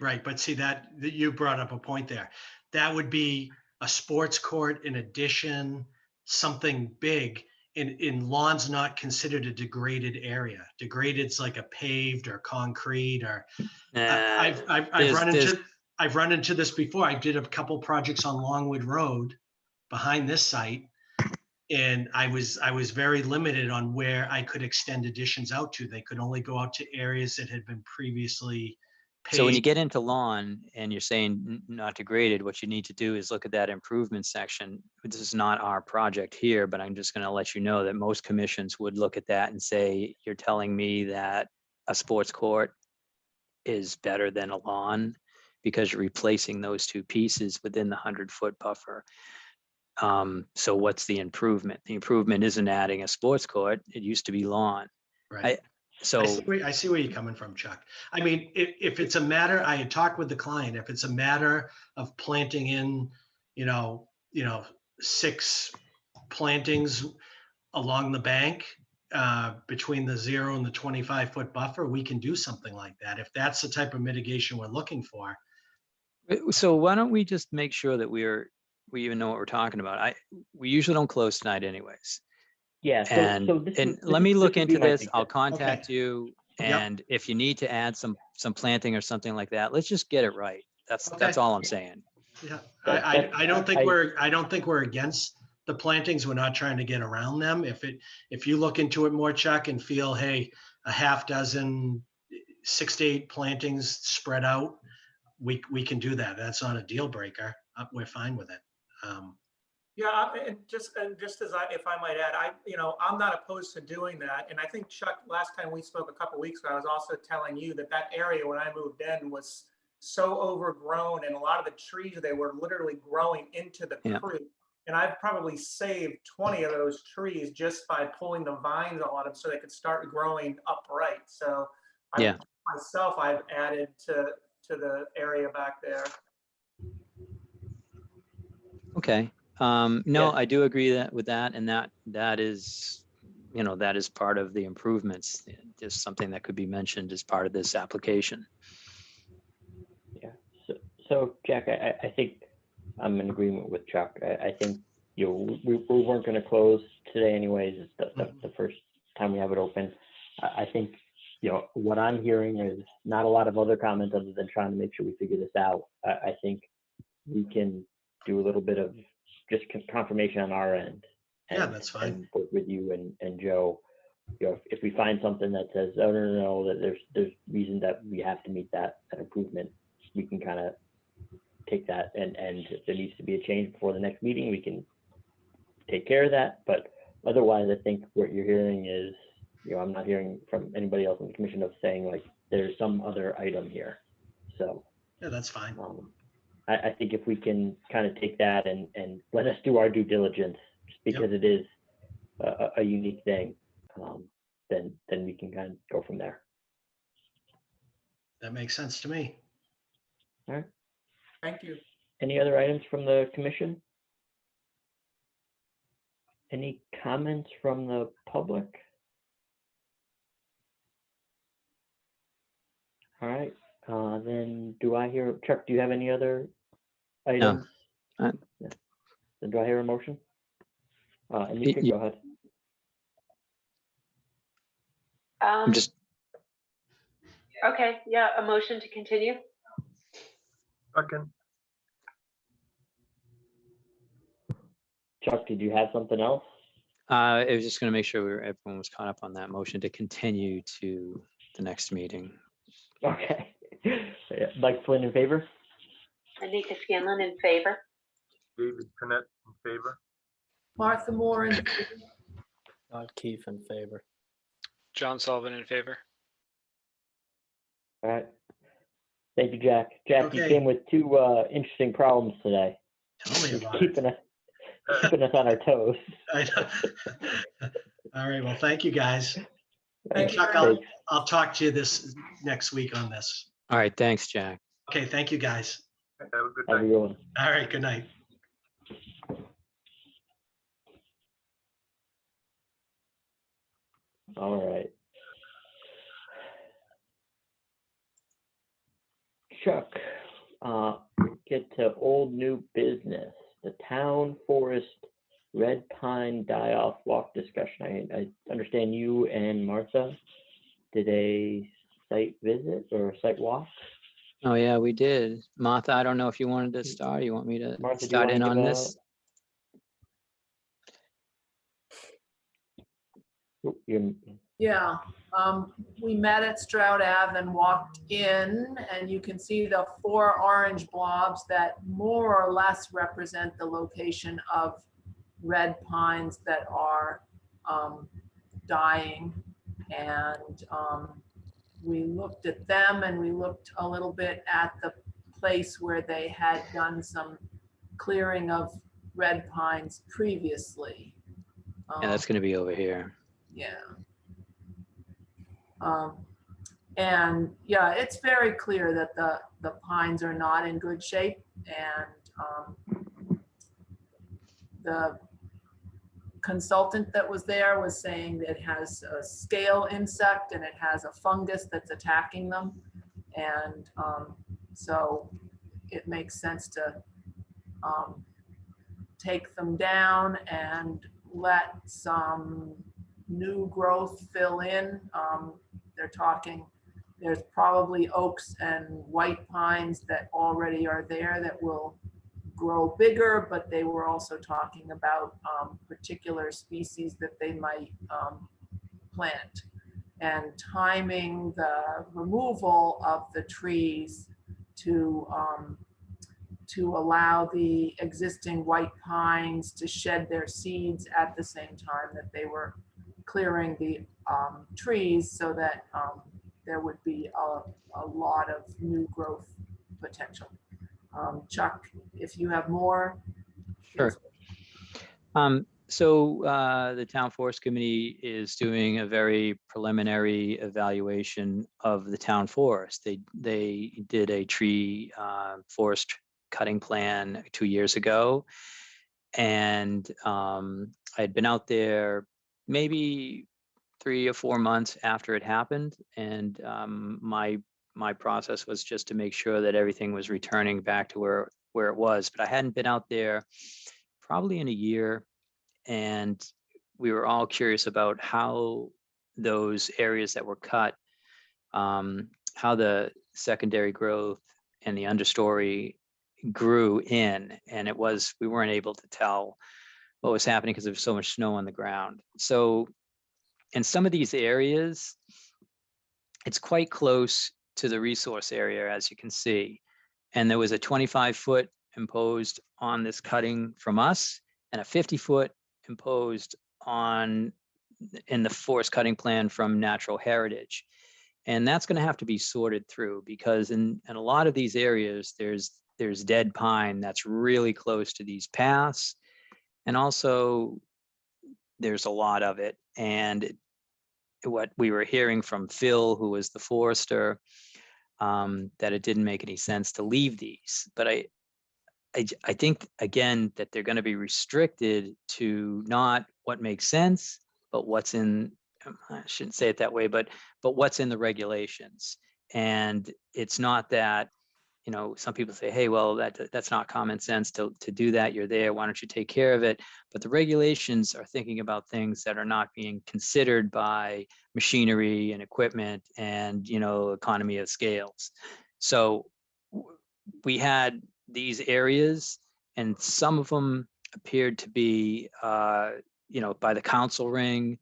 Right, but see that you brought up a point there. That would be a sports court in addition, something big. In lawns not considered a degraded area. Degraded's like a paved or concrete or. I've run into this before. I did a couple projects on Longwood Road behind this site. And I was very limited on where I could extend additions out to. They could only go out to areas that had been previously paved. So when you get into lawn and you're saying not degraded, what you need to do is look at that improvement section. This is not our project here, but I'm just going to let you know that most commissions would look at that and say, you're telling me that a sports court is better than a lawn because you're replacing those two pieces within the 100-foot buffer. So what's the improvement? The improvement isn't adding a sports court. It used to be lawn. Right. I see where you're coming from, Chuck. I mean, if it's a matter, I had talked with the client, if it's a matter of planting in, 6 plantings along the bank between the 0 and the 25-foot buffer, we can do something like that. If that's the type of mitigation we're looking for. So why don't we just make sure that we even know what we're talking about? We usually don't close tonight anyways. Yeah. Let me look into this. I'll contact you. Yep. And if you need to add some planting or something like that, let's just get it right. That's all I'm saying. Yeah. I don't think we're against the plantings. We're not trying to get around them. If you look into it more, Chuck, and feel, hey, a half dozen, 6 to 8 plantings spread out, we can do that. That's not a deal breaker. We're fine with it. Yeah, and just as if I might add, I'm not opposed to doing that. And I think, Chuck, last time we spoke a couple weeks ago, I was also telling you that area when I moved in was so overgrown, and a lot of the trees, they were literally growing into the creek. And I've probably saved 20 of those trees just by pulling the vines on them so they could start growing upright. So I've added to the area back there. Okay. No, I do agree with that. And that is part of the improvements. Just something that could be mentioned as part of this application. Yeah. So Jack, I think I'm in agreement with Chuck. I think, we weren't going to close today anyways. It's the first time we have it open. I think, what I'm hearing is not a lot of other comments other than trying to make sure we figure this out. I think we can do a little bit of just confirmation on our end. And, that's fine. And work with you and Joe. If we find something that says, oh, no, that there's reason that we have to meet that improvement, we can kind of take that, and if there needs to be a change before the next meeting, we can take care of that. But otherwise, I think what you're hearing is, I'm not hearing from anybody else in the commission of saying like, there's some other item here. So Yeah, that's fine. I think if we can kind of take that and let us do our due diligence, just because it is a unique thing, then we can kind of go from there. That makes sense to me. All right. Thank you. Any other items from the commission? Any comments from the public? All right, then do I hear, Chuck, do you have any other items? Yeah. Then do I hear a motion? And you could go ahead. I'm just, Okay, yeah, a motion to continue. Second, Chuck, did you have something else? I was just going to make sure everyone was caught up on that motion to continue to the next meeting. Okay. Yeah, Mike Flynn in favor? Anika Scanlon in favor. David Panett in favor. Martha Moore in favor. Todd Keefe in favor. John Sullivan in favor. All right. Thank you, Jack. Jack, you Okay. came with two interesting problems today. Tell me You're about it. keeping us on our toes. I know. All right, well, thank you, guys. Thank you Chuck, very I'll talk to you this next week on this. All right, thanks, Jack. Okay, thank you, guys. Have a good Have a night. good one. All right, good night. All right. Chuck, get to old new business, the town forest red pine die-off walk discussion. I understand you and Martha did a site visit or a site walk. Oh, yeah, we did. Martha, I don't know if you wanted to start. You want me to Martha, do you start wanna in give on this? Yeah, we met at Stroud Ave and walked in, and you can see the 4 orange blobs that more or less represent the location of red pines that are dying. And we looked at them, and we looked a little bit at the place where they had done some clearing of red pines previously. Yeah, that's going to be over here. Yeah. And yeah, it's very clear that the pines are not in good shape, and the consultant that was there was saying that it has a scale insect and it has a fungus that's attacking them. And so it makes sense to take them down and let some new growth fill in. They're talking, there's probably oaks and white pines that already are there that will grow bigger, but they were also talking about particular species that they might plant, and timing the removal of the trees to allow the existing white pines to shed their seeds at the same time that they were clearing the trees, so that there would be a lot of new growth potential. Chuck, if you have more. Sure. So the Town Forest Committee is doing a very preliminary evaluation of the town forest. They did a tree forest cutting plan 2 years ago. And I had been out there maybe 3 or 4 months after it happened. And my process was just to make sure that everything was returning back to where it was. But I hadn't been out there probably in a year. And we were all curious about how those areas that were cut, how the secondary growth and the understory grew in. And we weren't able to tell what was happening because there was so much snow on the ground. So in some of these areas, it's quite close to the resource area, as you can see. And there was a 25-foot imposed on this cutting from us and a 50-foot imposed on in the forest cutting plan from natural heritage. And that's going to have to be sorted through, because in a lot of these areas, there's dead pine that's really close to these paths. And also there's a lot of it. And what we were hearing from Phil, who was the forester, that it didn't make any sense to leave these. But I think, again, that they're going to be restricted to not what makes sense, but what's in, I shouldn't say it that way, but what's in the regulations. And it's not that, you know, some people say, hey, well, that's not common sense to do that. You're there. Why don't you take care of it? But the regulations are thinking about things that are not being considered by machinery and equipment and, you know, economy of scales. So we had these areas, and some of them appeared to be, you know, by the council ring,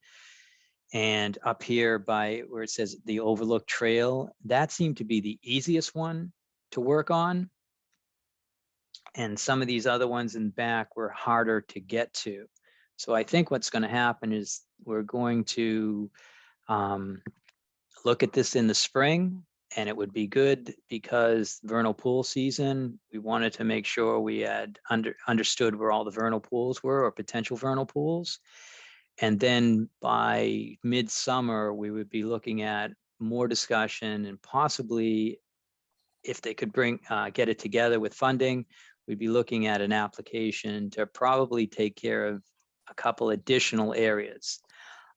and up here by where it says the Overlook Trail, that seemed to be the easiest one to work on. And some of these other ones in back were harder to get to. So I think what's going to happen is we're going to look at this in the spring, and it would be good because vernal pool season, we wanted to make sure we had understood where all the vernal pools were, or potential vernal pools. And then by midsummer, we would be looking at more discussion, and possibly, if they could get it together with funding, we'd be looking at an application to probably take care of a couple additional areas.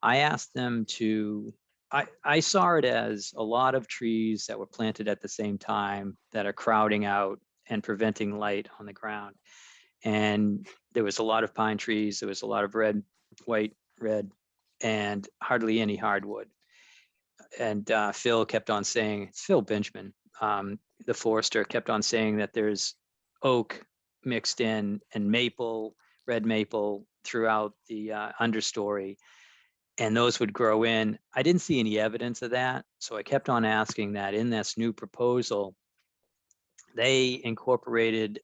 I asked them to, I saw it as a lot of trees that were planted at the same time that are crowding out and preventing light on the ground. And there was a lot of pine trees. There was a lot of red, white, red, and hardly any hardwood. And Phil kept on saying, it's Phil Benjamin, the forester, kept on saying that there's oak mixed in and maple, red maple throughout the understory, and those would grow in. I didn't see any evidence of that. So I kept on asking that in this new proposal, they incorporated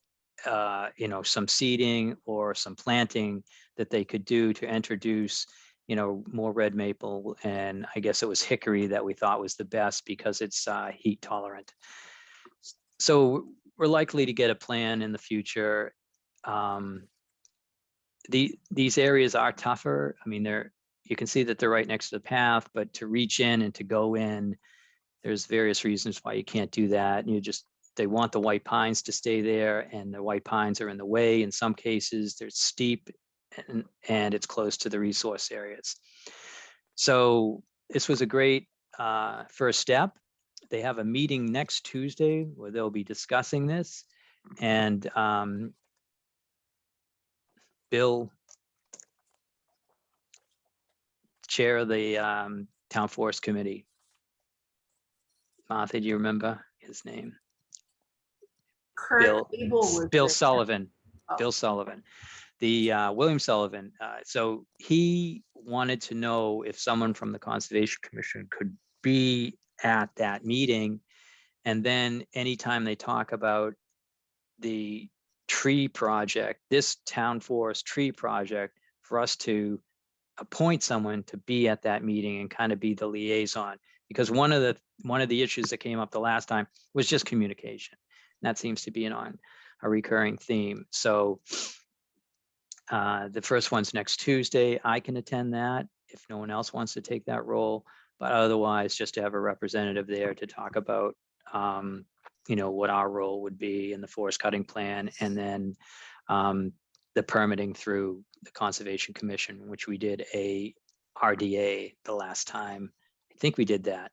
you know, some seeding or some planting that they could do to introduce, you know, more red maple. And I guess it was hickory that we thought was the best because it's heat tolerant. So we're likely to get a plan in the future. These areas are tougher. I mean, you can see that they're right next to the path, but to reach in and to go in, there's various reasons why you can't do that. They want the white pines to stay there, and the white pines are in the way. In some cases, they're steep and it's close to the resource areas. So this was a great first step. They have a meeting next Tuesday where they'll be discussing this. And Bill, chair of the Town Forest Committee. Martha, do you remember his name? Kurt Abel was Bill there. Sullivan. Oh. Bill Sullivan. The William Sullivan. So he wanted to know if someone from the Conservation Commission could be at that meeting. And then anytime they talk about the tree project, this town forest tree project, for us to appoint someone to be at that meeting and kind of be the liaison. Because one of the issues that came up the last time was just communication. And that seems to be a recurring theme. So the first one's next Tuesday. I can attend that if no one else wants to take that role, but otherwise just to have a representative there to talk about, you know, what our role would be in the forest cutting plan, and then the permitting through the Conservation Commission, which we did a RDA the last time. I think we did that.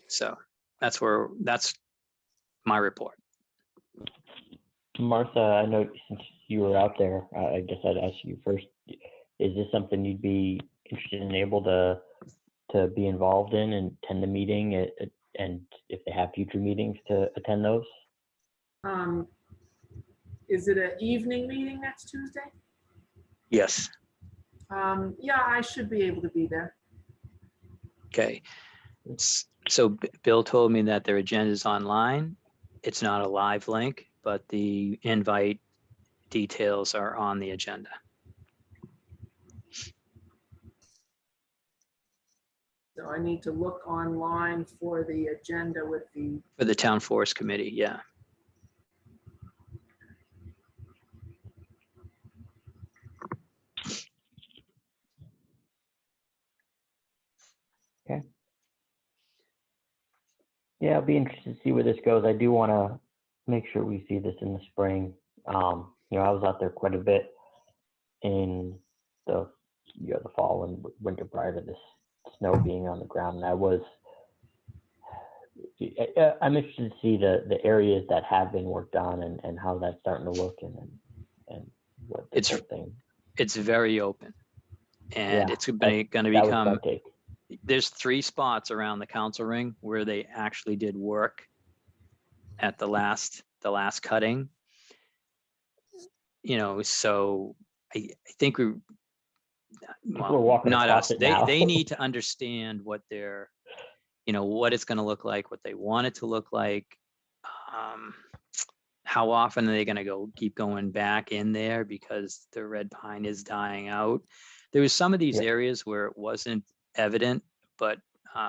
So that's my report. Martha, I know since you were out there, I guess I'd ask you first, is this something you'd be interested and able to be involved in and attend the meeting, and if they have future meetings, to attend those? Is it an evening meeting next Tuesday? Yes. Yeah, I should be able to be there. Okay. So Bill told me that their agenda is online. It's not a live link, but the invite details are on the agenda. So I need to look online for the agenda with the, For the Town Forest Committee, yeah. Yeah, I'll be interested to see where this goes. I do want to make sure we see this in the spring. You know, I was out there quite a bit in the the fall and winter prior to this snow being on the ground. And I'm interested to see the areas that have been worked on and how that's starting to look and what this whole thing. It's very open, and Yeah, it's going to that was become. my take. There's 3 spots around the council ring where they actually did work at the last cutting. You know, so I think we, People are walking not across us. it now. They need to understand what they're, you know, what it's going to look like, what they want it to look like. How often are they going to keep going back in there because the red pine is dying out? There was some of these areas where it wasn't evident, but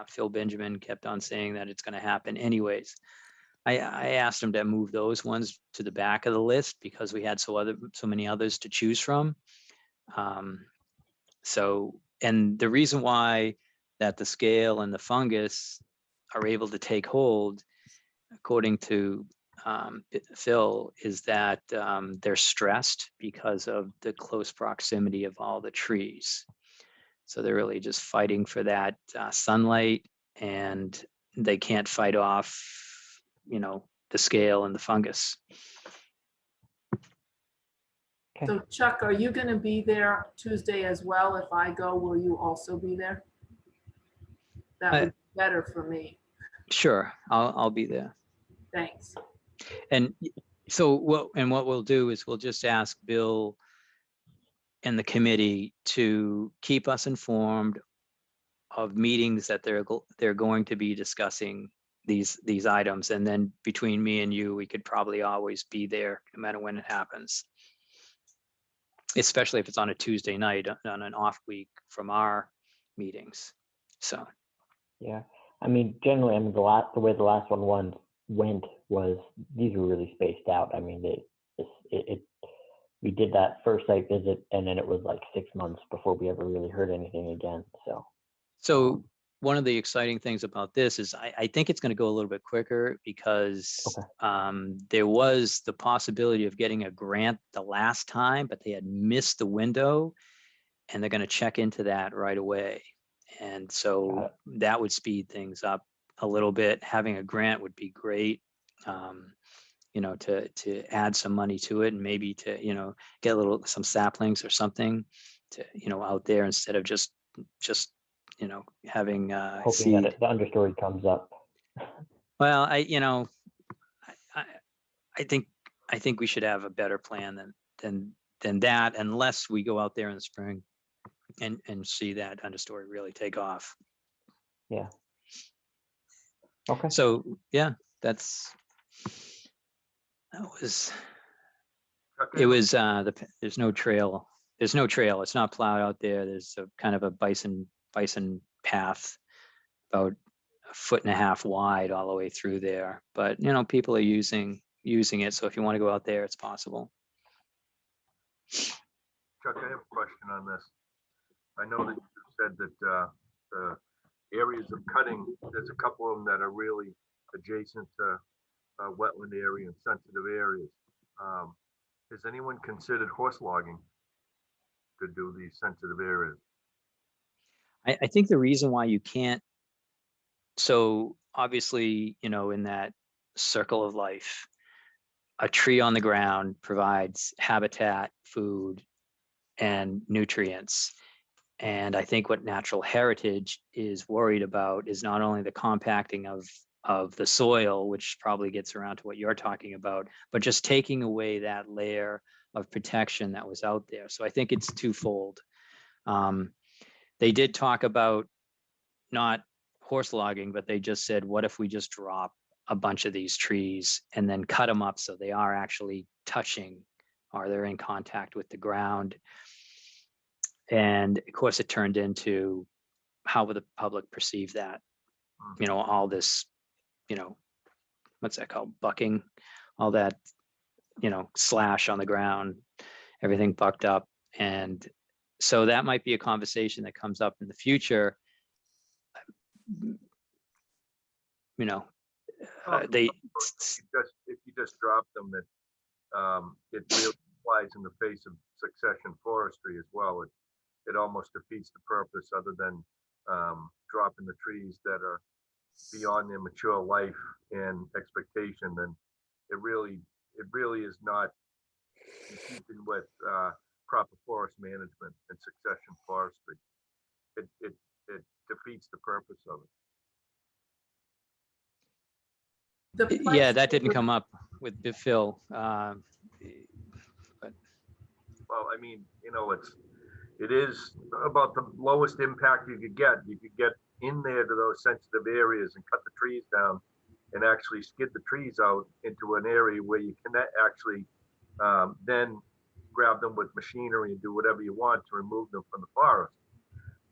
Phil Benjamin kept on saying that it's going to happen anyways. I asked him to move those ones to the back of the list because we had so many others to choose from. And the reason why that the scale and the fungus are able to take hold, according to Phil, is that they're stressed because of the close proximity of all the trees. So they're really just fighting for that sunlight, and they can't fight off, you know, the scale and the fungus. so Chuck, are you going to be there Tuesday as well? If I go, will you also be there? That would be better for me. Sure, I'll be there. Thanks. And so what we'll do is we'll just ask Bill and the committee to keep us informed of meetings that they're going to be discussing these items. And then between me and you, we could probably always be there no matter when it happens. Especially if it's on a Tuesday night on an off week from our meetings. So. Yeah, I mean, generally, I mean, the way the last one went was these were really spaced out. I mean, we did that first site visit, and then it was like 6 months before we ever really heard anything again. So one of the exciting things about this is I think it's going to go a little bit quicker because there was the possibility of getting a grant the last time, but they had missed the window, and they're going to check into that right away. And so that would speed things up a little bit. Having a grant would be great, you know, to add some money to it, and maybe to, you know, get some saplings or something to, you know, out there instead of just you know, having hoping seed. that the understory comes up. Well, I think we should have a better plan than that, unless we go out there in the spring and see that understory really take off. Yeah. Okay. So yeah, it was there's no trail. There's no trail. It's not plowed out there. There's a kind of a bison path about 1.5 feet wide all the way through there. But you know, people are using it. So if you want to go out there, it's possible. Chuck, I have a question on this. I know that you said that the areas of cutting, there's a couple of them that are really adjacent to wetland area and sensitive areas. Has anyone considered horse logging to do these sensitive areas? I think the reason why you can't, so obviously, you know, in that circle of life, a tree on the ground provides habitat, food, and nutrients. And I think what Natural Heritage is worried about is not only the compacting of the soil, which probably gets around to what you're talking about, but just taking away that layer of protection that was out there. So I think it's twofold. They did talk about not horse logging, but they just said, what if we just drop a bunch of these trees and then cut them up so they are actually touching or they're in contact with the ground. And of course, it turned into how would the public perceive that? You know, all this, you know, what's that called? Bucking, all that, you know, slash on the ground, everything bucked up. And so that might be a conversation that comes up in the future. You know, they, if you just drop them, that it really flies in the face of succession forestry as well. It almost defeats the purpose, other than dropping the trees that are beyond their mature life and expectation. Then it really is not in keeping with proper forest management and succession forestry. It defeats the purpose of it. yeah, that didn't come up with Phil. Well, I mean, you know, it is about the lowest impact you could get. You could get in there to those sensitive areas and cut the trees down and actually skid the trees out into an area where you can actually then grab them with machinery and do whatever you want to remove them from the forest.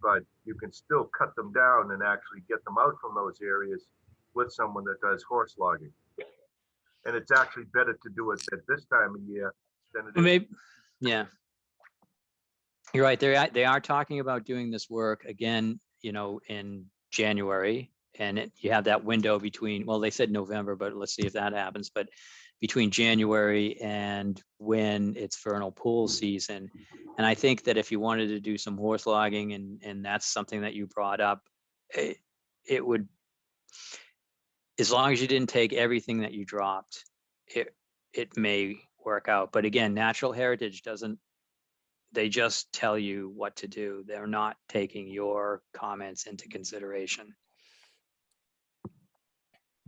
But you can still cut them down and actually get them out from those areas with someone that does horse logging. And it's actually better to do it at this time of year than it is. Maybe, yeah. You're right. They are talking about doing this work again, you know, in January, and you have that window between, well, they said November, but let's see if that happens. But between January and when it's vernal pool season. And I think that if you wanted to do some horse logging, and that's something that you brought up, it would, as long as you didn't take everything that you dropped, it may work out. But again, natural heritage doesn't, they just tell you what to do. They're not taking your comments into consideration.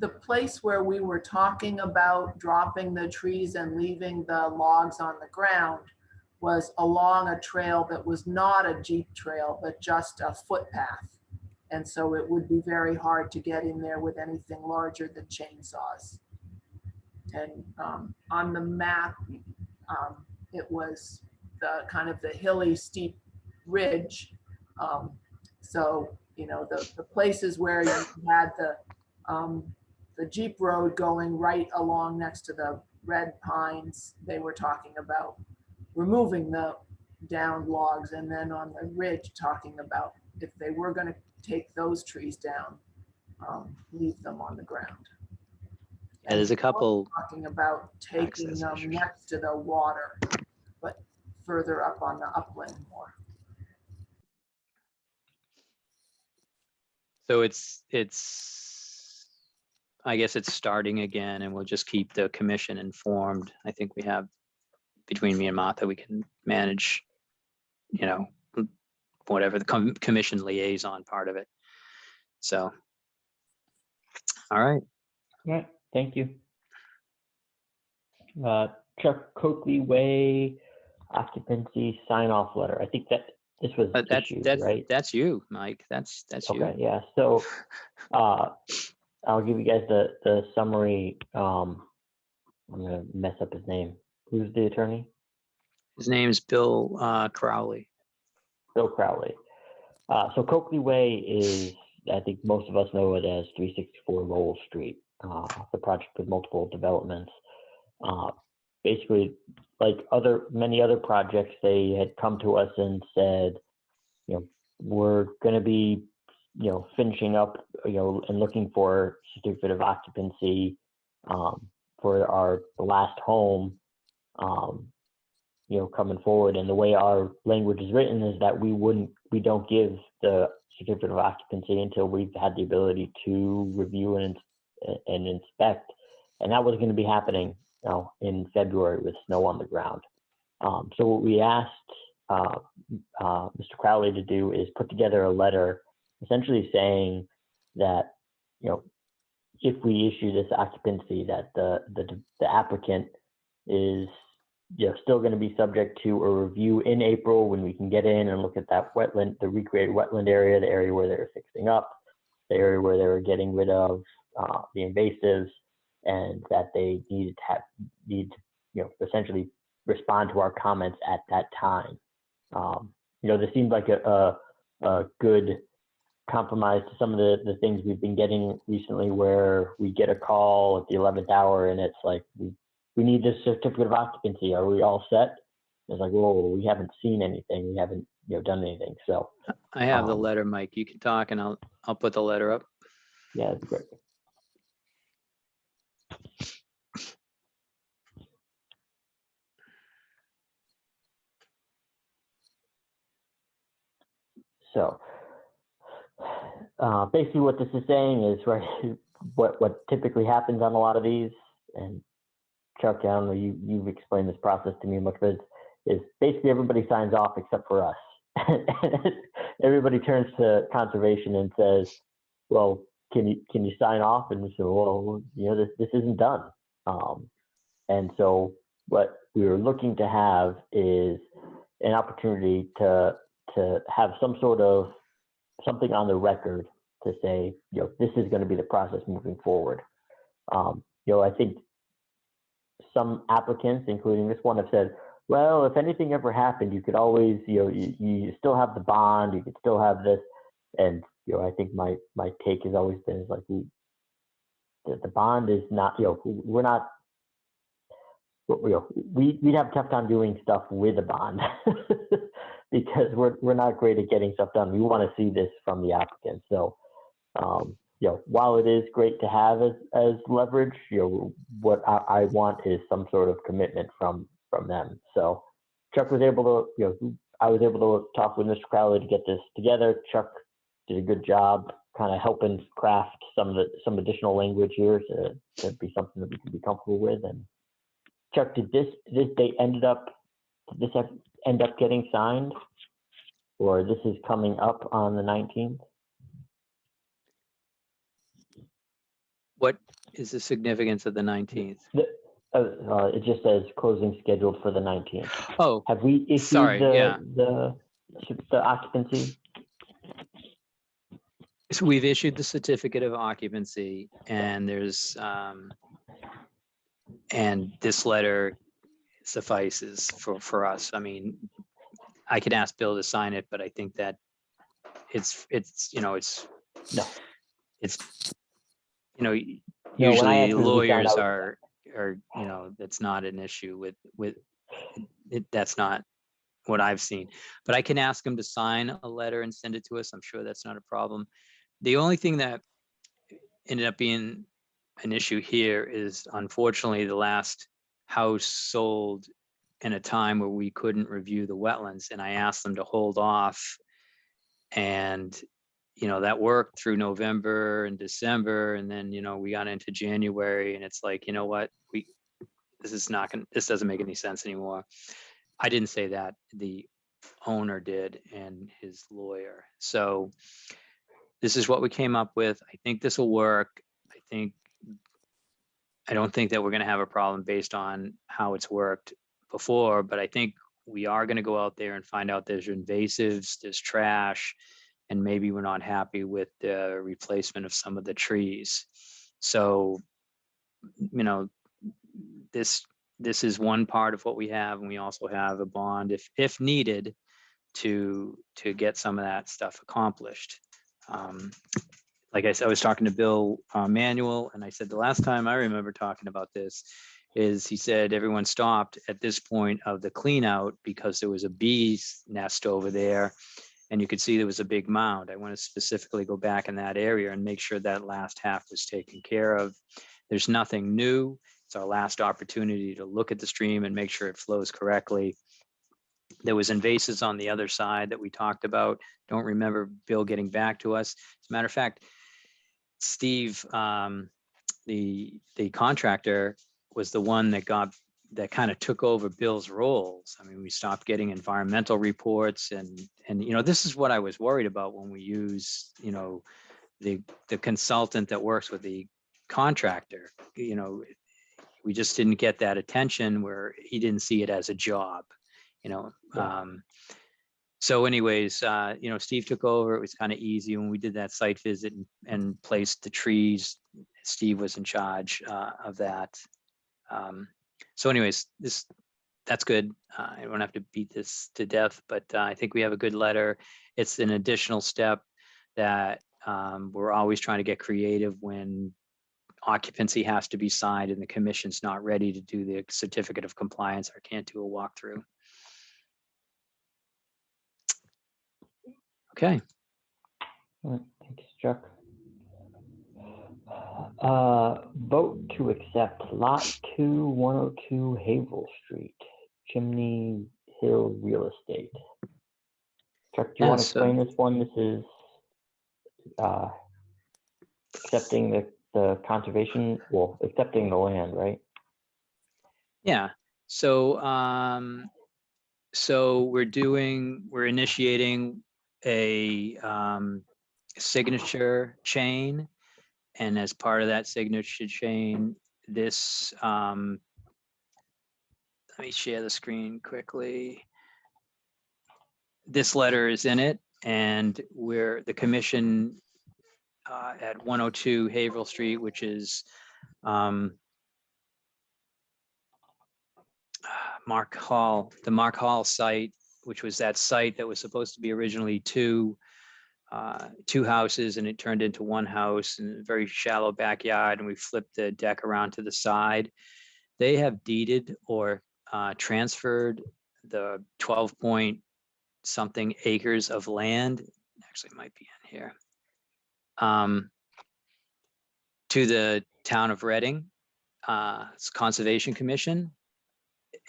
The place where we were talking about dropping the trees and leaving the logs on the ground was along a trail that was not a Jeep trail, but just a footpath. And so it would be very hard to get in there with anything larger than chainsaws. And on the map, it was the kind of the hilly, steep ridge. So, you know, the places where you had the Jeep road going right along next to the red pines, they were talking about removing the downed logs, and then on the ridge talking about if they were going to take those trees down, leave them on the ground. Yeah, there's a couple talking about taking them next to the water, but further up on the upland more. So I guess it's starting again, and we'll just keep the commission informed. I think we have, between me and Martha, we can manage, you know, whatever the commission liaison part of it. So, all right. Yeah, thank you. Chuck Coakley Way occupancy sign off letter. I think that this was issued, right? That's you, Mike. That's you. Okay, yeah. So I'll give you guys the summary. I'm gonna mess up his name. Who's the attorney? His name is Bill Crowley. Bill Crowley. So Coakley Way is, I think most of us know it as 364 Lowell Street, the project with multiple developments. Basically, like many other projects, they had come to us and said, you know, we're going to be, you know, finishing up, you know, and looking for certificate of occupancy for our last home, you know, coming forward. And the way our language is written is that we don't give the certificate of occupancy until we've had the ability to review and inspect. And that was going to be happening, you know, in February with snow on the ground. So what we asked Mr. Crowley to do is put together a letter essentially saying that, you know, if we issue this occupancy, that the applicant is, you know, still going to be subject to a review in April when we can get in and look at that wetland, the recreated wetland area, the area where they're fixing up, the area where they were getting rid of the invasives, and that they need to, you know, essentially respond to our comments at that time. You know, this seemed like a good compromise to some of the things we've been getting recently, where we get a call at the 11th hour and it's like, we need this certificate of occupancy. Are we all set? It's like, whoa, we haven't seen anything. We haven't, done anything. So I have the letter, Mike. You can talk and I'll put the letter up. yeah, that's great. So basically what this is saying is, right, what typically happens on a lot of these, and Chuck, I don't know, you've explained this process to me much, but is basically everybody signs off except for us. Everybody turns to conservation and says, well, can you sign off? And we say, well, this isn't done. And so what we were looking to have is an opportunity to have some sort of something on the record to say, this is going to be the process moving forward. I think some applicants, including this one, have said, well, if anything ever happened, you could always, you still have the bond, you could still have this. And, I think my take has always been like, the bond is not, we're not, we'd have a tough time doing stuff with a bond because we're not great at getting stuff done. We want to see this from the applicant. So, while it is great to have as leverage, what I want is some sort of commitment from them. So Chuck was able to, I was able to talk with Mr. Crowley to get this together. Chuck did a good job kind of helping craft some additional language here to be something that we can be comfortable with. And Chuck, did this date end up getting signed, or this is coming up on the 19th? What is the significance of the 19th? It just says closing scheduled for the 19th. Oh, have we issued sorry, the occupancy? So we've issued the certificate of occupancy, and there's and this letter suffices for us. I mean, I could ask Bill to sign it, but I think that it's usually lawyers are that's not an issue with it. That's not what I've seen, but I can ask him to sign a letter and send it to us. I'm sure that's not a problem. The only thing that ended up being an issue here is, unfortunately, the last house sold in a time where we couldn't review the wetlands, and I asked them to hold off. And that worked through November and December, and then we got into January, and it's like, what, this doesn't make any sense anymore. I didn't say that, the owner did, and his lawyer. So this is what we came up with. I think this will work. I don't think that we're going to have a problem based on how it's worked before, but I think we are going to go out there and find out there's invasives, there's trash, and maybe we're not happy with the replacement of some of the trees. So, this is one part of what we have, and we also have a bond if needed to get some of that stuff accomplished. Like I said, I was talking to Bill Manuel, and I said the last time I remember talking about this is, he said everyone stopped at this point of the clean out because there was a bee's nest over there, and you could see there was a big mound. I want to specifically go back in that area and make sure that last half was taken care of. There's nothing new. It's our last opportunity to look at the stream and make sure it flows correctly. There was invasives on the other side that we talked about. Don't remember Bill getting back to us. As a matter of fact, Steve, the contractor, was the one that kind of took over Bill's roles. I mean, we stopped getting environmental reports, and this is what I was worried about when we use the consultant that works with the contractor. We just didn't get that attention where he didn't see it as a job. So anyways, Steve took over. It was kind of easy when we did that site visit and placed the trees. Steve was in charge of that. So anyways, that's good. I don't have to beat this to death, but I think we have a good letter. It's an additional step that we're always trying to get creative when occupancy has to be signed and the commission's not ready to do the certificate of compliance or can't do a walkthrough. Okay. All right, thank you, Chuck. Vote to accept Lot 2, 102 Haverhill Street, Chimney Hill Real Estate. Chuck, do you Yeah, want to so- explain this one? This is accepting the conservation, well, accepting the land, right? Yeah, so we're initiating a signature chain, and as part of that signature chain, this let me share the screen quickly. This letter is in it, and we're the commission at 102 Haverhill Street, which is Mark Hall, the Mark Hall site, which was that site that was supposed to be originally two houses, and it turned into one house and a very shallow backyard, and we flipped the deck around to the side. They have deeded or transferred the 12 point something acres of land, actually might be in here, to the town of Reading, it's Conservation Commission.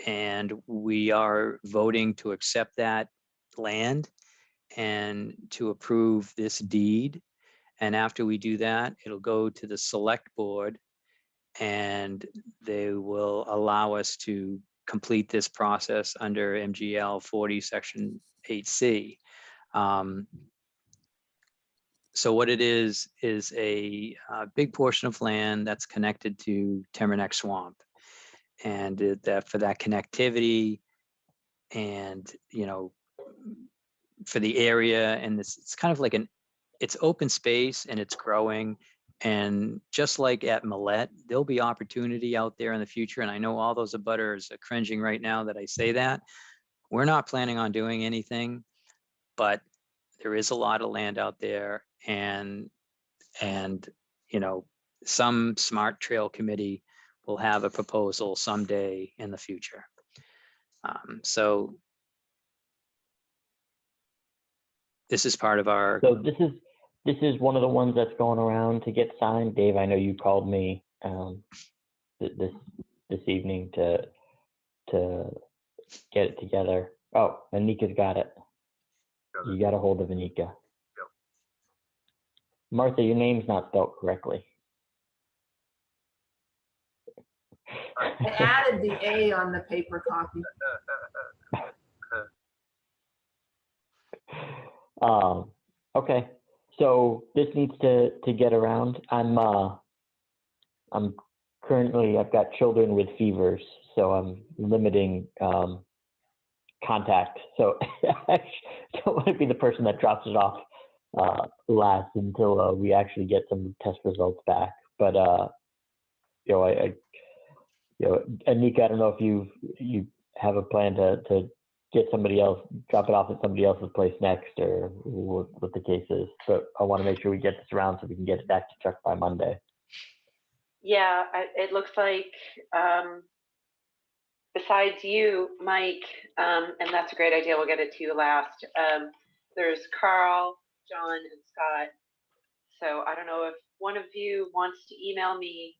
And we are voting to accept that land and to approve this deed. And after we do that, it'll go to the select board and they will allow us to complete this process under MGL 40 section 8C. So what it is a big portion of land that's connected to Tamaraneck Swamp. And that for that connectivity and, you know, for the area, and this, it's kind of like it's open space and it's growing. And just like at Millet, there'll be opportunity out there in the future. And I know all those abutters are cringing right now that I say that. We're not planning on doing anything, but there is a lot of land out there, and you know, some smart trail committee will have a proposal someday in the future. So this is part of our. So this is one of the ones that's going around to get signed. Dave, I know you called me this evening to get it together. Oh, Anika's got it. You got a hold of Anika. Yep. Martha, your name's not spelled correctly. I added the A on the paper copy. Okay, so this needs to get around. I'm currently, I've got children with fevers, so I'm limiting contact. So I don't want to be the person that drops it off last until we actually get some test results back. But you know, Anika, I don't know if you have a plan to get somebody else, drop it off at somebody else's place next, or what the case is. But I want to make sure we get this around so we can get it back to Chuck by Monday. Yeah, it looks like besides you, Mike, and that's a great idea, we'll get it to you last. There's Carl, John, and Scott. So I don't know if one of you wants to email me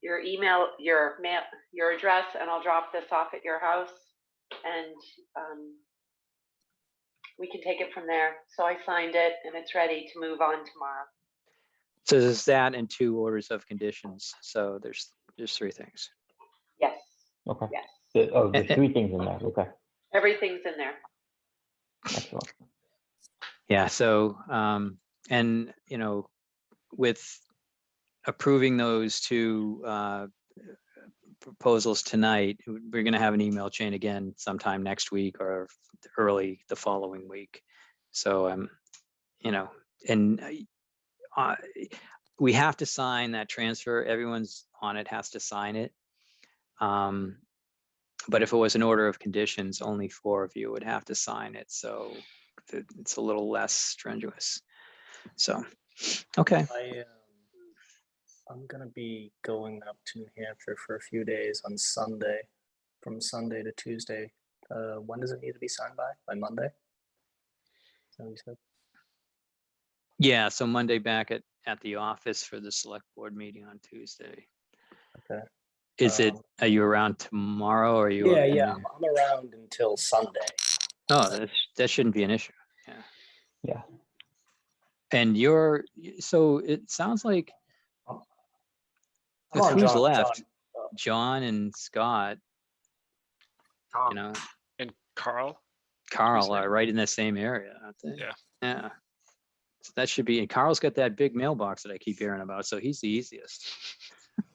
your email, your mail, your address, and I'll drop this off at your house, and we can take it from there. So I signed it and it's ready to move on tomorrow. So there's that and 2 orders of conditions. So there's 3 things. Yes. Okay. Yes. Oh, there's 3 things in there. Okay. Everything's in there. Excellent. Yeah. So and you know, with approving those 2 proposals tonight, we're going to have an email chain again sometime next week or early the following week. So you know, and we have to sign that transfer. Everyone's on it has to sign it. But if it was an order of conditions, only 4 of you would have to sign it. So it's a little less strenuous. So, okay. I'm gonna be going up to New Hampshire for a few days on Sunday, from Sunday to Tuesday. When does it need to be signed by? By Monday? Is that what you said? Yeah, so Monday back at the office for the select board meeting on Tuesday. Okay. Is it, are you around tomorrow or are you? Yeah, I'm around until Sunday. Oh, that shouldn't be an issue. Yeah. Yeah. And so it sounds like, I'm because on who's John- left? John, John and Scott, Tom, you know, And Carl? Carl there? are right in the same area, aren't they? Yeah. Yeah. So that should be, and Carl's got that big mailbox that I keep hearing about, so he's the easiest.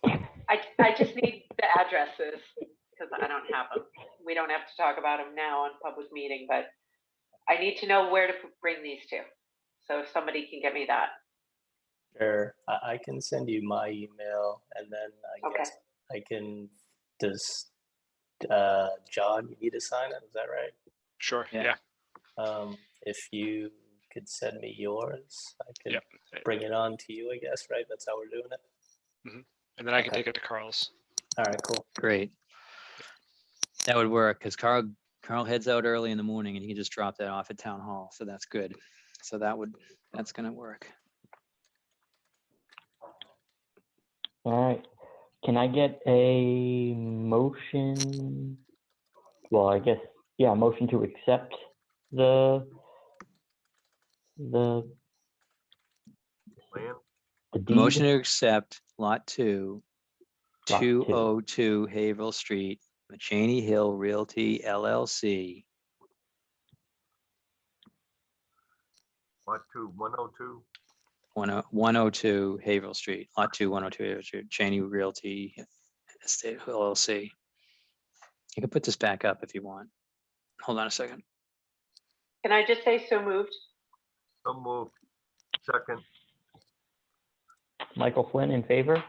I just need the addresses because I don't have them. We don't have to talk about them now on public meeting, but I need to know where to bring these to. So if somebody can get me that. Sure, I can send you my email, and then I Okay. guess I can, does John, you need to sign it, is that right? Sure, Yeah. yeah. If you could send me yours, I could Yep. bring it on to you, I guess, right? That's how we're doing it? And then I can Okay. take it to Carl's. All right, cool. Great. That would work, because Carl heads out early in the morning and he can just drop that off at town hall, so that's good. So that's gonna work. All right. Can I get a motion? Well, I guess, yeah, motion to accept the land, deed? Motion to accept Lot 2, Lot 2. 202 Haverhill Street, McChaney Hill Realty LLC. lot 2, 102. 102 Haverhill Street, Lot 2, 102 Haverhill Street, Cheney Realty Estate LLC. You can put this back up if you want. Hold on a second. Can I just say so moved? So moved. Second, Michael Flynn in favor?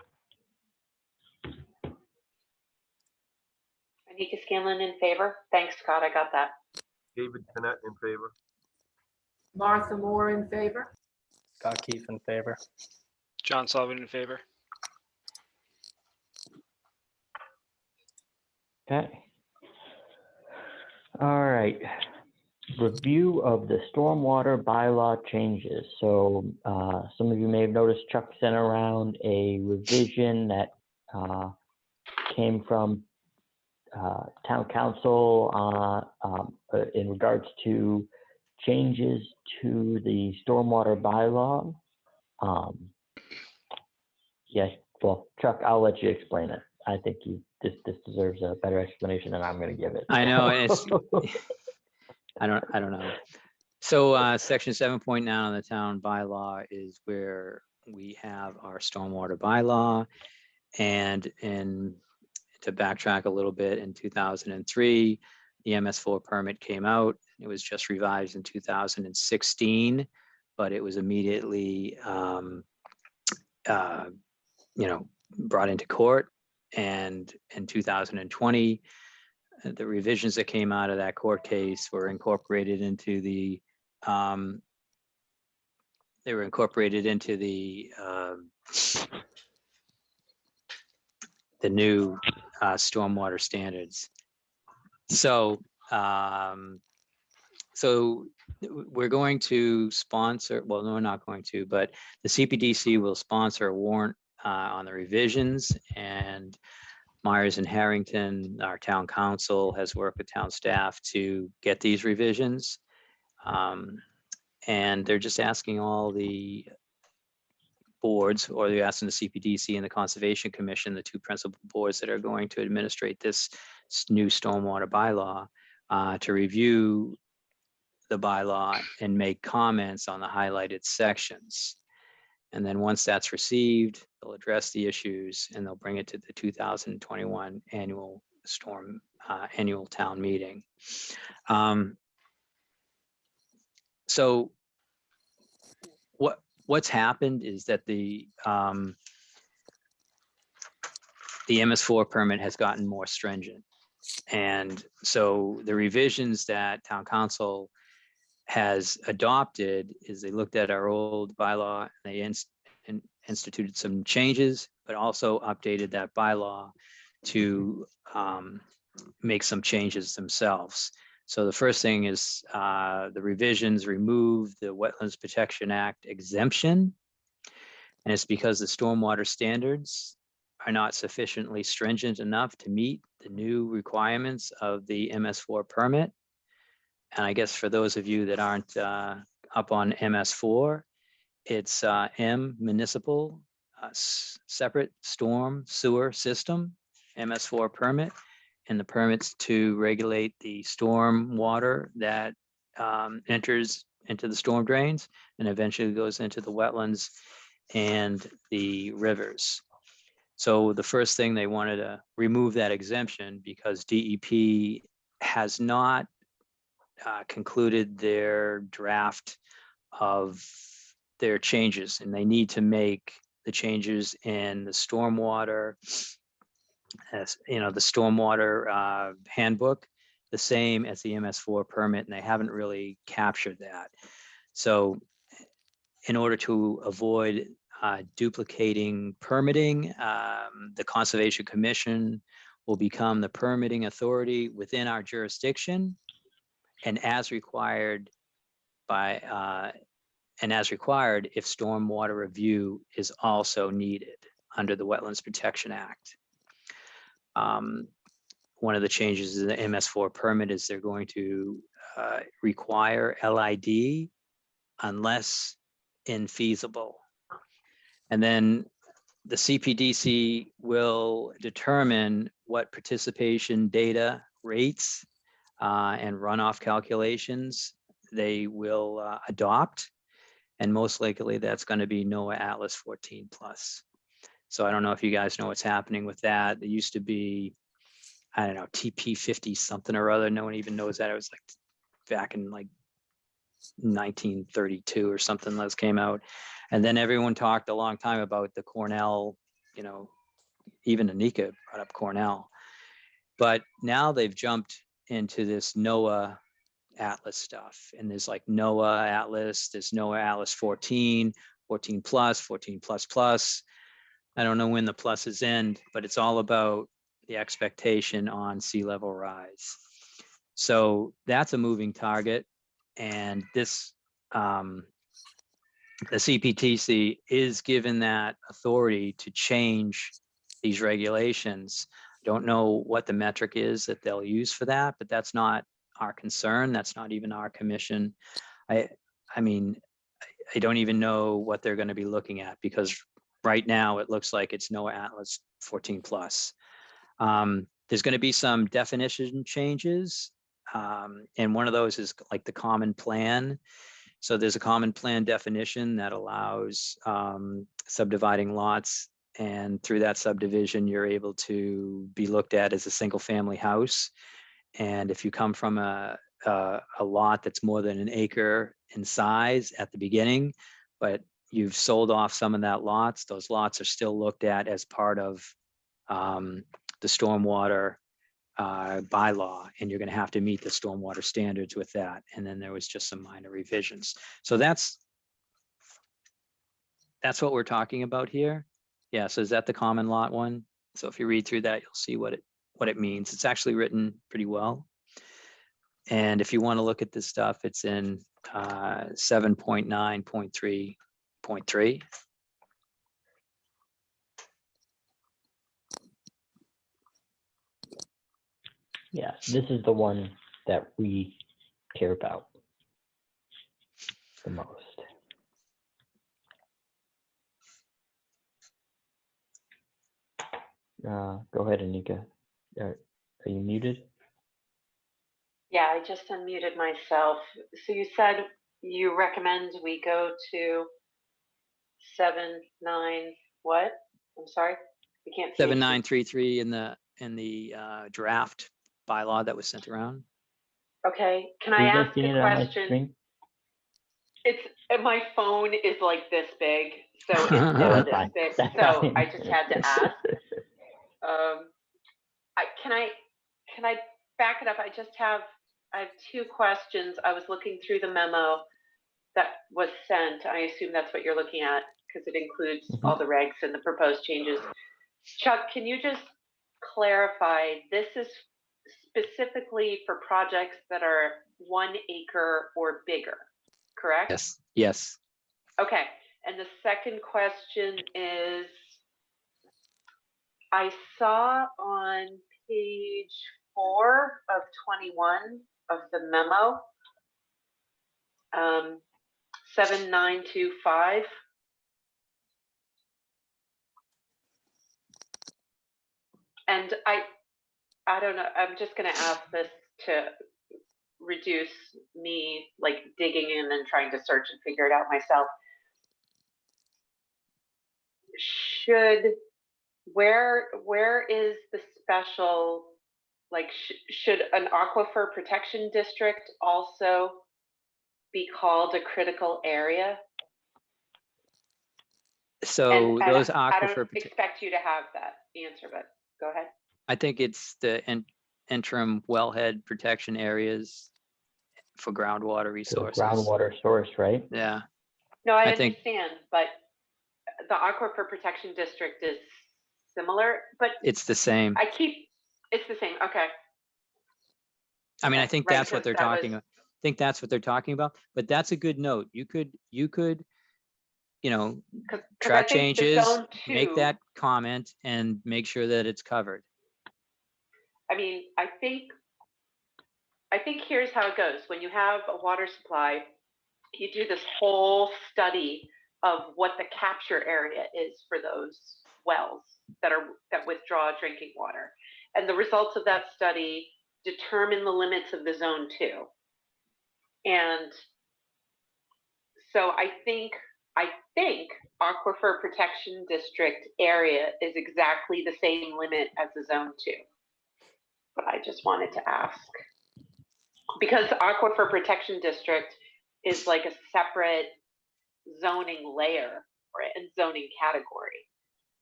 Anika Scanlon in favor? Thanks, Scott, I got that. David Cannett in favor. Martha Moore in favor? Scott Keefe in favor. John Sullivan in favor. Okay. All right. Review of the stormwater bylaw changes. So some of you may have noticed Chuck sent around a revision that came from town council in regards to changes to the stormwater bylaw. Yes, well, Chuck, I'll let you explain it. I think this deserves a better explanation than I'm going to give it. I know, and it's, I don't know. So section 7.9 of the town bylaw is where we have our stormwater bylaw. And to backtrack a little bit, in 2003, the MS4 permit came out. It was just revised in 2016, but it was immediately, brought into court. And in 2020, the revisions that came out of that court case were incorporated into the new stormwater standards. So we're going to sponsor, well, no, we're not going to, but the CPDC will sponsor a warrant on the revisions, and Myers and Harrington, our town council, has worked with town staff to get these revisions. And they're just asking all the boards, or they're asking the CPDC and the Conservation Commission, the two principal boards that are going to administrate this new stormwater bylaw, to review the bylaw and make comments on the highlighted sections. And then once that's received, they'll address the issues and they'll bring it to the 2021 annual town meeting. So what's happened is that the MS4 permit has gotten more stringent. And so the revisions that town council has adopted is they looked at our old bylaw and they instituted some changes, but also updated that bylaw to make some changes themselves. So the first thing is the revisions remove the Wetlands Protection Act exemption. And it's because the stormwater standards are not sufficiently stringent enough to meet the new requirements of the MS4 permit. And I guess for those of you that aren't up on MS4, it's M, municipal, separate storm sewer system, MS4 permit, and the permits to regulate the storm water that enters into the storm drains and eventually goes into the wetlands and the rivers. So the first thing, they wanted to remove that exemption because DEP has not concluded their draft of their changes, and they need to make the changes in the stormwater, as you know, the stormwater handbook, the same as the MS4 permit, and they haven't really captured that. So in order to avoid duplicating permitting, the Conservation Commission will become the permitting authority within our jurisdiction, and as required by if stormwater review is also needed under the Wetlands Protection Act. One of the changes in the MS4 permit is they're going to require LID unless infeasible. And then the CPDC will determine what participation data rates and runoff calculations they will adopt. And most likely that's going to be NOAA Atlas 14 plus. So I don't know if you guys know what's happening with that. There used to be, I don't know, TP 50 something or other. No one even knows that. It was like back in like 1932 or something that came out. And then everyone talked a long time about the Cornell, you know, even Anika brought up Cornell. But now they've jumped into this NOAA Atlas stuff. And there's like NOAA Atlas, there's NOAA Atlas 14, 14 plus, 14 plus plus. I don't know when the pluses end, but it's all about the expectation on sea level rise. So that's a moving target. And this, the CPTC is given that authority to change these regulations. Don't know what the metric is that they'll use for that, but that's not our concern. That's not even our commission. I mean, I don't even know what they're going to be looking at, because right now it looks like it's NOAA Atlas 14 plus. There's going to be some definition changes. And one of those is like the common plan. So there's a common plan definition that allows subdividing lots. And through that subdivision, you're able to be looked at as a single family house. And if you come from a lot that's more than an acre in size at the beginning, but you've sold off some of that lots, those lots are still looked at as part of the stormwater bylaw, and you're going to have to meet the stormwater standards with that. And then there was just some minor revisions. So that's what we're talking about here. Yeah, so is that the common lot one? So if you read through that, you'll see what it means. It's actually written pretty well. And if you want to look at this stuff, it's in 7.9.3.3. Yes, this is the one that we care about the most. Go ahead, Anika. Are you muted? Yeah, I just unmuted myself. So you said you recommend we go to 7.9 what? I'm sorry, I can't see. 7933 in the draft bylaw that was sent around. Okay, can I ask a question? My phone is like this big, so it's still this big. So I just had to ask. Can I back it up? I have two questions. I was looking through the memo that was sent. I assume that's what you're looking at because it includes all the regs and the proposed changes. Chuck, can you just clarify, this is specifically for projects that are 1 acre or bigger, correct? Yes, yes. Okay, and the second question is, I saw on page 4 of 21 of the memo, 7925. And I don't know, I'm just gonna ask this to reduce me like digging in and trying to search and figure it out myself. Where is the special, like, should an aquifer protection district also be called a critical area? So And those I don't aquifer, expect you to have that answer, but go ahead. I think it's the interim wellhead protection areas for groundwater So resources. groundwater source, right? Yeah, No, I think- understand, but the aquifer protection district is similar, but it's the same. it's the same, okay. I mean, I Okay, think right, that's what because they're that talking was- about. I think that's what they're talking about, but that's a good note. You could, you know, 'Cause I track think the changes, zone make 2 that comment and make sure that it's covered. I mean, I think here's how it goes. When you have a water supply, you do this whole study of what the capture area is for those wells that withdraw drinking water. And the results of that study determine the limits of the zone 2. And so I think aquifer protection district area is exactly the same limit as the zone 2. But I just wanted to ask, because aquifer protection district is like a separate zoning layer and zoning category.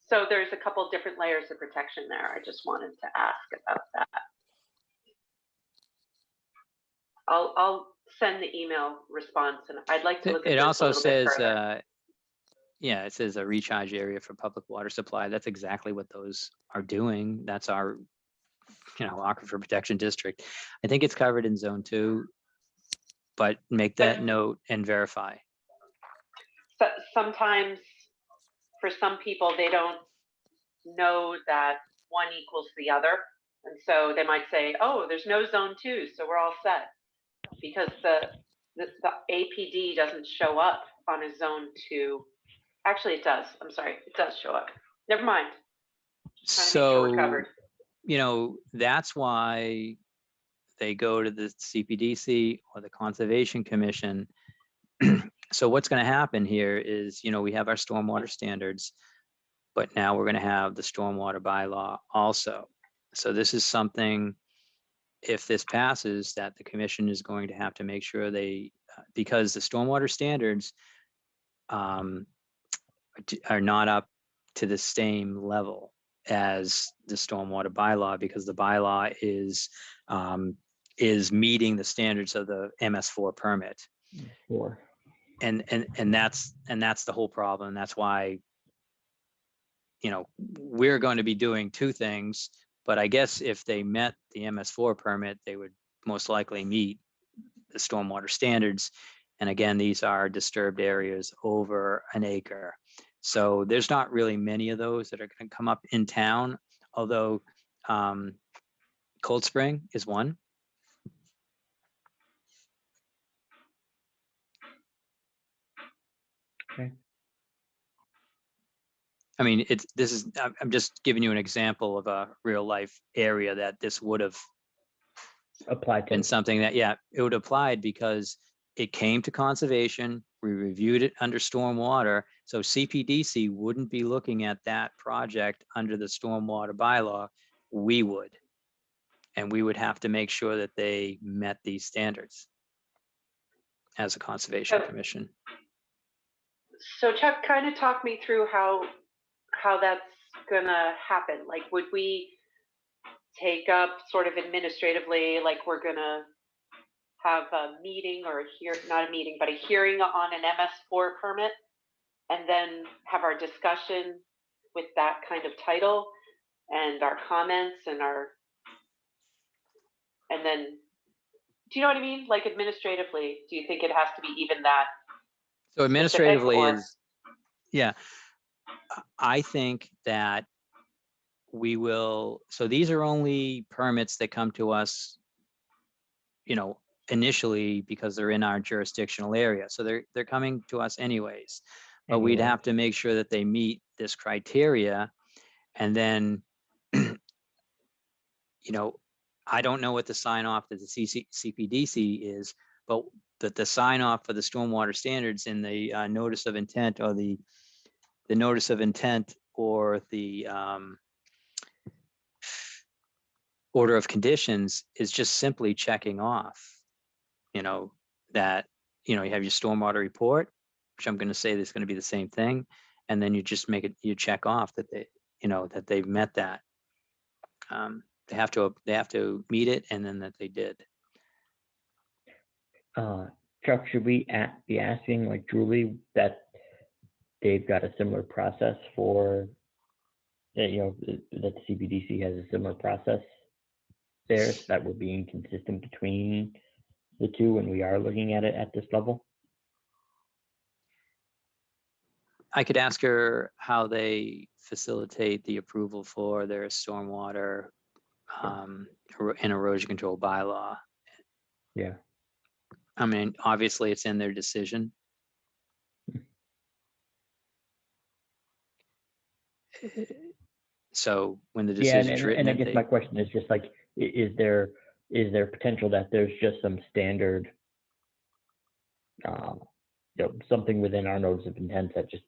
So there's a couple different layers of protection there. I just wanted to ask about that. I'll send the email response, and I'd like to look at It this also a little bit says, further. yeah, it says a recharge area for public water supply. That's exactly what those are doing. That's our, aquifer protection district. I think it's covered in zone 2, but make that note and verify. So sometimes for some people, they don't know that one equals the other. And so they might say, oh, there's no zone 2, so we're all set. Because the APD doesn't show up on a zone 2. Actually, it does. I'm sorry, it does show up. Never mind. Just trying to make sure we're covered. That's why they go to the CPDC or the Conservation Commission. So what's going to happen here is, we have our stormwater standards, but now we're going to have the stormwater bylaw also. So this is something, if this passes, that the commission is going to have to make sure because the stormwater standards are not up to the same level as the stormwater bylaw, because the bylaw is meeting the standards of the MS4 permit. Sure. And that's the whole problem. That's why, we're going to be doing two things, but I guess if they met the MS4 permit, they would most likely meet the stormwater standards. And again, these are disturbed areas over an acre. So there's not really many of those that are going to come up in town, although Cold Spring is one. Okay. I mean, I'm just giving you an example of a real life area that this would have Applied to. been something that, it would have applied because it came to conservation. We reviewed it under stormwater. So CPDC wouldn't be looking at that project under the stormwater bylaw. We would. And we would have to make sure that they met these standards as a conservation commission. So Chuck, kind of talk me through how that's gonna happen. Like, would we take up sort of administratively, like we're gonna have a meeting or not a meeting, but a hearing on an MS4 permit, and then have our discussion with that kind of title and our comments and then, do you know what I mean? Like administratively, do you think it has to be even that? So administratively or- is, yeah, I think that we will, so these are only permits that come to us, you know, initially because they're in our jurisdictional area. So they're coming to us anyways. But we'd Anyway. have to make sure that they meet this criteria. And then, you know, I don't know what the sign off that the CPDC is, but the sign off for the stormwater standards in the notice of intent, or the notice of intent, or the order of conditions is just simply checking off, you know, that, you know, you have your stormwater report, which I'm going to say is going to be the same thing. And then you just make it, you check off that they, you know, that they've met that. They have to meet it, and then that they did. Chuck, should we be asking like Julie that they've got a similar process for, you know, that the CPDC has a similar process there, so that we're being consistent between the two when we are looking at it at this level? I could ask her how they facilitate the approval for their stormwater and erosion control bylaw. Yeah. I mean, obviously it's in their decision. So when the Yeah, decision's written, and I guess my question is just like, is there potential that there's just some standard, you know, something within our notice of intent that just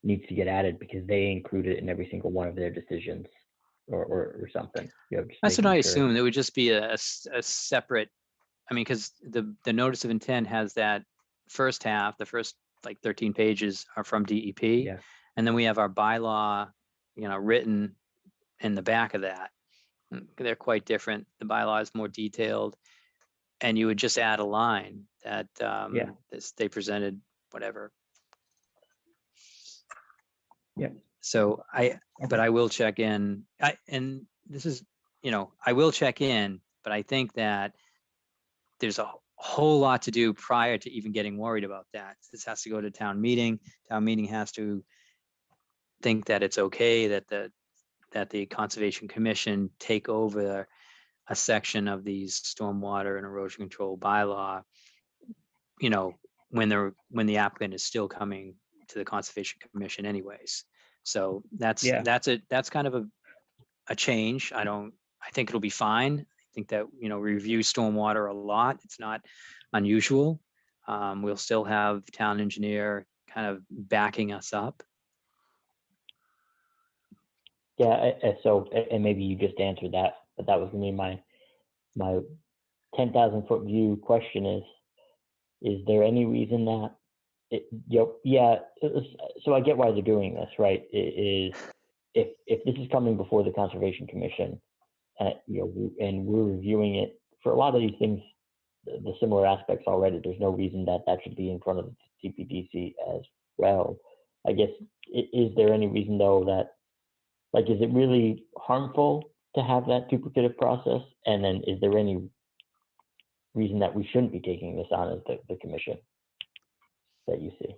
needs to get added because they include it in every single one of their decisions, or something? You know, just that's what I making sure. assume. There would just be a separate, I mean, because the notice of intent has that first half, the first like 13 pages are from DEP. Yeah. And then we have our bylaw, you know, written in the back of that. They're quite different. The bylaw is more detailed, and you would just add a line that they presented, whatever. Yeah. So but I will check in. And this is, you know, I will check in, but I think that there's a whole lot to do prior to even getting worried about that. This has to go to town meeting. Town meeting has to think that it's okay that the Conservation Commission take over a section of these stormwater and erosion control bylaw, you know, when the applicant is still coming to the Conservation Commission anyways. So that's kind of a change. I think it'll be fine. I think that, you know, we review stormwater a lot. It's not unusual. We'll still have the town engineer kind of backing us up. Yeah, so, and maybe you just answered that, but that was gonna be my 10,000-foot view question is there any reason that so I get why they're doing this, right? It is, if this is coming before the Conservation Commission, you know, and we're reviewing it for a lot of these things, the similar aspects already, there's no reason that should be in front of the CPDC as well. I guess, is there any reason though that, like, is it really harmful to have that duplicative process? And then is there any reason that we shouldn't be taking this on as the commission that you see?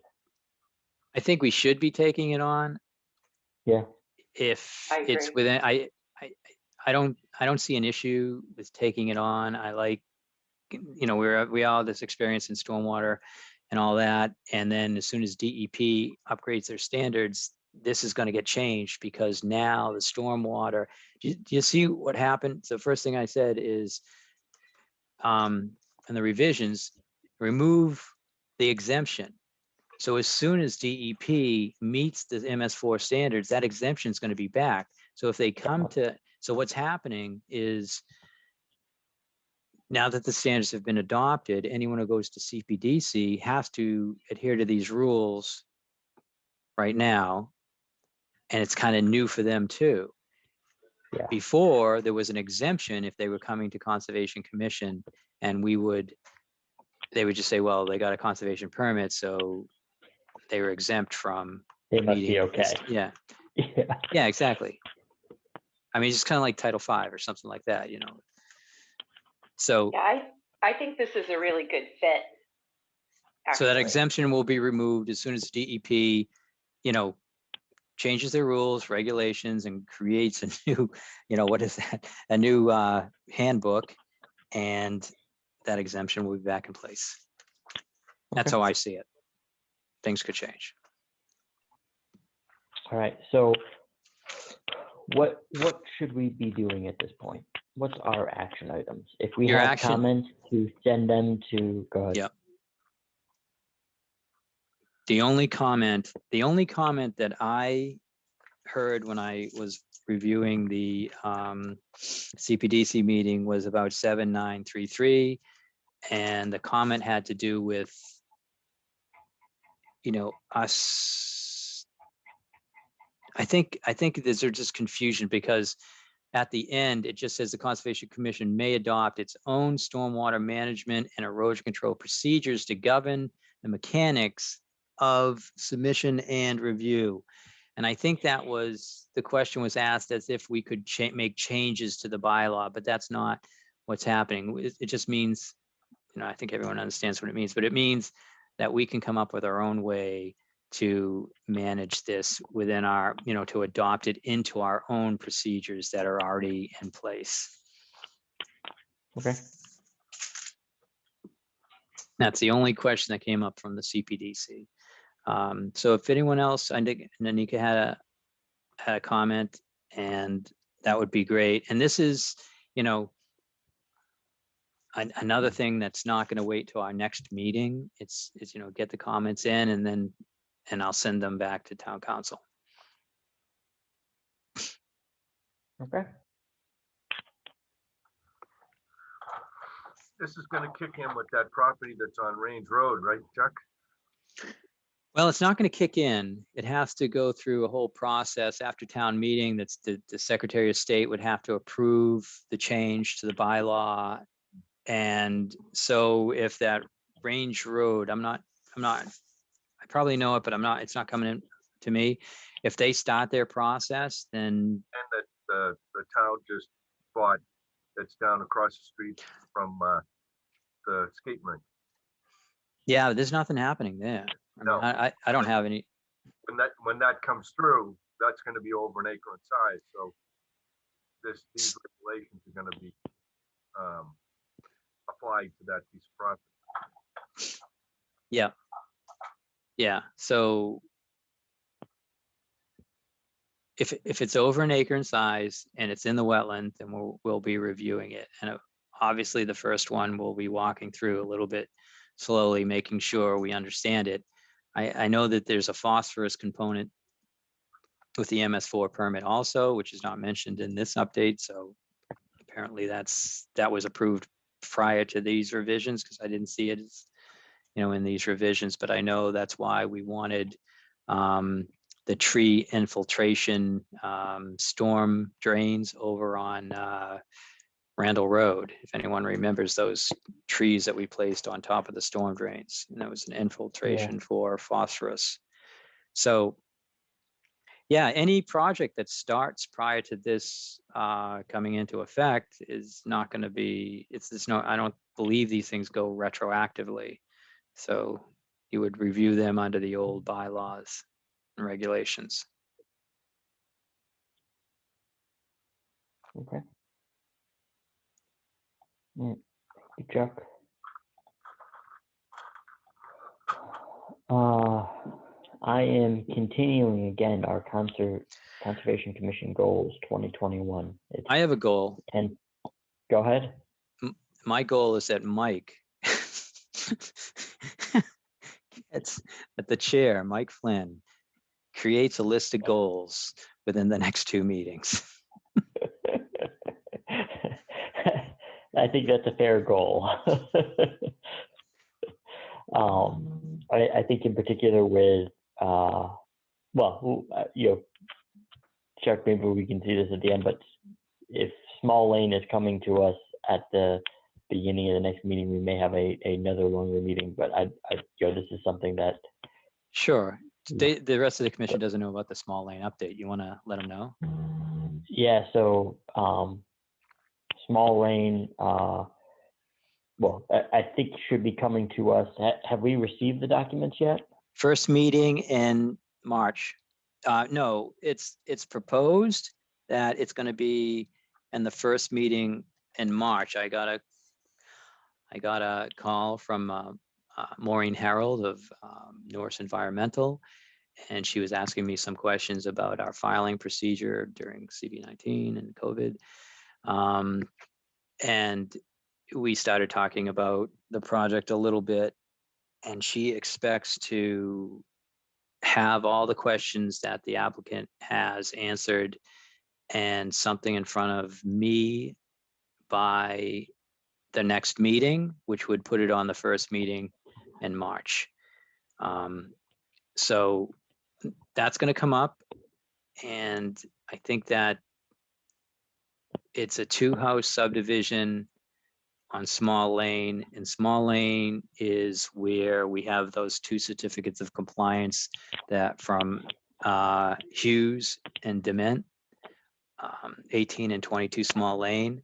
I think we should be taking it on. Yeah. I agree. It's within, I don't see an issue with taking it on. I like, you know, we all have this experience in stormwater and all that. And then as soon as DEP upgrades their standards, this is going to get changed, because now the stormwater, do you see what happened? So first thing I said is, in the revisions, remove the exemption. So as soon as DEP meets the MS4 standards, that exemption is going to be back. So if they come to, so what's happening is, now that the standards have been adopted, anyone who goes to CPDC has to adhere to these rules right now. And it's kind of new for them too. Yeah. Before, there was an exemption if they were coming to Conservation Commission, and we would they would just say, well, they got a conservation permit, so they were exempt from. They must be meeting this- okay. Yeah, Yeah. yeah, exactly. I mean, it's kind of like Title V or something like that, So, Yeah, I think this is a really good fit. so that actually. exemption will be removed as soon as DEP, changes their rules, regulations, and creates a new, what is that? A new handbook, and that exemption will be back in place. That's Okay. how I see it. Things could change. All right, so what should we be doing at this point? What's our action items? If we Your have action- comments, to send them to, go ahead. Yep. The only comment that I heard when I was reviewing the CPDC meeting was about 7933. And the comment had to do with, us. I think there's just confusion because at the end, it just says the Conservation Commission may adopt its own stormwater management and erosion control procedures to govern the mechanics of submission and review. And I think that was, the question was asked as if we could make changes to the bylaw, but that's not what's happening. It just means, I think everyone understands what it means, but it means that we can come up with our own way to manage this within our, to adopt it into our own procedures that are already in place. Okay. That's the only question that came up from the CPDC. So if anyone else, I think Nanika had a comment, and that would be great. And this is, another thing that's not going to wait till our next meeting. It's get the comments in, and I'll send them back to town council. Okay. This is gonna kick in with that property that's on Range Road, right, Chuck? Well, it's not going to kick in. It has to go through a whole process after town meeting. That's the Secretary of State would have to approve the change to the bylaw. And so if that Range Road, I probably know it, but it's not coming in to me. If they start their process, then. And that the town just bought, that's down across the street from the skate rink. Yeah, there's nothing happening there. No. I don't have any. When that comes through, that's gonna be over an acre in size, so these regulations are gonna be applied to that piece of property. Yeah. Yeah, so if it's over an acre in size and it's in the wetland, then we'll be reviewing it. And obviously the first one we'll be walking through a little bit slowly, making sure we understand it. I know that there's a phosphorus component with the MS4 permit also, which is not mentioned in this update. So apparently that was approved prior to these revisions, because I didn't see it as, in these revisions, but I know that's why we wanted the tree infiltration storm drains over on Randall Road. If anyone remembers those trees that we placed on top of the storm drains, and that was an infiltration for phosphorus. So yeah, any project that starts prior to this coming into effect is not going to be, I don't believe these things go retroactively. So you would review them under the old bylaws and regulations. Okay. Yeah. Good, Chuck. I am continuing again our Conservation Commission goals 2021. I have a goal. And go ahead. My goal is that Mike, it's at the chair, Mike Flynn, creates a list of goals within the next 2 meetings. I think that's a fair goal. I think in particular with, Chuck, maybe we can see this at the end, but if Small Lane is coming to us at the beginning of the next meeting, we may have another longer meeting, but this is something that. Sure. Yeah. The rest of the commission doesn't know about the small lane update. You want to let them know? Yeah, so small lane, well, I think should be coming to us. Have we received the documents yet? First meeting in March. No, it's proposed that it's going to be in the first meeting in March. I got a call from Maureen Harold of Norris Environmental, and she was asking me some questions about our filing procedure during CV-19 and COVID. And we started talking about the project a little bit, and she expects to have all the questions that the applicant has answered and something in front of me by the next meeting, which would put it on the first meeting in March. So that's going to come up, and I think that it's a 2-house subdivision on Small Lane, and Small Lane is where we have those 2 certificates of compliance that from Hughes and Dement, 18 and 22 Small Lane,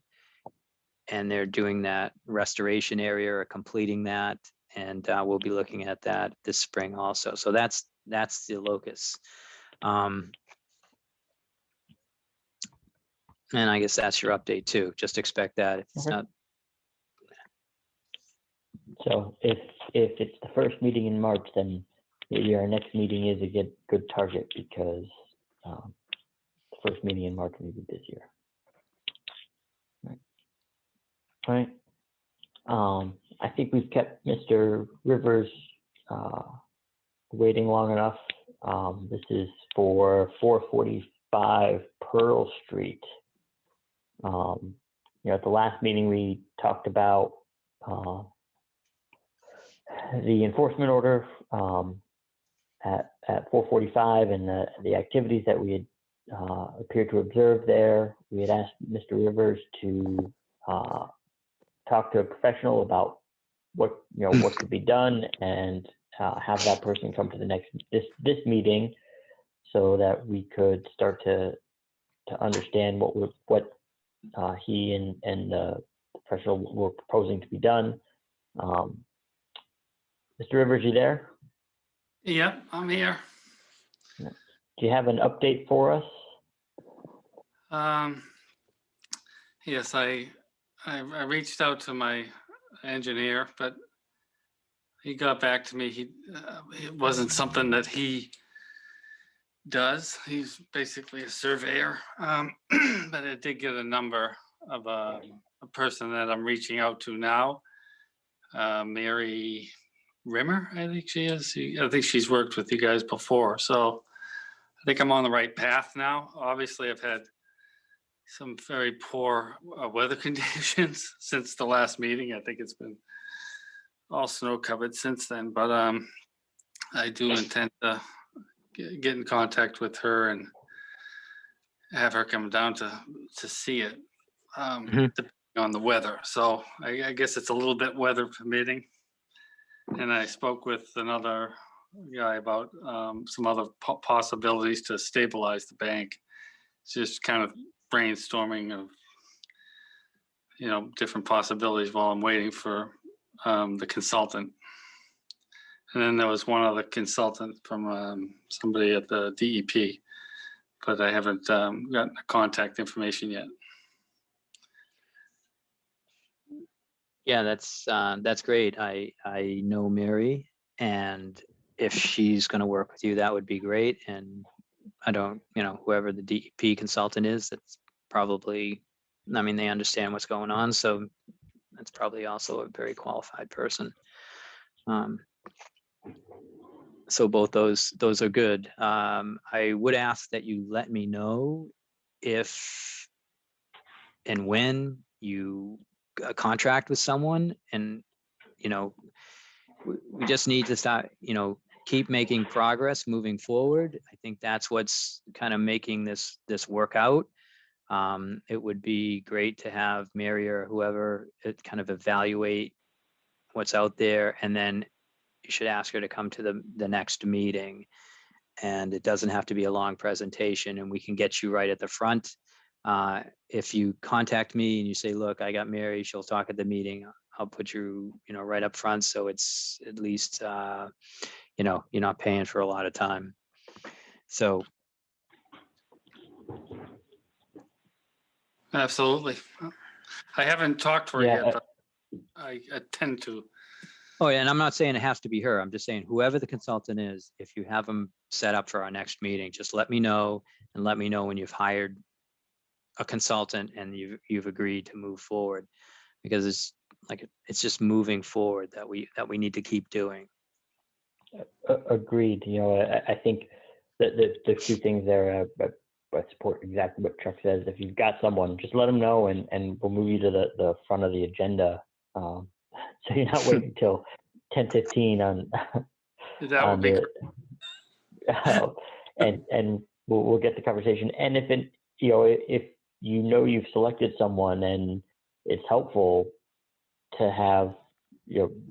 and they're doing that restoration area or completing that, and we'll be looking at that this spring also. So that's the locus. And I guess that's your update too. Just expect that. If it's not. So if it's the first meeting in March, then maybe our next meeting is a good target, because the first meeting in March may be this year. Right. I think we've kept Mr. Rivers waiting long enough. This is for 445 Pearl Street. At the last meeting, we talked about the enforcement order at 445 and the activities that we had appeared to observe there. We had asked Mr. Rivers to talk to a professional about what could be done, and have that person come to this meeting, so that we could start to understand what he and the professional were proposing to be done. Mr. Rivers, you there? Yep, I'm here. Do you have an update for us? Yes, I reached out to my engineer, but he got back to me. It wasn't something that he does. He's basically a surveyor. But I did get a number of a person that I'm reaching out to now, Mary Rimmer, I think she is. I think she's worked with you guys before, so I think I'm on the right path now. Obviously, I've had some very poor weather conditions since the last meeting. I think it's been all snow covered since then, but I do intend to get in contact with her and have her come down to see it, depending on the weather. So I guess it's a little bit weather permitting. And I spoke with another guy about some other possibilities to stabilize the bank. It's just kind of brainstorming of, different possibilities while I'm waiting for the consultant. And then there was one other consultant from somebody at the DEP, but I haven't gotten the contact information yet. Yeah, that's great. I know Mary, and if she's going to work with you, that would be great. And I don't, whoever the DEP consultant is, that's probably, they understand what's going on, so that's probably also a very qualified person. So both those are good. I would ask that you let me know if and when you contract with someone, and we just need to start, keep making progress moving forward. I think that's what's kind of making this work out. It would be great to have Mary or whoever kind of evaluate what's out there, and then you should ask her to come to the next meeting. And it doesn't have to be a long presentation, and we can get you right at the front. If you contact me and you say, look, I got Mary, she'll talk at the meeting, I'll put you, right up front. So it's at least, you're not paying for a lot of time. So Absolutely. I haven't talked to her Yeah, yet, but I tend to. oh, yeah, and I'm not saying it has to be her. I'm just saying whoever the consultant is, if you have them set up for our next meeting, just let me know, and let me know when you've hired a consultant and you've agreed to move forward, because it's just moving forward that we need to keep doing. Agreed. I think that the two things there, I support exactly what Chuck says. If you've got someone, just let them know, and we'll move you to the front of the agenda. So you're not waiting until 10:15 on That would be great. and we'll get the conversation. And if you've selected someone and it's helpful to have,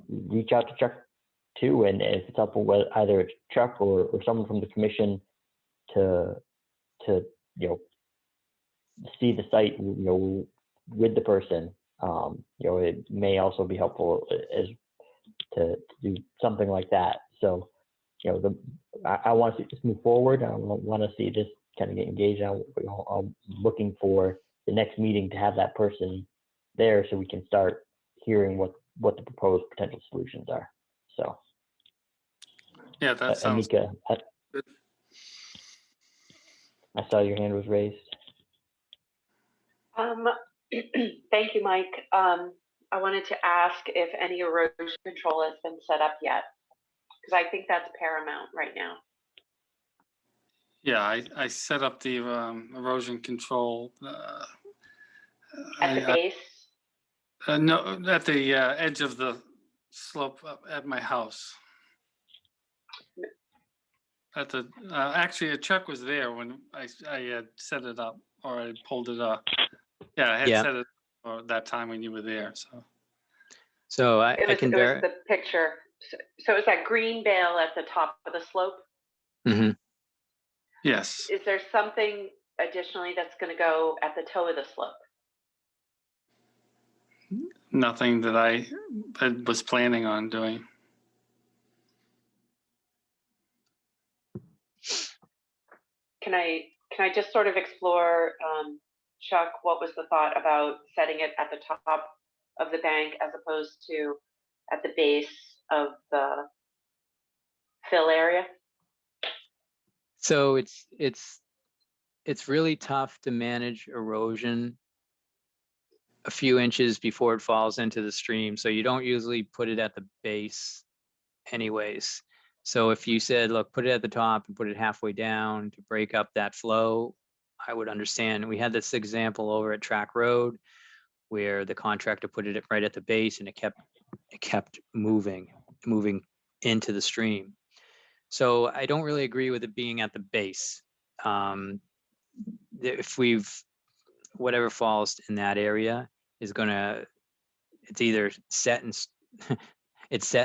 reach out to Chuck too, and if it's helpful, whether either it's Chuck or someone from the commission to see the site, with the person. It may also be helpful as to do something like that. So, I want to see this move forward. I want to see this kind of get engaged. I'm looking for the next meeting to have that person there so we can start hearing what the proposed potential solutions are. So, Yeah, that sounds Anika, good. I saw your hand was raised. Thank you, Mike. I wanted to ask if any erosion control has been set up yet, because I think that's paramount right now. Yeah, I set up the erosion control. At the base? No, at the edge of the slope at my house. At the actually, Chuck was there when I had set it up, or I pulled it up. Yeah, I had set it or that time when you were there. So I can it was the picture. So it's that green bale at the top of the slope. Mm-hmm. Yes. Is there something additionally that's going to go at the toe of the slope? Nothing that I was planning on doing. Can I just sort of explore, Chuck, what was the thought about setting it at the top of the bank as opposed to at the base of the fill area? So it's really tough to manage erosion a few inches before it falls into the stream. So you don't usually put it at the base anyways. So if you said, look, put it at the top and put it halfway down to break up that flow, I would understand. We had this example over at Track Road where the contractor put it right at the base, and it kept moving into the stream. So I don't really agree with it being at the base. If whatever falls in that area is it's either set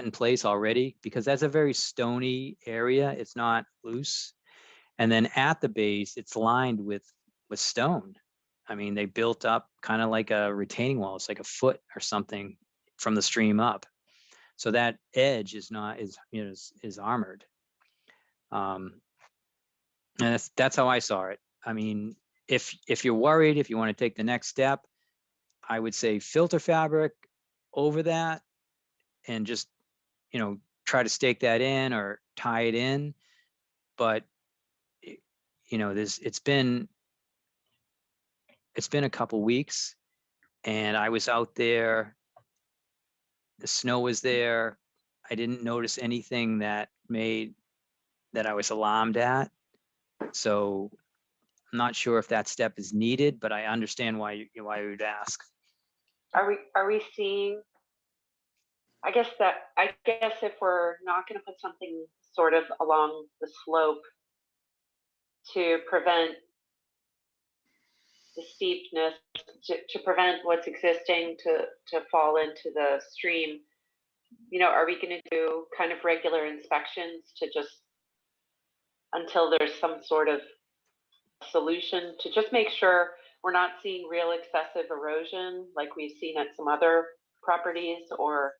in place already, because that's a very stony area. It's not loose. And then at the base, it's lined with stone. I mean, they built up kind of like a retaining wall. It's like a foot or something from the stream up. So that edge is armored. And that's how I saw it. I mean, if you're worried, if you want to take the next step, I would say filter fabric over that and just, try to stake that in or tie it in. But, it's been a couple weeks, and I was out there, the snow was there. I didn't notice anything that I was alarmed at. So I'm not sure if that step is needed, but I understand why you would ask. Are we seeing? I guess if we're not going to put something sort of along the slope to prevent the steepness to prevent what's existing to fall into the stream, you know, are we going to do kind of regular inspections to just, until there's some sort of solution to just make sure we're not seeing real excessive erosion like we've seen at some other properties, or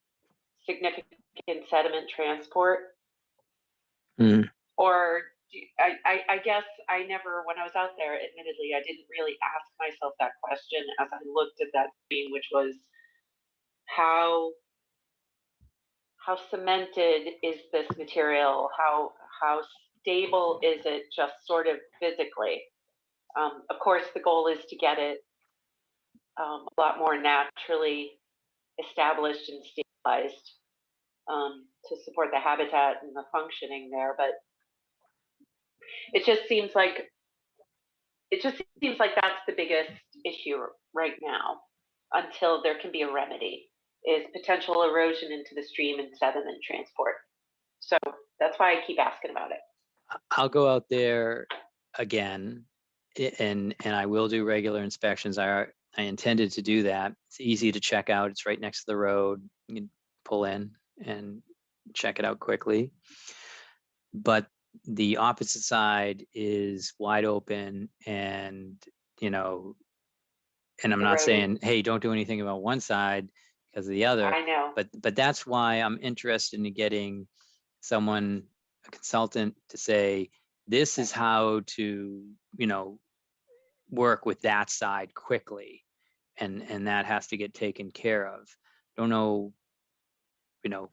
significant sediment transport? Or I guess I never, when I was out there, admittedly, I didn't really ask myself that question as I looked at that stream, which was how cemented is this material? How stable is it, just sort of physically? Of course, the goal is to get it a lot more naturally established and stabilized to support the habitat and the functioning there. But it just seems like that's the biggest issue right now, until there can be a remedy, is potential erosion into the stream and sediment transport. So that's why I keep asking about it. I'll go out there again, and I will do regular inspections. I intended to do that. It's easy to check out. It's right next to the road. You can pull in and check it out quickly. But the opposite side is wide open, and, you know, and I'm not saying, hey, don't do anything about one side because of the other. I know. But that's why I'm interested in getting someone, a consultant, to say, this is how to, you know, work with that side quickly. And that has to get taken care of. Don't know, you know,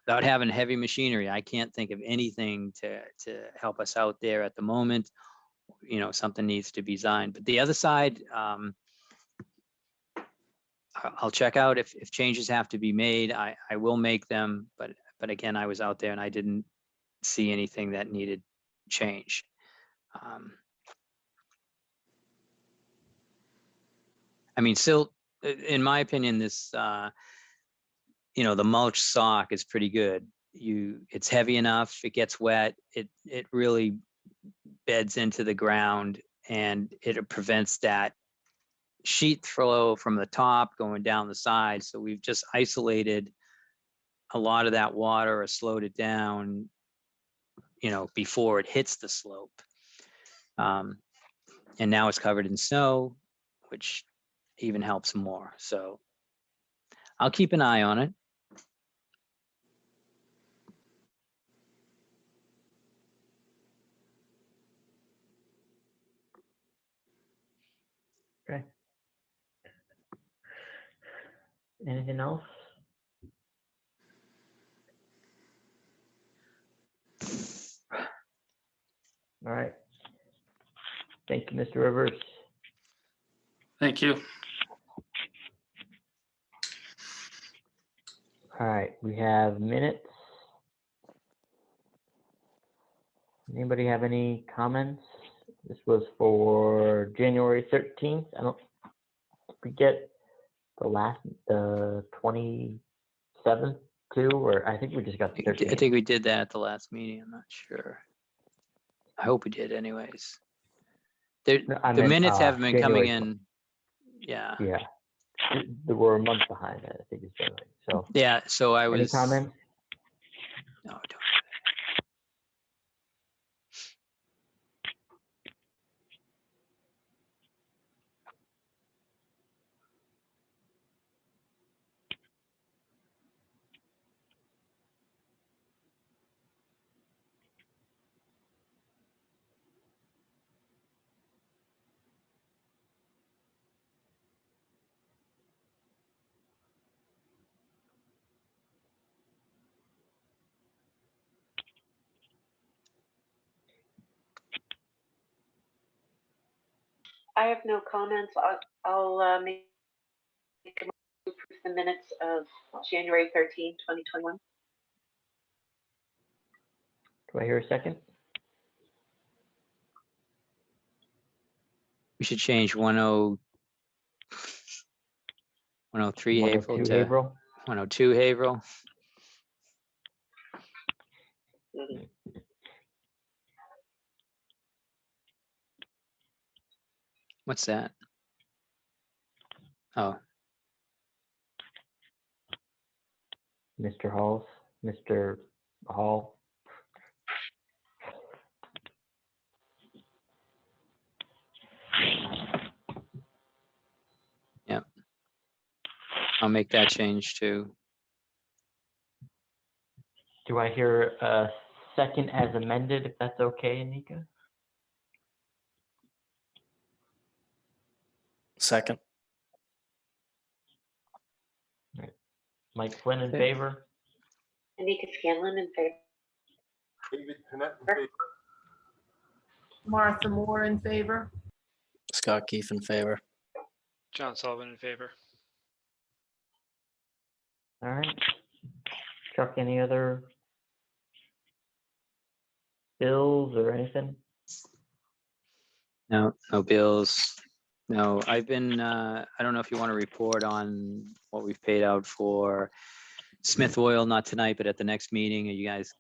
without having heavy machinery, I can't think of anything to help us out there at the moment. You know, something needs to be designed. But the other side, I'll check out if changes have to be made. I will make them. But again, I was out there and I didn't see anything that needed change. I mean, still, in my opinion, this, you know, the mulch sock is pretty good. It's heavy enough, it gets wet, it really beds into the ground, and it prevents that sheet flow from the top going down the side. So we've just isolated a lot of that water, or slowed it down, you know, before it hits the slope. And now it's covered in snow, which even helps more. So I'll keep an eye on it. Okay. Anything else? All right. Thank you, Mr. Rivers. Thank you. All right, we have minutes. Anybody have any comments? This was for January 13th. I don't forget the 27th too, or I think we just got the 13th. I think we did that at the last meeting. I'm not sure. I hope we did anyways. The minutes haven't been coming in. Yeah. Yeah. We're a month behind that, I think it's generally. So yeah, so I was. Any comments? No, I don't. I have no comments. I'll make a motion to approve the minutes of January 13, 2021. Do I hear a second? We should change 103 Haverhill to Haverhill. 102 Haverhill. What's that? Oh, Mr. Hall. yeah. I'll make that change too. Do I hear a second as amended, if that's okay, Anika? Second. Mike Flynn in Okay. favor? Anika Scanlon in favor. David Panett in favor. Martha Moore in favor. Scott Keefe in favor. John Sullivan in favor. All right. Chuck, any other bills or anything? No, no bills. No, I've been, I don't know if you want to report on what we've paid out for Smith Oil, not tonight, but at the next meeting. Are you guys,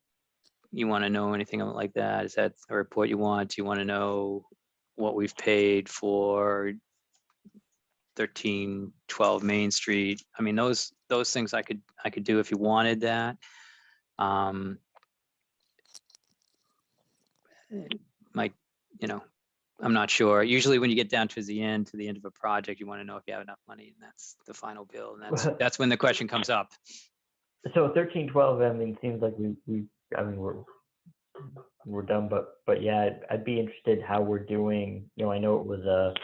you want to know anything like that? Is that a report you want? Do you want to know what we've paid for 1312 Main Street? I mean, those things I could do if you wanted that. Mike, you know, I'm not sure. Usually when you get down to the end of a project, you want to know if you have enough money, and that's the final bill. And that's when the question comes up. So 1312, I mean, seems like I mean, we're done, but yeah, I'd be interested how we're doing. You know, I know it was a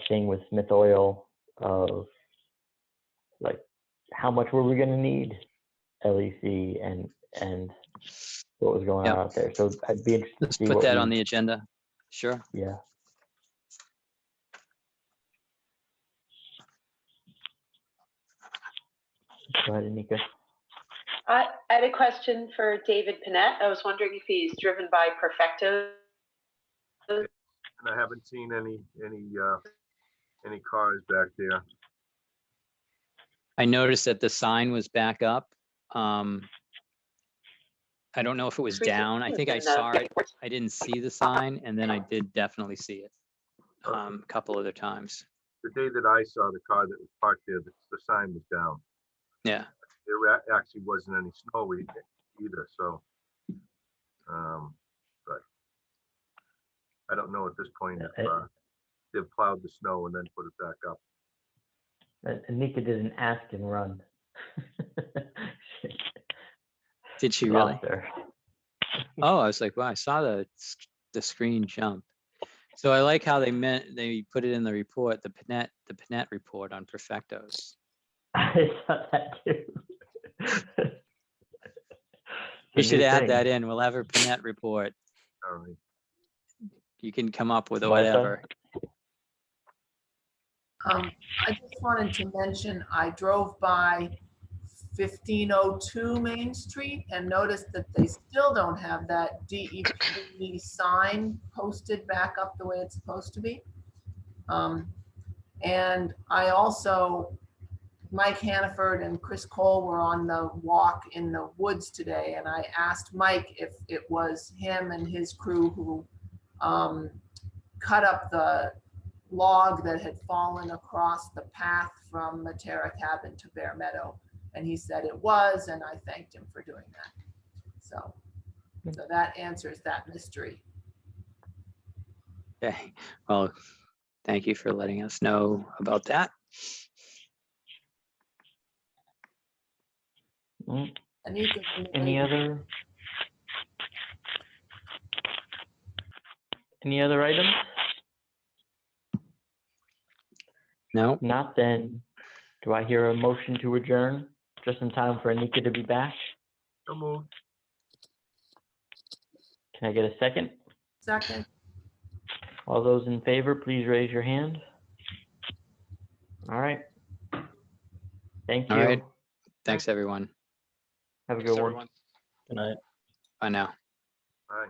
thing with Smith Oil of like how much were we going to need LEC and what was going on out there. So I'd be interested Let's to see put what that on the agenda. Sure. Yeah. Go ahead, Anika. I had a question for David Panett. I was wondering if he's driven by Perfecto. And I haven't seen any cars back there. I noticed that the sign was back up. I don't know if it was down. I think I saw it. I didn't see the sign, and then I did definitely see it a couple other times. The day that I saw the car that was parked there, the sign was down. Yeah. There actually wasn't any snow either, so. But I don't know at this point if they've plowed the snow and then put it back up. Anika didn't ask and run. Did she really? There. Oh, I was like, wow, I saw the screen jump. So I like how they put it in the report, the Panett report on Perfectos. I saw that too. You should add that in. We'll have her Panett report. All right. You can come up with Martha? whatever. I just wanted to mention, I drove by 1502 Main Street and noticed that they still don't have that DEP sign posted back up the way it's supposed to be. And I also, Mike Hannaford and Chris Cole were on the walk in the woods today, and I asked Mike if it was him and his crew who cut up the log that had fallen across the path from Matera Cabin to Bear Meadow. And he said it was, and I thanked him for doing that. So that answers that mystery. Okay. Well, thank you for letting us know about that. Any other items? No. Not then. Do I hear a motion to adjourn just in time for Anika to be back? So moved. Can I get a second? Second. All those in favor, please raise your hand. All right. Thank you. All right. Thanks, everyone. Have a good one. Good night. Bye now. Bye.